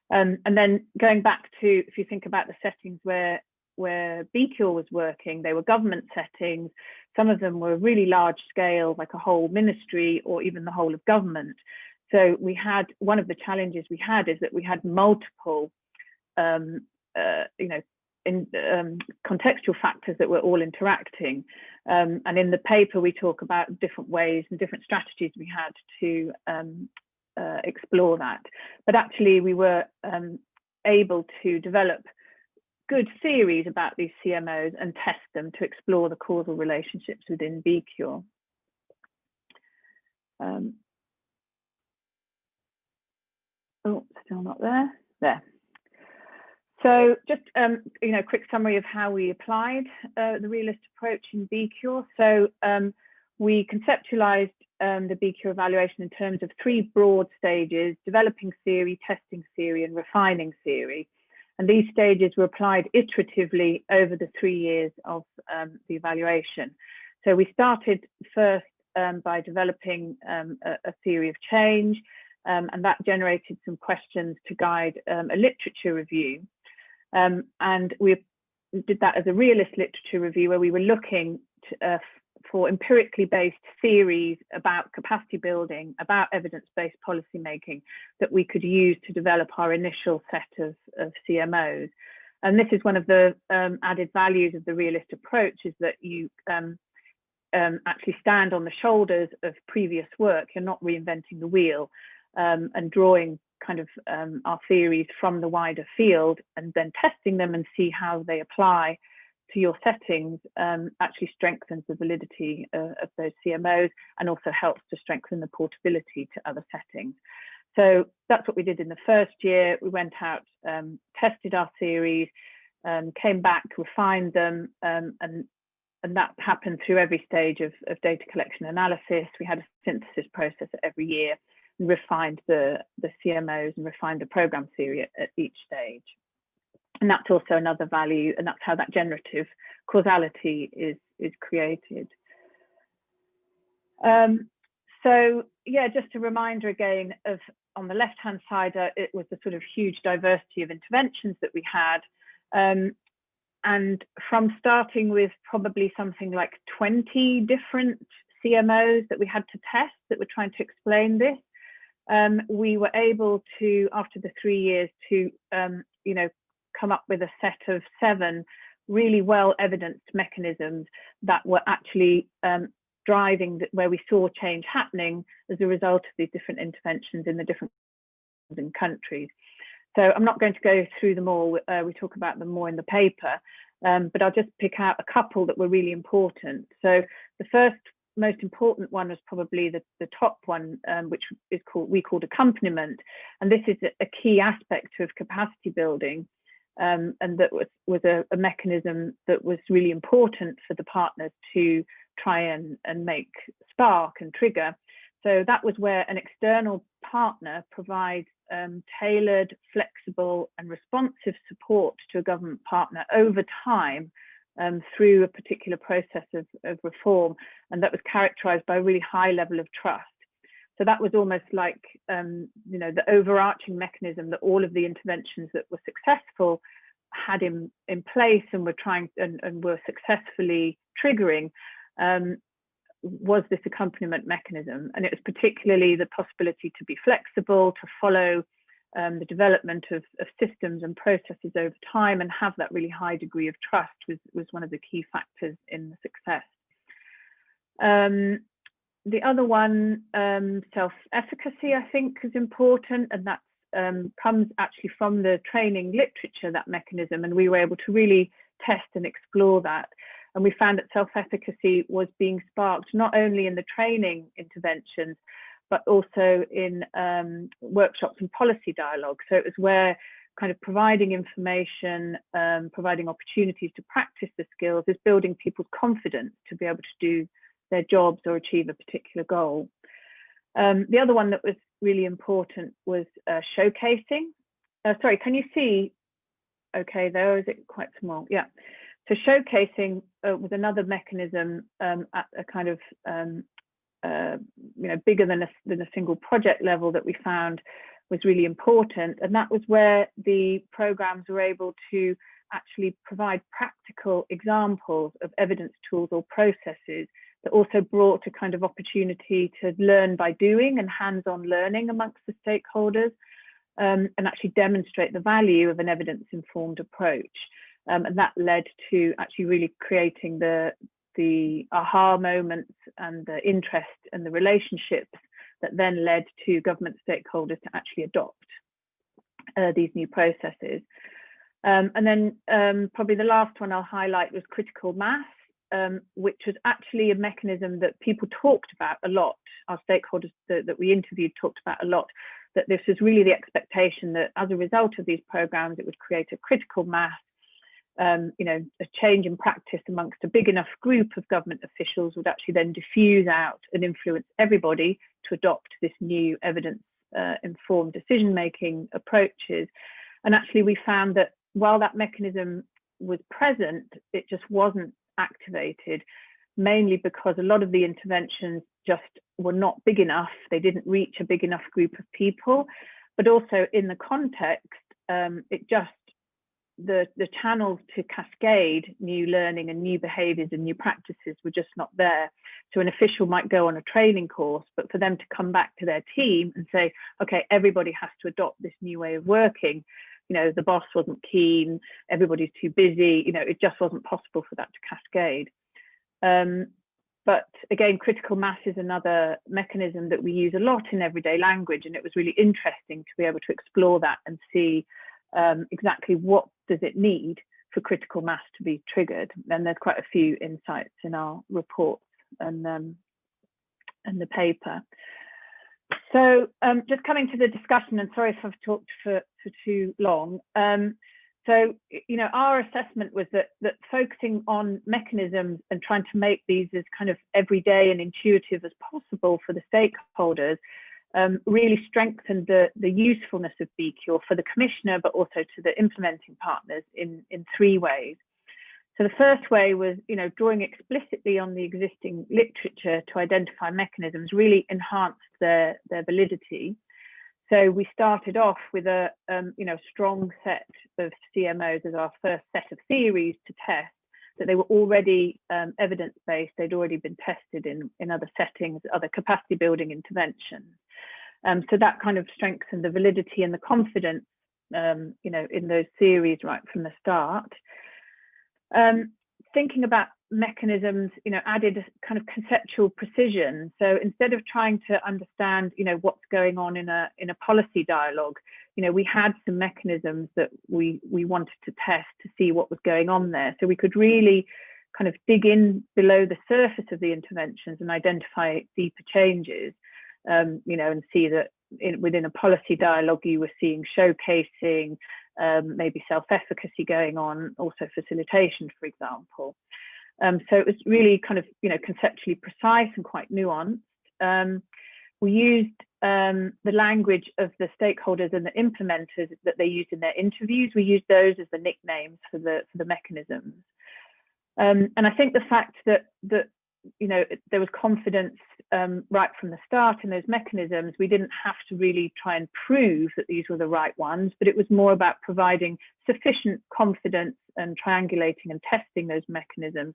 And then going back to, if you think about the settings where BCure was working, they were government settings. Some of them were really large scale, like a whole ministry or even the whole of government. So we had, one of the challenges we had is that we had multiple, contextual factors that were all interacting. And in the paper, we talk about different ways and different strategies we had to explore that. But actually, we were able to develop good theories about these CMOs and test them to explore the causal relationships within BCure. Oh, still not there. There. So just quick summary of how we applied the realist approach in BCure. So we conceptualized the BCure evaluation in terms of 3 broad stages: developing theory, testing theory, and refining theory. And these stages were applied iteratively over the 3 years of the evaluation. So we started first by developing a theory of change, and that generated some questions to guide a literature review. And we did that as a realist literature review, where we were looking to, for empirically based theories about capacity building, about evidence-based policymaking that we could use to develop our initial set of CMOs. And this is one of the added values of the realist approach, is that you actually stand on the shoulders of previous work. You're not reinventing the wheel, and drawing kind of our theories from the wider field and then testing them and see how they apply to your settings actually strengthens the validity of those CMOs, and also helps to strengthen the portability to other settings. So that's what we did in the first year. We went out, tested our theories, came back, refined them, and that happened through every stage of data collection analysis. We had a synthesis process every year, and refined the CMOs and refined the program theory at each stage. And that's also another value, and that's how that generative causality is created. So yeah, just a reminder again of, on the left-hand side, it was the sort of huge diversity of interventions that we had. And from starting with probably something like 20 different CMOs that we had to test that were trying to explain this, we were able to, after the 3 years, to you know, come up with a set of 7 really well evidenced mechanisms that were actually driving where we saw change happening as a result of these different interventions in the different countries. So I'm not going to go through them all. We talk about them more in the paper, but I'll just pick out a couple that were really important. So the first most important one was probably the top one, which is we called accompaniment, and this is a key aspect of capacity building, and that was a mechanism that was really important for the partners to try and make spark and trigger. So that was where an external partner provides tailored, flexible and responsive support to a government partner over time through a particular process of reform, and that was characterized by a really high level of trust. So that was almost like you know, the overarching mechanism that all of the interventions that were successful had in place and were trying and were successfully triggering, was this accompaniment mechanism. And it was particularly the possibility to be flexible, to follow the development of systems and processes over time, and have that really high degree of trust was one of the key factors in the success. The other one, self-efficacy, I think is important, and that comes actually from the training literature, that mechanism, and we were able to really test and explore that. And we found that self-efficacy was being sparked not only in the training interventions, but also in workshops and policy dialogue. So it was where kind of providing information, providing opportunities to practice the skills is building people's confidence to be able to do their jobs or achieve a particular goal. The other one that was really important was showcasing. Sorry, can you see okay there, or is it quite small? Yeah. So showcasing was another mechanism at a kind of you know, bigger than a single project level that we found was really important, and that was where the programs were able to actually provide practical examples of evidence tools or processes that also brought a kind of opportunity to learn by doing and hands-on learning amongst the stakeholders, and actually demonstrate the value of an evidence-informed approach. And that led to actually really creating the aha moments and the interest and the relationships that then led to government stakeholders to actually adopt these new processes. And then probably the last one I'll highlight was critical mass, which was actually a mechanism that people talked about a lot. Our stakeholders that we interviewed talked about a lot, that this was really the expectation that as a result of these programs, it would create a critical mass, you know, a change in practice amongst a big enough group of government officials would actually then diffuse out and influence everybody to adopt this new evidence informed decision-making approaches. And actually we found that while that mechanism was present, it just wasn't activated, mainly because a lot of the interventions just were not big enough. They didn't reach a big enough group of people, but also in the context, the channels to cascade new learning and new behaviors and new practices were just not there. So an official might go on a training course, but for them to come back to their team and say, okay, everybody has to adopt this new way of working, you know, the boss wasn't keen, everybody's too busy, you know, it just wasn't possible for that to cascade. But again, critical mass is another mechanism that we use a lot in everyday language, and it was really interesting to be able to explore that and see exactly what does it need for critical mass to be triggered. And there's quite a few insights in our reports and the paper. So just coming to the discussion, and sorry if I've talked for too long. So, you know, our assessment was that focusing on mechanisms and trying to make these as kind of everyday and intuitive as possible for the stakeholders really strengthened the usefulness of BCure for the commissioner, but also to the implementing partners in three ways. So the first way was, you know, drawing explicitly on the existing literature to identify mechanisms really enhanced their validity. So we started off with a you know, strong set of CMOs as our first set of theories to test, that they were already evidence-based, they'd already been tested in other settings, other capacity building interventions. So that kind of strengthened the validity and the confidence, you know, in those theories right from the start. Thinking about mechanisms, you know, added kind of conceptual precision. So instead of trying to understand, you know, what's going on in a policy dialogue, you know, we had some mechanisms that we wanted to test to see what was going on there. So we could really kind of dig in below the surface of the interventions and identify deeper changes, you know, and see that within a policy dialogue, you were seeing showcasing, maybe self-efficacy going on, also facilitation, for example. So it was really kind of, you know, conceptually precise and quite nuanced. We used the language of the stakeholders and the implementers that they used in their interviews. We used those as the nicknames for the mechanisms. And I think the fact that you know, there was confidence right from the start in those mechanisms, we didn't have to really try and prove that these were the right ones, but it was more about providing sufficient confidence and triangulating and testing those mechanisms,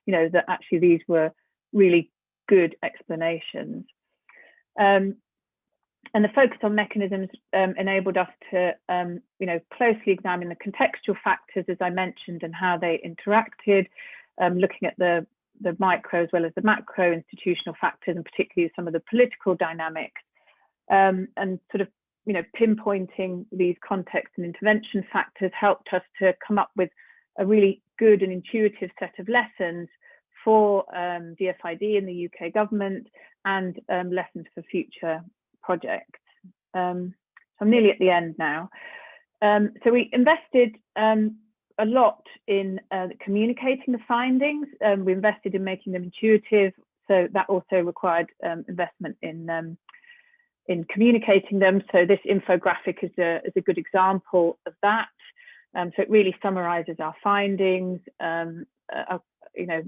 you know, that actually these were really good explanations. And the focus on mechanisms enabled us to, you know, closely examine the contextual factors, as I mentioned, and how they interacted, looking at the micro as well as the macro institutional factors, and particularly some of the political dynamics, and sort of, you know, pinpointing these context and intervention factors helped us to come up with a really good and intuitive set of lessons for DFID and the UK government, and lessons for future projects. So I'm nearly at the end now. So we invested a lot in communicating the findings. We invested in making them intuitive, so that also required investment in communicating them. So this infographic is a good example of that. So it really summarizes our findings. You know,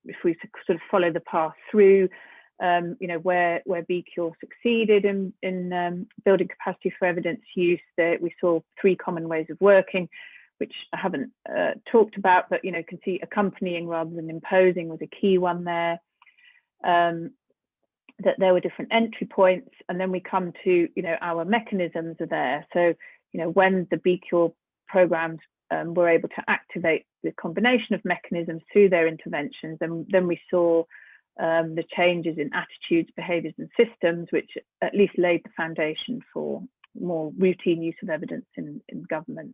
if we sort of follow the path through, you know, where BCure succeeded in building capacity for evidence use, we saw three common ways of working, which I haven't talked about, but, you know, you can see accompanying rather than imposing was a key one there. That there were different entry points, and then we come to, you know, our mechanisms are there. So, you know, when the BCure programs were able to activate the combination of mechanisms through their interventions, then we saw the changes in attitudes, behaviours and systems, which at least laid the foundation for more routine use of evidence in government.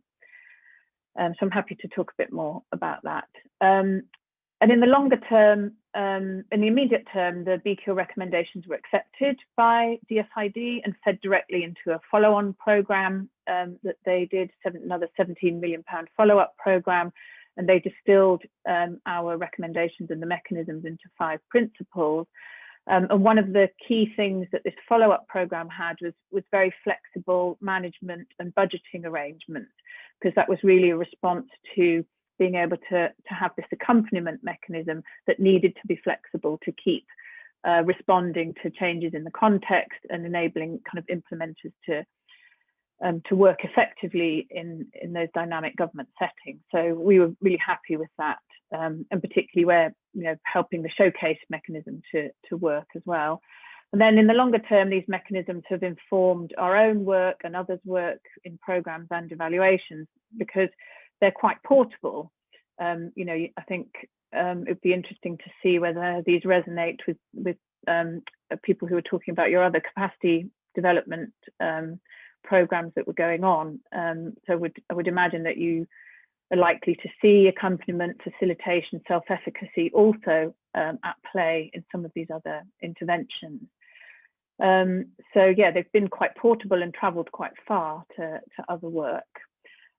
So I'm happy to talk a bit more about that. And in the longer term, in the immediate term, the BCure recommendations were accepted by DFID and fed directly into a follow-on programme that they did, another £17 million follow-up programme, and they distilled our recommendations and the mechanisms into 5 principles. And one of the key things that this follow-up program had was very flexible management and budgeting arrangements, because that was really a response to being able to have this accompaniment mechanism that needed to be flexible to keep responding to changes in the context and enabling kind of implementers to work effectively in those dynamic government settings. So we were really happy with that, and particularly where, you know, helping the showcase mechanism to work as well. And then in the longer term, these mechanisms have informed our own work and others' work in programs and evaluations, because they're quite portable. You know, I think it'd be interesting to see whether these resonate with people who are talking about your other capacity development programs that were going on. So I would imagine that you are likely to see accompaniment, facilitation, self-efficacy also at play in some of these other interventions. So yeah, they've been quite portable and traveled quite far to other work.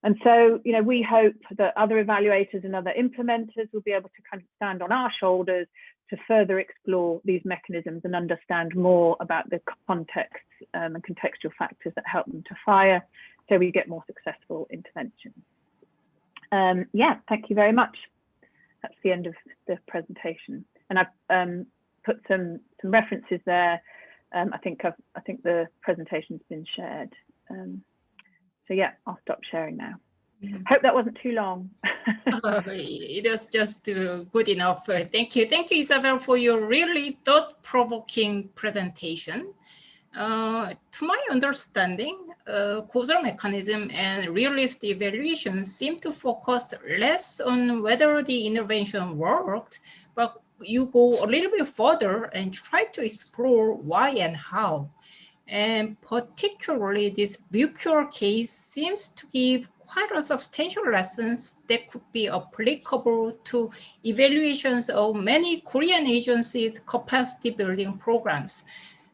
And so, you know, we hope that other evaluators and other implementers will be able to kind of stand on our shoulders to further explore these mechanisms and understand more about the context and contextual factors that help them to fire, so we get more successful interventions. Yeah, thank you very much. That's the end of the presentation. And I've put some references there. I think the presentation's been shared. So yeah, I'll stop sharing now. Hope that wasn't too long. It was just good enough. Thank you. Thank you, Isabel, for your really thought-provoking presentation. To my understanding, causal mechanism and realist evaluation seem to focus less on whether the intervention worked, but you go a little bit further and try to explore why and how. And particularly this Bucure case seems to give quite a substantial lessons that could be applicable to evaluations of many Korean agencies' capacity building programs.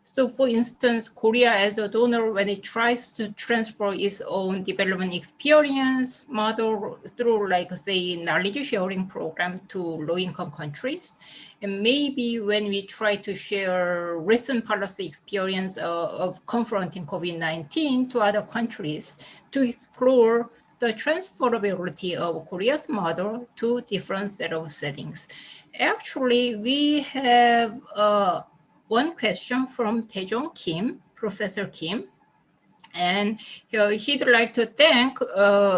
So for instance, Korea as a donor, when it tries to transfer its own development experience model through, like, say, knowledge sharing program to low-income countries, and maybe when we try to share recent policy experience of confronting COVID-19 to other countries to explore the transferability of Korea's model to different set of settings. Actually, we have one question from Taejong Kim, Professor Kim, and he'd like to thank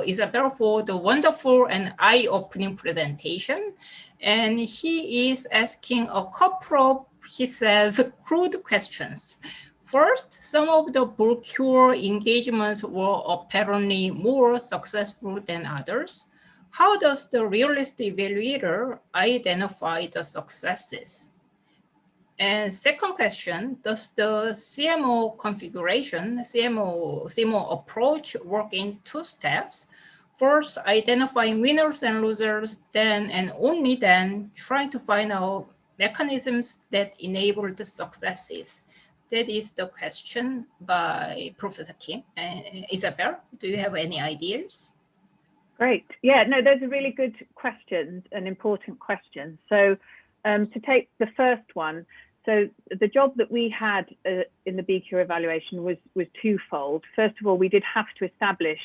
Isabel for the wonderful and eye-opening presentation. And he is asking a couple of, he says, crude questions. First, some of the Bucure engagements were apparently more successful than others. How does the realist evaluator identify the successes? And second question, does the CMO configuration, CMO approach work in two steps? First, identifying winners and losers, then and only then trying to find out mechanisms that enable the successes. That is the question by Professor Kim. Isabel, do you have any ideas? Great. Yeah, no, those are really good questions and important questions. So to take the first one, so the job that we had in the Bucure evaluation was twofold. First of all, we did have to establish,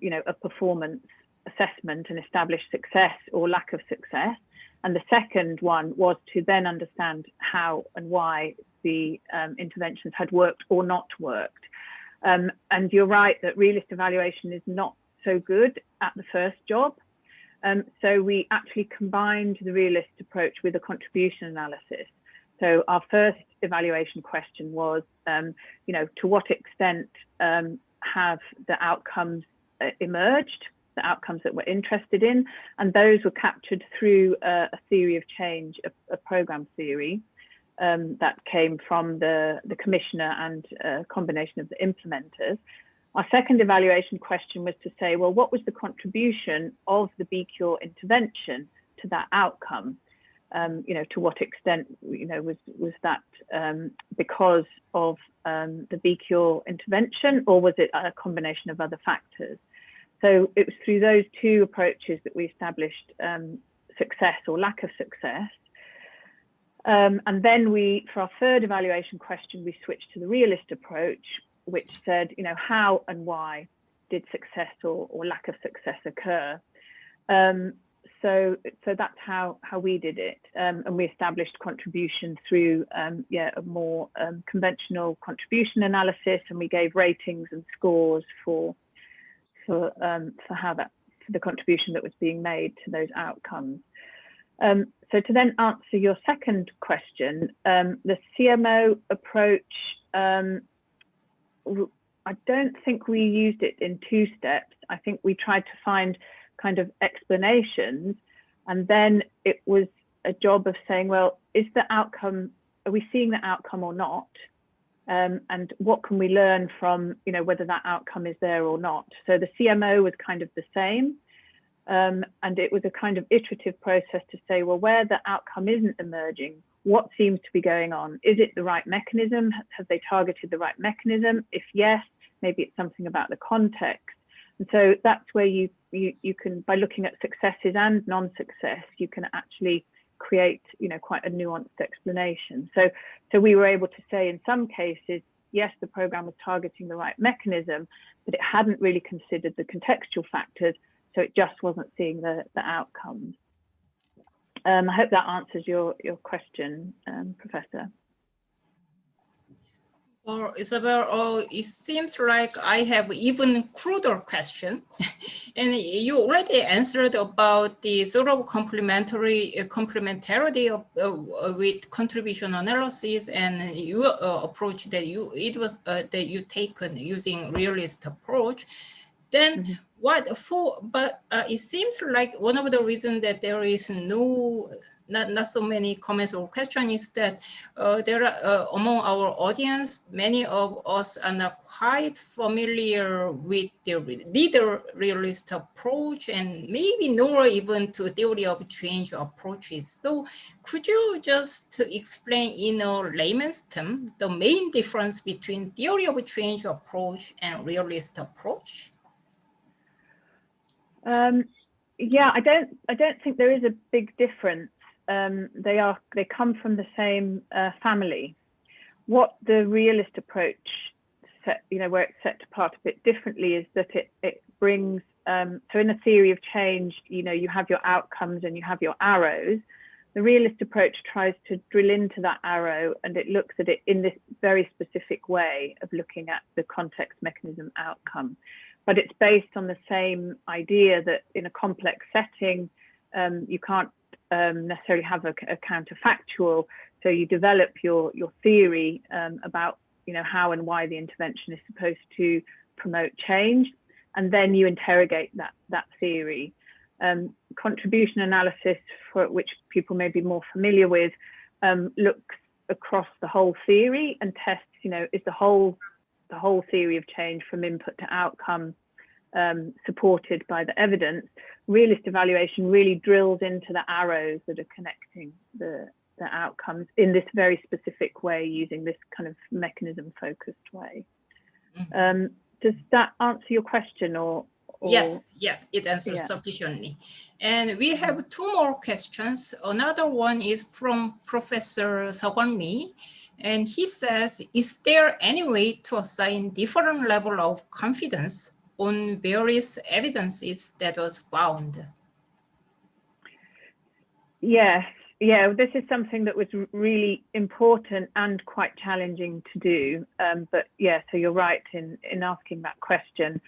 you know, a performance assessment and establish success or lack of success. And the second one was to then understand how and why the interventions had worked or not worked. And you're right that realist evaluation is not so good at the first job. So we actually combined the realist approach with a contribution analysis. So our first evaluation question was, you know, to what extent have the outcomes emerged, the outcomes that we're interested in, and those were captured through a theory of change, a program theory that came from the commissioner and a combination of the implementers. Our second evaluation question was to say, well, what was the contribution of the Bucure intervention to that outcome? You know, to what extent, you know, was that because of the Bucure intervention, or was it a combination of other factors? So it was through those two approaches that we established success or lack of success. And then for our third evaluation question, we switched to the realist approach, which said, how and why did success or lack of success occur? So that's how we did it, and we established contribution through a more conventional contribution analysis, and we gave ratings and scores for the contribution that was being made to those outcomes. So to then answer your second question, the CMO approach, I don't think we used it in 2 steps. I think we tried to find kind of explanations, and then it was a job of saying, well, are we seeing the outcome or not? And what can we learn from, whether that outcome is there or not? So the CMO was kind of the same. And it was a kind of iterative process to say, well, where the outcome isn't emerging, what seems to be going on? Is it the right mechanism? Have they targeted the right mechanism? If yes, maybe it's something about the context. And so that's where you can, by looking at successes and non-success, you can actually create, quite a nuanced explanation. So we were able to say in some cases, yes, the program was targeting the right mechanism, but it hadn't really considered the contextual factors. So it just wasn't seeing the outcomes. I hope that answers your question, Professor. Or Isabel, it seems like I have even cruder question. And you already answered about the sort of complementarity of, with contribution analysis and your approach that you taken using realist approach. Then but it seems like one of the reasons that there is not so many comments or questions is that there are among our audience, many of us are not quite familiar with the leader realist approach and maybe nor even to theory of change approaches. So could you just explain in a layman's term the main difference between theory of change approach and realist approach? Yeah, I don't think there is a big difference. They come from the same family. What the realist approach where it's set apart a bit differently is that it brings so in a theory of change, you have your outcomes and you have your arrows. The realist approach tries to drill into that arrow, and it looks at it in this very specific way of looking at the context, mechanism, outcome. But it's based on the same idea that in a complex setting, you can't necessarily have a counterfactual. So you develop your theory about how and why the intervention is supposed to promote change, and then you interrogate that theory. Contribution analysis, for which people may be more familiar with, looks across the whole theory and tests, is the whole theory of change from input to outcome supported by the evidence. Realist evaluation really drills into the arrows that are connecting the outcomes in this very specific way, using this kind of mechanism focused way. Does that answer your question or Yes, yeah, it answers sufficiently. And we have 2 more questions. Another one is from Professor Sukwon Lee. And he says, is there any way to assign different level of confidence on various evidences that was found? Yes, yeah, this is something that was really important and quite challenging to do. But yeah, so you're right in asking that question.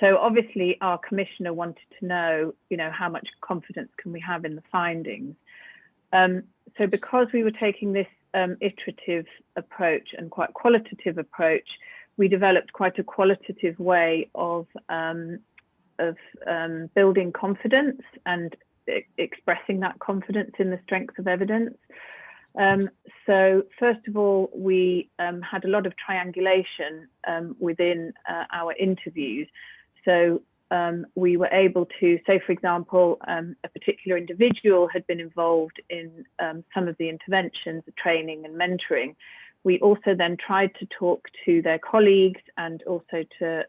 So obviously our commissioner wanted to know, how much confidence can we have in the findings? So because we were taking this iterative approach and quite qualitative approach, we developed quite a qualitative way of building confidence and expressing that confidence in the strength of evidence. So first of all, we had a lot of triangulation within our interviews. So we were able to say, for example, a particular individual had been involved in some of the interventions, the training and mentoring. We also then tried to talk to their colleagues and also to,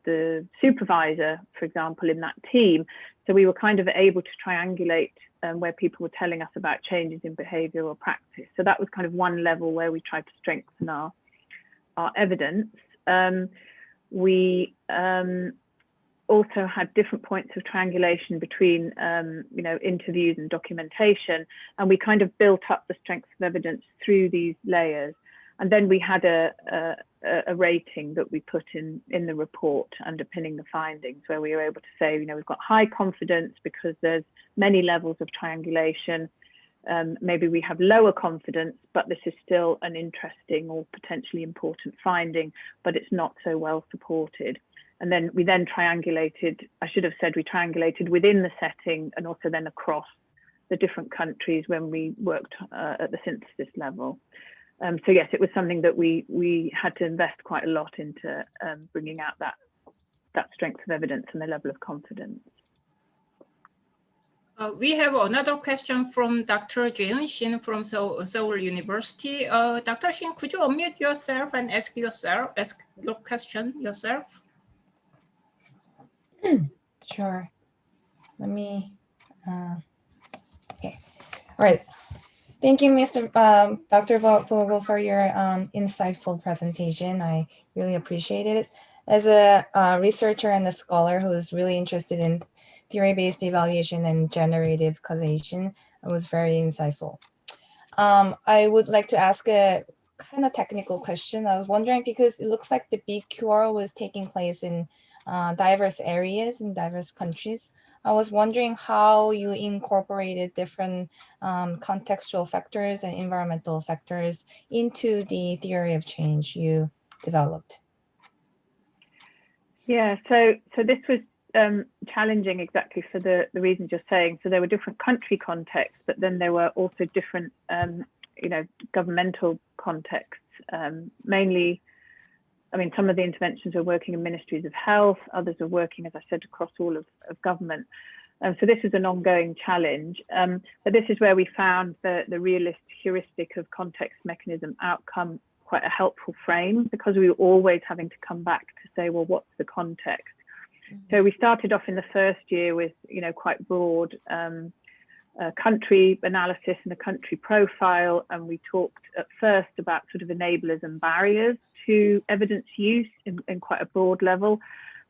the supervisor, for example, in that team. So we were kind of able to triangulate where people were telling us about changes in behavior or practice. So that was kind of one level where we tried to strengthen our evidence. We also had different points of triangulation between interviews and documentation, and we kind of built up the strength of evidence through these layers. And then we had a rating that we put in the report underpinning the findings, where we were able to say, we've got high confidence because there's many levels of triangulation. Maybe we have lower confidence, but this is still an interesting or potentially important finding, but it's not so well supported. And then we triangulated, I should have said we triangulated within the setting and also then across the different countries when we worked at the synthesis level. So yes, it was something that we had to invest quite a lot into bringing out that strength of evidence and the level of confidence. We have another question from Dr. Jae-Eun Shin from Seoul University. Dr. Shin, could you unmute yourself and ask your question yourself? Sure. Let me, okay. All right. Thank you, Dr. Vogel, for your insightful presentation. I really appreciate it. As a researcher and a scholar who is really interested in theory-based evaluation and generative causation, it was very insightful. I would like to ask a kind of technical question. I was wondering, because it looks like the BQR was taking place in diverse areas in diverse countries. I was wondering how you incorporated different contextual factors and environmental factors into the theory of change you developed. Yeah, so this was challenging exactly for the reasons you're saying. So there were different country contexts, but then there were also different, governmental contexts. Mainly, I mean, some of the interventions are working in ministries of health, others are working, as I said, across all of government. So this is an ongoing challenge. But this is where we found the realist heuristic of context, mechanism, outcome quite a helpful frame, because we were always having to come back to say, well, what's the context? So we started off in the first year with, quite broad country analysis and a country profile. And we talked at first about sort of enablers and barriers to evidence use in quite a broad level.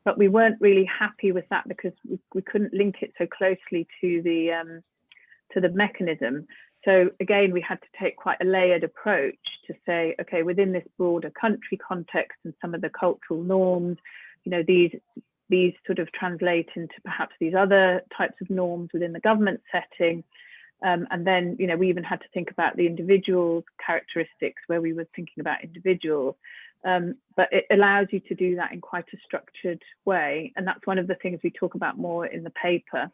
But we weren't really happy with that because we couldn't link it so closely to the mechanism. So again, we had to take quite a layered approach to say, okay, within this broader country context and some of the cultural norms, these sort of translate into perhaps these other types of norms within the government setting. And then, we even had to think about the individual characteristics where we were thinking about individuals. But it allows you to do that in quite a structured way. And that's one of the things we talk about more in the paper.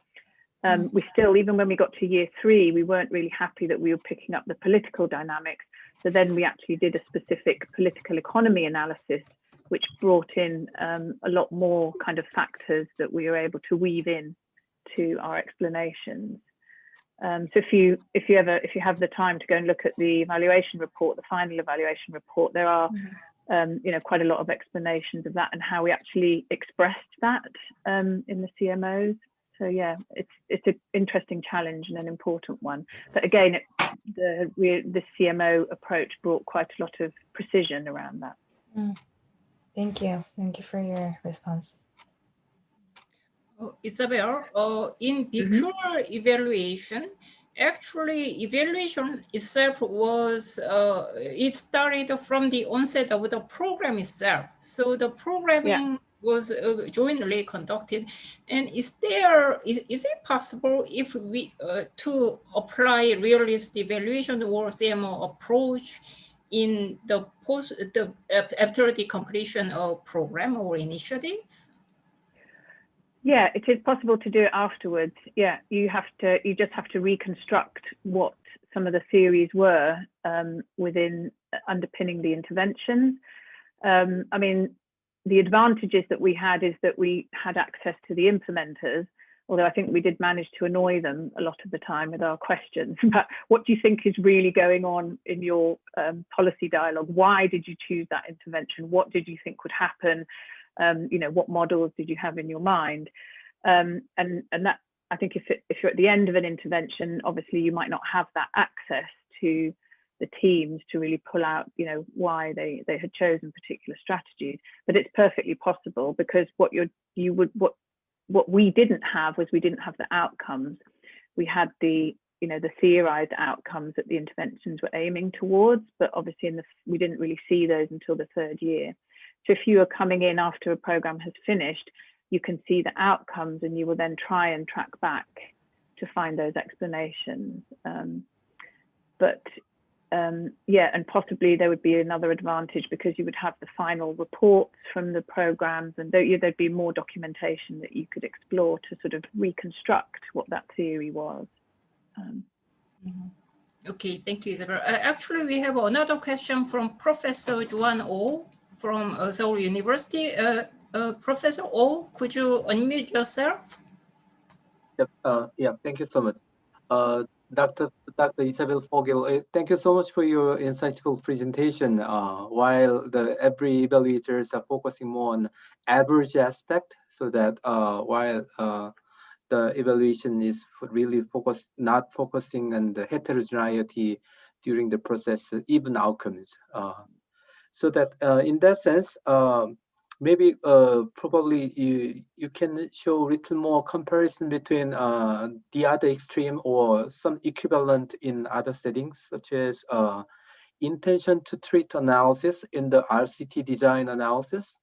We still, even when we got to year 3, we weren't really happy that we were picking up the political dynamics. So then we actually did a specific political economy analysis, which brought in a lot more kind of factors that we were able to weave in to our explanations. So if you have the time to go and look at the evaluation report, the final evaluation report, there are quite a lot of explanations of that and how we actually expressed that in the CMOs. So yeah, it's an interesting challenge and an important one. But again, the CMO approach brought quite a lot of precision around that. Thank you for your response. Isabel, in BQR evaluation, actually evaluation itself was, it started from the onset of the program itself. So the programming was jointly conducted. And is it possible if we to apply realist evaluation or CMO approach in after the completion of program or initiative? Yeah, it is possible to do it afterwards. Yeah, you just have to reconstruct what some of the theories were within underpinning the interventions. I mean, the advantages that we had is that we had access to the implementers, although I think we did manage to annoy them a lot of the time with our questions. But what do you think is really going on in your policy dialogue? Why did you choose that intervention? What did you think would happen? What models did you have in your mind? And that I think if you're at the end of an intervention, obviously you might not have that access to the teams to really pull out, you know, why they had chosen particular strategies. But it's perfectly possible, because what we didn't have was, we didn't have the outcomes. We had the, you know, the theorized outcomes that the interventions were aiming towards, but obviously we didn't really see those until the third year. So if you are coming in after a program has finished, you can see the outcomes, and you will then try and track back to find those explanations. Yeah, and possibly there would be another advantage, because you would have the final reports from the programs, and there'd be more documentation that you could explore to sort of reconstruct what that theory was. Okay, thank you, Isabel. Actually, we have another question from Professor Juhwan Oh from Seoul University. Professor Oh, could you unmute yourself? Yep. Yeah, thank you so much. Dr. Isabel Vogel, thank you so much for your insightful presentation. While every evaluators are focusing more on average aspect, so that while the evaluation is really not focusing on the heterogeneity during the process, even outcomes. So that in that sense, maybe probably you can show a little more comparison between the other extreme or some equivalent in other settings, such as intention to treat analysis in the RCT design analysis.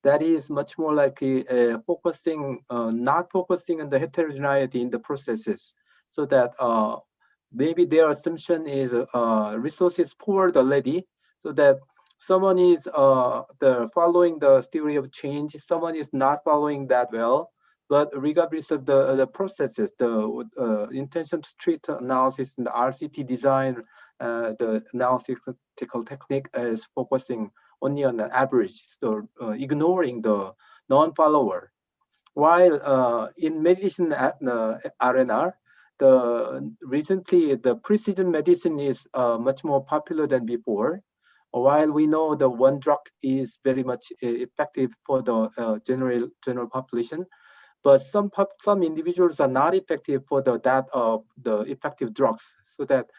That is much more likely not focusing on the heterogeneity in the processes, so that maybe their assumption is resources poured already, so that someone is following the theory of change, someone is not following that well. But regardless of the processes, the intention to treat analysis in the RCT design, the analytical technique is focusing only on the average, so ignoring the non-follower. While in medicine arena, recently the precision medicine is much more popular than before. While we know the one drug is very much effective for the general population, but some individuals are not effective for the effective drugs. So that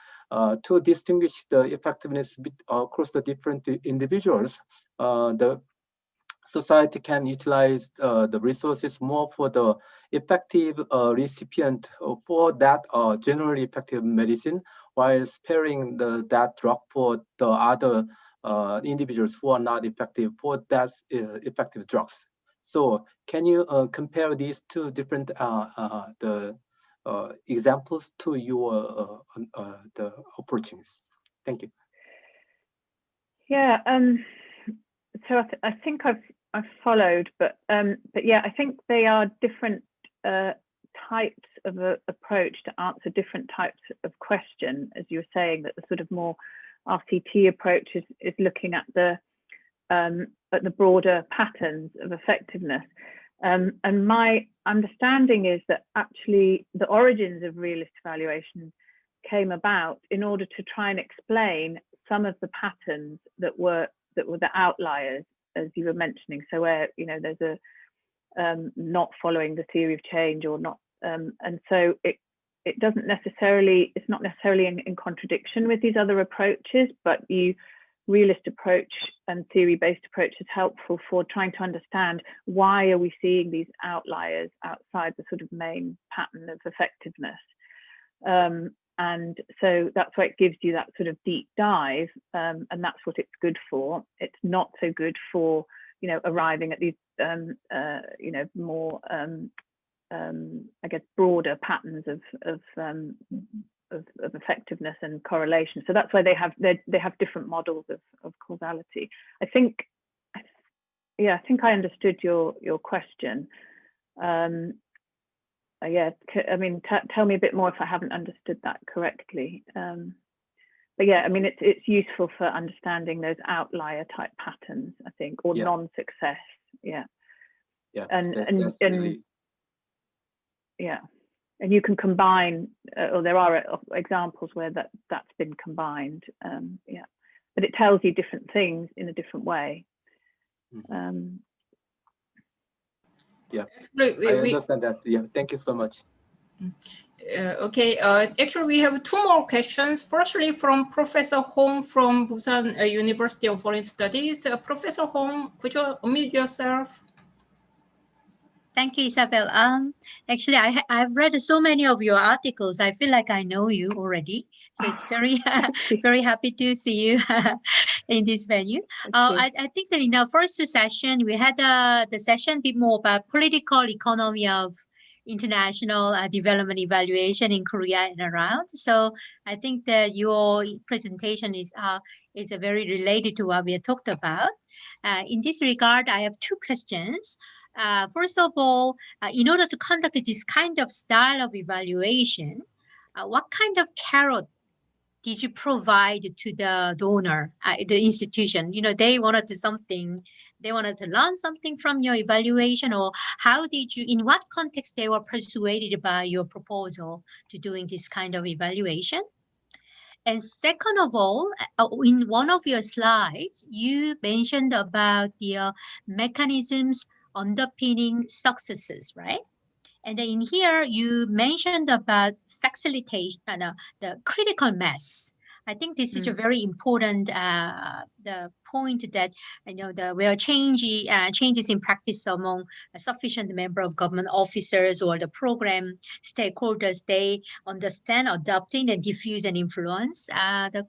to distinguish the effectiveness across the different individuals, the society can utilize the resources more for the effective recipient for that generally effective medicine, while sparing that drug for the other individuals who are not effective for that effective drugs. So can you compare these two different examples to your the approaches? Thank you. Yeah. So I think I've followed, but yeah, I think they are different types of approach to answer different types of question. As you were saying, that the sort of more RCT approach is looking at the broader patterns of effectiveness. And my understanding is that actually the origins of realist evaluation came about in order to try and explain some of the patterns that were the outliers, as you were mentioning. So where, you know, there's a not following the theory of change or not, and so it's not necessarily in contradiction with these other approaches, but realist approach and theory-based approach is helpful for trying to understand why are we seeing these outliers outside the sort of main pattern of effectiveness. And so that's why it gives you that sort of deep dive, and that's what it's good for. It's not so good for, you know, arriving at these, you know, more, I guess, broader patterns of effectiveness and correlation. So that's why they have different models of causality. I think I understood your question. Yeah, I mean, tell me a bit more if I haven't understood that correctly. But yeah, I mean, it's useful for understanding those outlier type patterns, I think, or non-success. Yeah. Yeah. And really... yeah. And you can combine, or there are examples where that's been combined. Yeah. But it tells you different things in a different way. Yeah, I understand that. Yeah, thank you so much. Okay, actually we have two more questions. Firstly, from Professor Hong from Busan University of Foreign Studies. Professor Hong, could you unmute yourself? Thank you, Isabel. Actually, I've read so many of your articles. I feel like I know you already. So it's very, very happy to see you in this venue. I think that in our first session, we had the session a bit more about political economy of international development evaluation in Korea and around. So I think that your presentation is very related to what we had talked about. In this regard, I have two questions. First of all, in order to conduct this kind of style of evaluation, what kind of carrot did you provide to the donor, the institution? You know, they wanted to learn something from your evaluation, or how did you, in what context they were persuaded by your proposal to doing this kind of evaluation? And second of all, in one of your slides, you mentioned about the mechanisms underpinning successes, right? And in here, you mentioned about facilitation, the critical mass. I think this is a very important the point that where changes in practice among a sufficient number of government officers or the program stakeholders, they understand, adopting, and diffuse and influence other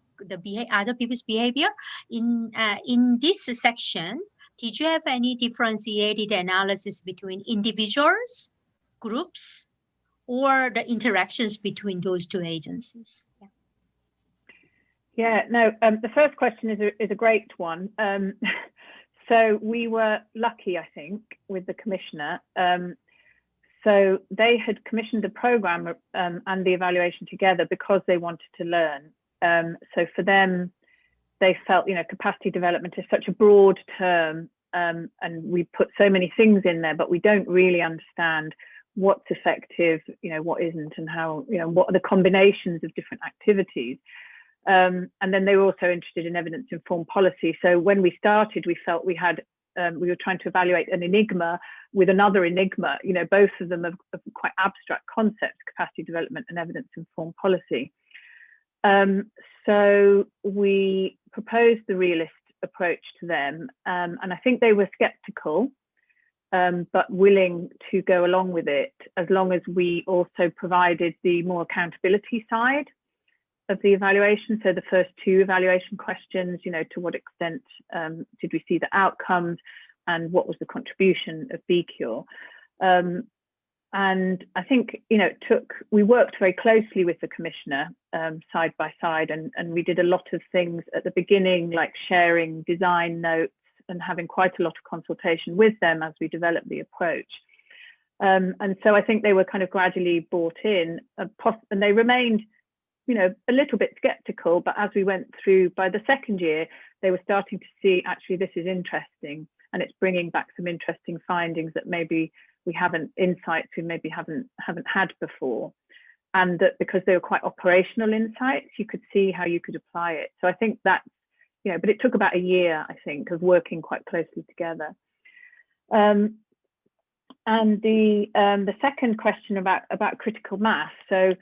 people's behavior. In this section, did you have any differentiated analysis between individuals, groups, or the interactions between those two agencies? Yeah, no, the first question is a great one. So we were lucky, I think, with the commissioner. So they had commissioned the program and the evaluation together because they wanted to learn. So for them, they felt, capacity development is such a broad term, and we put so many things in there, but we don't really understand what's effective, what isn't, and how, what are the combinations of different activities. And then they were also interested in evidence-informed policy. So when we started, we felt we were trying to evaluate an enigma with another enigma. Both of them are quite abstract concepts, capacity development and evidence-informed policy. So we proposed the realist approach to them, and I think they were skeptical, but willing to go along with it, as long as we also provided the more accountability side of the evaluation. So the first two evaluation questions, to what extent did we see the outcomes, and what was the contribution of BCure? And I think, we worked very closely with the commissioner side by side, and we did a lot of things at the beginning, like sharing design notes and having quite a lot of consultation with them as we developed the approach. And so I think they were kind of gradually bought in, and they remained, a little bit skeptical, but as we went through, by the second year, they were starting to see, actually, this is interesting, and it's bringing back some interesting findings that maybe insights we maybe haven't had before. And that because they were quite operational insights, you could see how you could apply it. So I think that's, but it took about a year, I think, of working quite closely together. And the second question about critical mass. So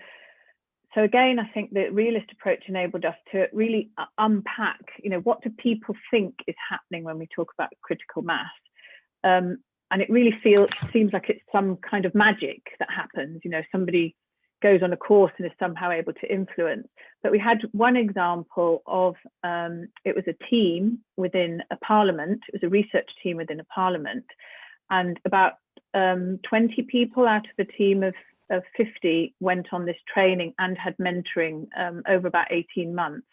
again, I think the realist approach enabled us to really unpack, what do people think is happening when we talk about critical mass? And it really seems like it's some kind of magic that happens. Somebody goes on a course and is somehow able to influence. But we had one example of, it was a team within a parliament. It was a research team within a parliament. And about 20 people out of a team of 50 went on this training and had mentoring over about 18 months.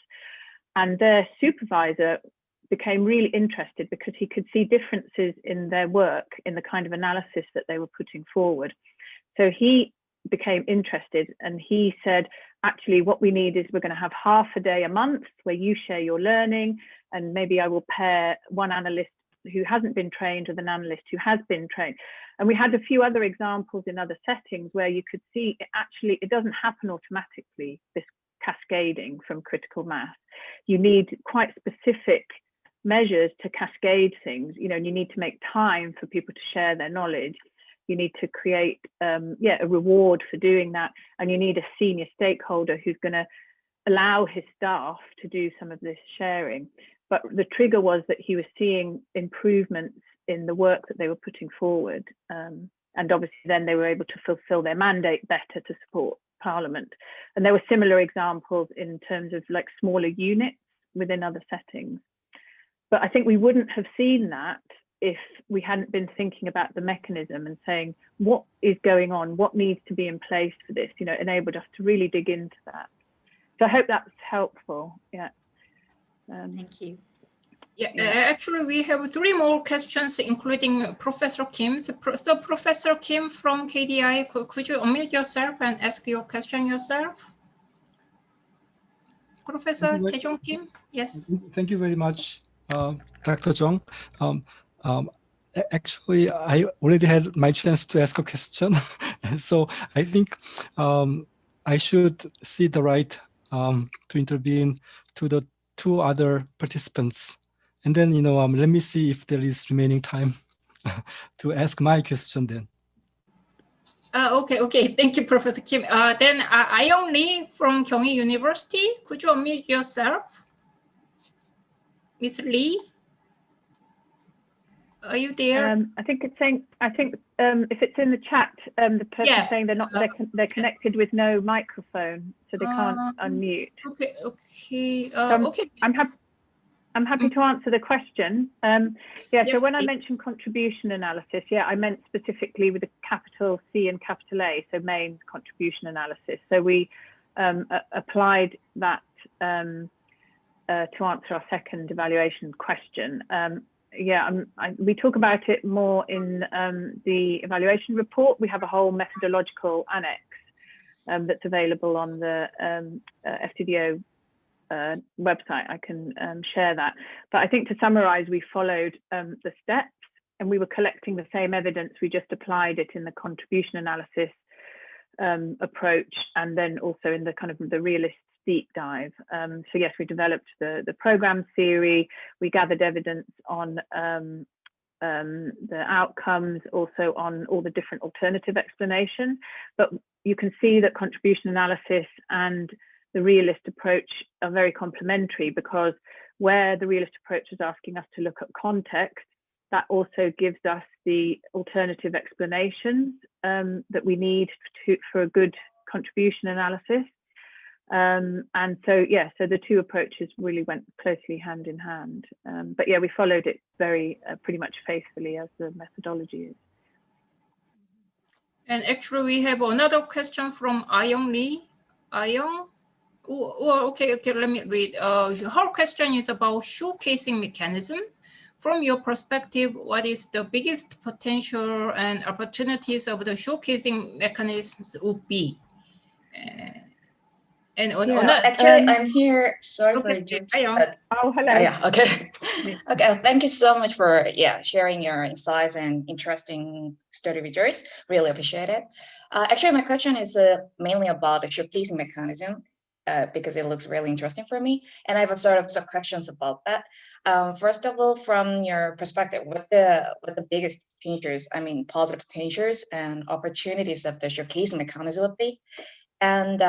And their supervisor became really interested because he could see differences in their work, in the kind of analysis that they were putting forward. So he became interested, and he said, actually, what we need is we're going to have half a day a month where you share your learning, and maybe I will pair one analyst who hasn't been trained with an analyst who has been trained. And we had a few other examples in other settings where you could see it doesn't happen automatically, this cascading from critical mass. You need quite specific measures to cascade things, and you need to make time for people to share their knowledge. You need to create a reward for doing that, and you need a senior stakeholder who's going to allow his staff to do some of this sharing. But the trigger was that he was seeing improvements in the work that they were putting forward, and obviously then they were able to fulfill their mandate better to support Parliament. And there were similar examples in terms of like smaller units within other settings. But I think we wouldn't have seen that if we hadn't been thinking about the mechanism and saying, what is going on? What needs to be in place for this? You know, enabled us to really dig into that. So I hope that's helpful. Yeah. Thank you. Yeah, actually, we have 3 more questions, including Professor Kim. So Professor Kim from KDI, could you unmute yourself and ask your question yourself? Professor Taejong Kim, yes. Thank you very much, Dr. Jung. Actually, I already had my chance to ask a question. So I think I should see the right to intervene to the 2 other participants. And then, you know, let me see if there is remaining time to ask my question then. Okay. Thank you, Professor Kim. Then Ayong Lee from Kyunghee University, could you unmute yourself? Ms. Lee? Are you there? I think it's saying, if it's in the chat, the person saying they're connected with no microphone, so they can't unmute. Okay. So I'm happy to answer the question. So when I mentioned contribution analysis, I meant specifically with a capital C and capital A, so main contribution analysis. So we applied that to answer our second evaluation question. We talk about it more in the evaluation report. We have a whole methodological annex that's available on the FCDO website. I can share that. But I think to summarize, we followed the steps, and we were collecting the same evidence. We just applied it in the contribution analysis approach, and then also in the kind of the realist deep dive. So yes, we developed the program theory. We gathered evidence on the outcomes, also on all the different alternative explanations. But you can see that contribution analysis and the realist approach are very complementary, because where the realist approach is asking us to look at context, that also gives us the alternative explanations that we need for a good contribution analysis. And so, so the 2 approaches really went closely hand in hand. But we followed it pretty much faithfully as the methodology is. And actually, we have another question from Ayong Lee. Ayong? Okay, let me read. Her question is about showcasing mechanism. From your perspective, what is the biggest potential and opportunities of the showcasing mechanisms would be? Actually, I'm here. Sorry for interrupting. Oh, hello. Okay. Okay. Thank you so much for sharing your insights and interesting study results. Really appreciate it. Actually, my question is mainly about the showcasing mechanism, because it looks really interesting for me, and I have some questions about that. First of all, from your perspective, what the biggest features, positive potentials and opportunities of the showcasing mechanism would be? And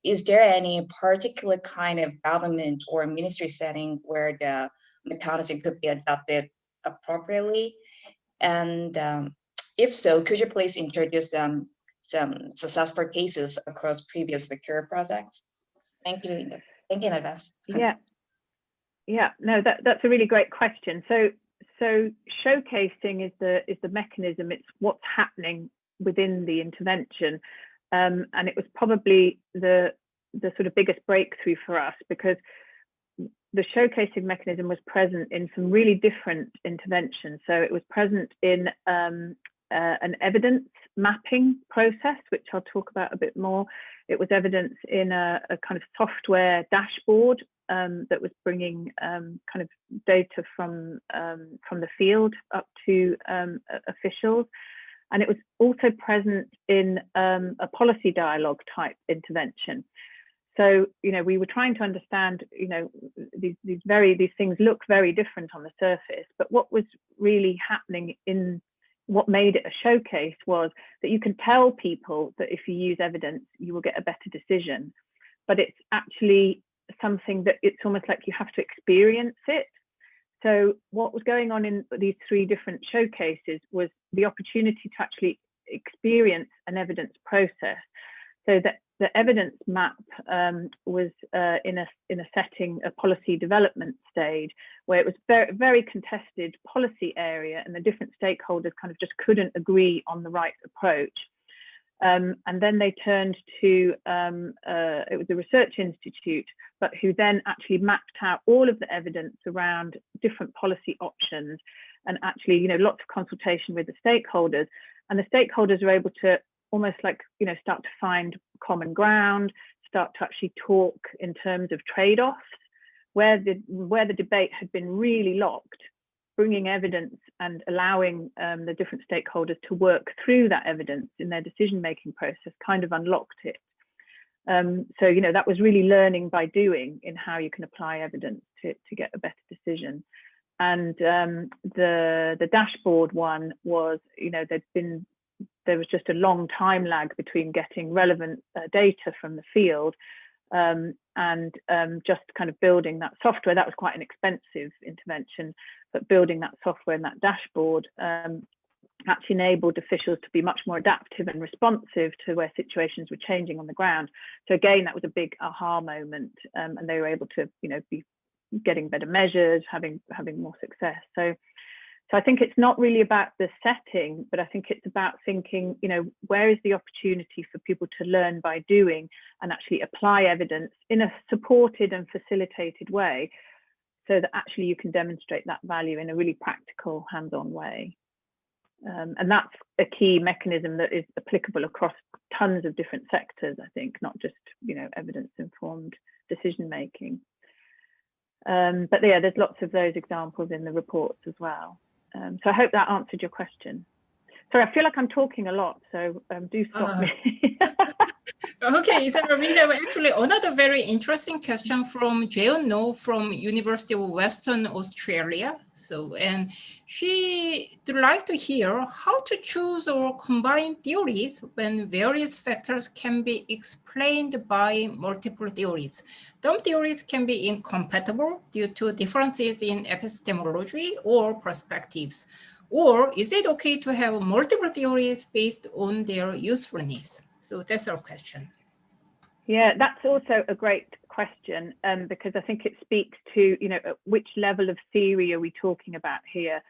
is there any particular kind of government or ministry setting where the mechanism could be adopted appropriately? And if so, could you please introduce some successful cases across previous Vecura projects? Thank you. Thank you in advance. No, that's a really great question. So showcasing is the mechanism. It's what's happening within the intervention. And it was probably the sort of biggest breakthrough for us, because the showcasing mechanism was present in some really different interventions. So it was present in an evidence mapping process, which I'll talk about a bit more. It was evidence in a kind of software dashboard that was bringing kind of data from the field up to officials. And it was also present in a policy dialogue type intervention. So, we were trying to understand, these things look very different on the surface, but what was really happening in what made it a showcase was that you can tell people that if you use evidence, you will get a better decision. But it's actually something that it's almost like you have to experience it. So what was going on in these 3 different showcases was the opportunity to actually experience an evidence process. So that the evidence map was in a setting, a policy development stage, where it was very, very contested policy area, and the different stakeholders kind of just couldn't agree on the right approach. And then they turned to, it was a research institute, but who then actually mapped out all of the evidence around different policy options, and actually, you know, lots of consultation with the stakeholders. And the stakeholders are able to almost like, you know, start to find common ground, start to actually talk in terms of trade-offs, where the debate had been really locked. Bringing evidence and allowing the different stakeholders to work through that evidence in their decision-making process kind of unlocked it. So, you know, that was really learning by doing in how you can apply evidence to get a better decision. And the dashboard one was, you know, there was just a long time lag between getting relevant data from the field and just kind of building that software. That was quite an expensive intervention, but building that software and that dashboard actually enabled officials to be much more adaptive and responsive to where situations were changing on the ground. So again, that was a big aha moment, and they were able to, you know, be getting better measures, having more success. So I think it's not really about the setting, but I think it's about thinking, you know, where is the opportunity for people to learn by doing and actually apply evidence in a supported and facilitated way, so that actually you can demonstrate that value in a really practical, hands-on way. And that's a key mechanism that is applicable across tons of different sectors, I think, not just, you know, evidence-informed decision-making. But yeah, there's lots of those examples in the reports as well. So I hope that answered your question. Sorry, I feel like I'm talking a lot, so do stop me. Okay, Isabel, we have actually another very interesting question from Jeon No from University of Western Australia. So, and she would like to hear how to choose or combine theories when various factors can be explained by multiple theories. Some theories can be incompatible due to differences in epistemology or perspectives. Or is it okay to have multiple theories based on their usefulness? So that's our question. Yeah, that's also a great question, because I think it speaks to, you know, which level of theory are we talking about here?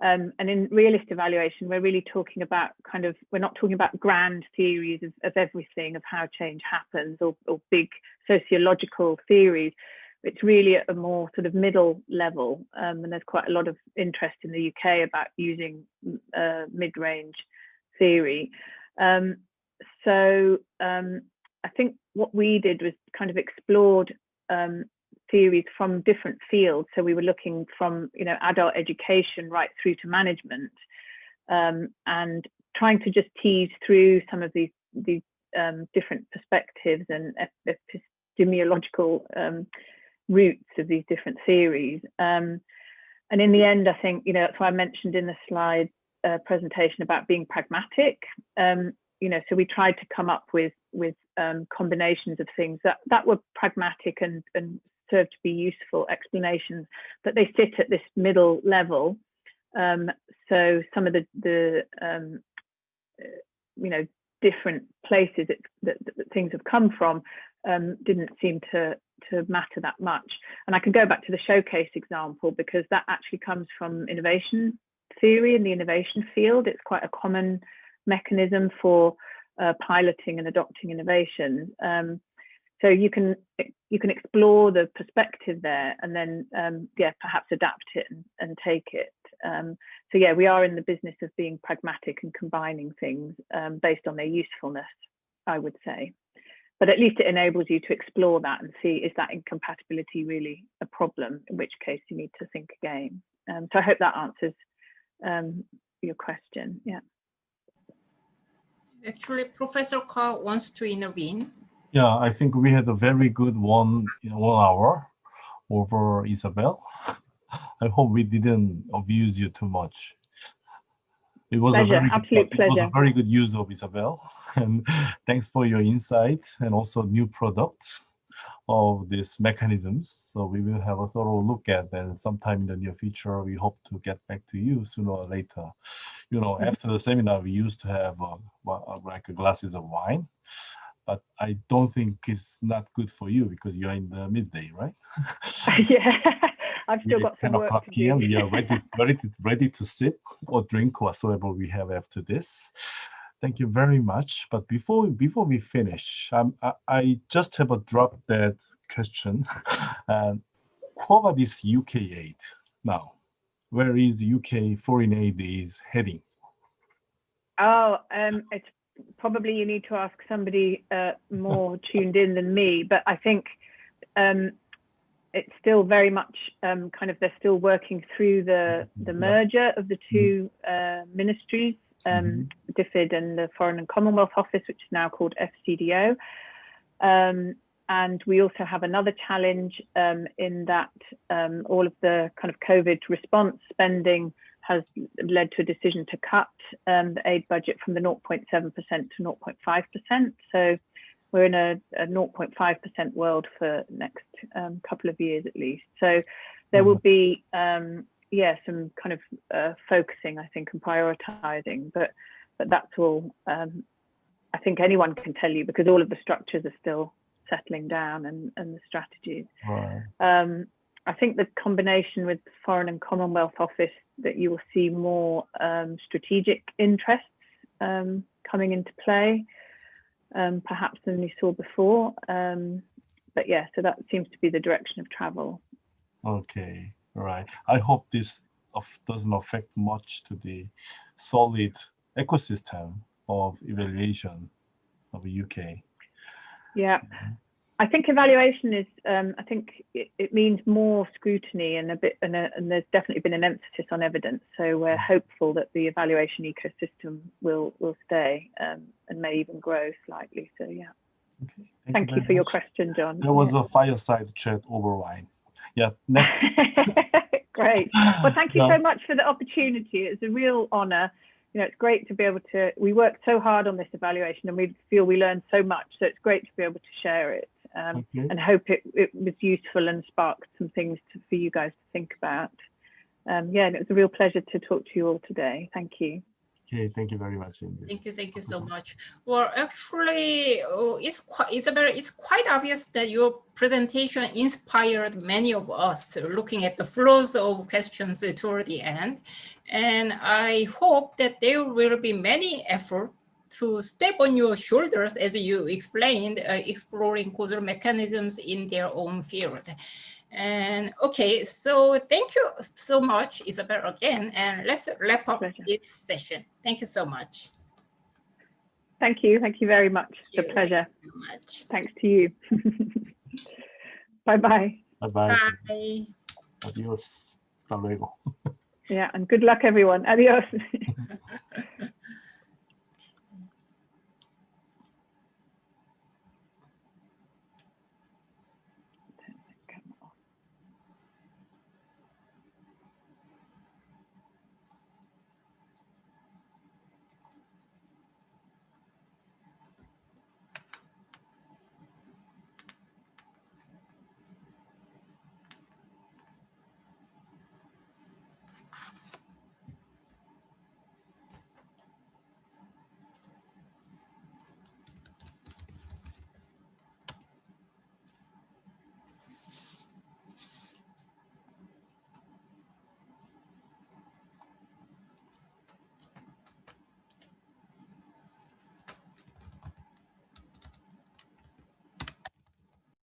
And in realist evaluation, we're really talking about kind of, we're not talking about grand theories of everything, of how change happens, or big sociological theories. It's really at a more sort of middle level, and there's quite a lot of interest in the UK about using mid-range theory. I think what we did was kind of explored theories from different fields. So we were looking from, you know, adult education right through to management, and trying to just tease through some of these different perspectives and epistemological roots of these different theories. And in the end, I think, you know, that's why I mentioned in the slide presentation about being pragmatic. You know, so we tried to come up with combinations of things that were pragmatic and served to be useful explanations, but they sit at this middle level. So some of the you know, different places that things have come from didn't seem to matter that much. And I can go back to the showcase example, because that actually comes from innovation theory in the innovation field. It's quite a common mechanism for piloting and adopting innovation. So you can explore the perspective there, and then yeah, perhaps adapt it and take it. So yeah, we are in the business of being pragmatic and combining things based on their usefulness, I would say. But at least it enables you to explore that and see, is that incompatibility really a problem, in which case you need to think again. So I hope that answers your question. Yeah. Actually, Professor Kwak wants to intervene. Yeah, I think we had a very good 1 hour over Isabel. I hope we didn't abuse you too much. It was Pleasure, a very absolute good, it was a pleasure. very good use of Isabel, and thanks for your insight and also new products of these mechanisms. So we will have a thorough look at them sometime in the near future. We hope to get back to you sooner or later. You know, after the seminar, we used to have like glasses of wine, but I don't think it's not good for you because you're in the midday, right? Yeah, I've still got some 10 work o'clock to PM, do. we are ready to sip or drink whatsoever we have after this. Thank you very much. But before we finish, I just have a drop dead question. Quo vadis UK aid now? Where is UK foreign aid is heading? Oh, it's probably you need to ask somebody more tuned in than me, but I think it's still very much kind of they're still working through the merger of the two ministries, DFID and the Foreign and Commonwealth Office, which is now called FCDO. And we also have another challenge in that all of the kind of COVID response spending has led to a decision to cut the aid budget from the 0.7% to 0.5%. So we're in a 0.5% world for next couple of years at least. So there will be, some kind of focusing, I think, and prioritizing, but that's all I think anyone can tell you because all of the structures are still settling down and the strategies. Right. I think the combination with the Foreign and Commonwealth Office that you will see more strategic interests coming into play, perhaps than we saw before. But yeah, so that seems to be the direction of travel. Okay, right. I hope this doesn't affect much to the solid ecosystem of evaluation of the UK. Yeah. I think evaluation is, I think it means more scrutiny and there's definitely been an emphasis on evidence. So we're hopeful that the evaluation ecosystem will stay and may even grow slightly. So yeah. Okay. Thank you for your question, John. There was a fireside chat over wine. Yeah, next. Great. Well, thank you so much for the opportunity. It's a real honor. You know, it's great to be able to, we worked so hard on this evaluation and we feel we learned so much. So it's great to be able to share it and hope it was useful and sparked some things for you guys to think about. And it was a real pleasure to talk to you all today. Thank you. Okay, thank you very much, Indy. Thank you so much. Well, actually, Isabel, it's quite obvious that your presentation inspired many of us looking at the flows of questions toward the end. And I hope that there will be many efforts to step on your shoulders, as you explained, exploring causal mechanisms in their own field. And okay, so thank you so much, Isabel, again, and let's wrap up this session. Thank you so much. Thank you very much. It's a pleasure. Thanks to you. Bye-bye. Bye-bye. Bye. Adios. Hasta luego. Yeah, and good luck, everyone. Adios.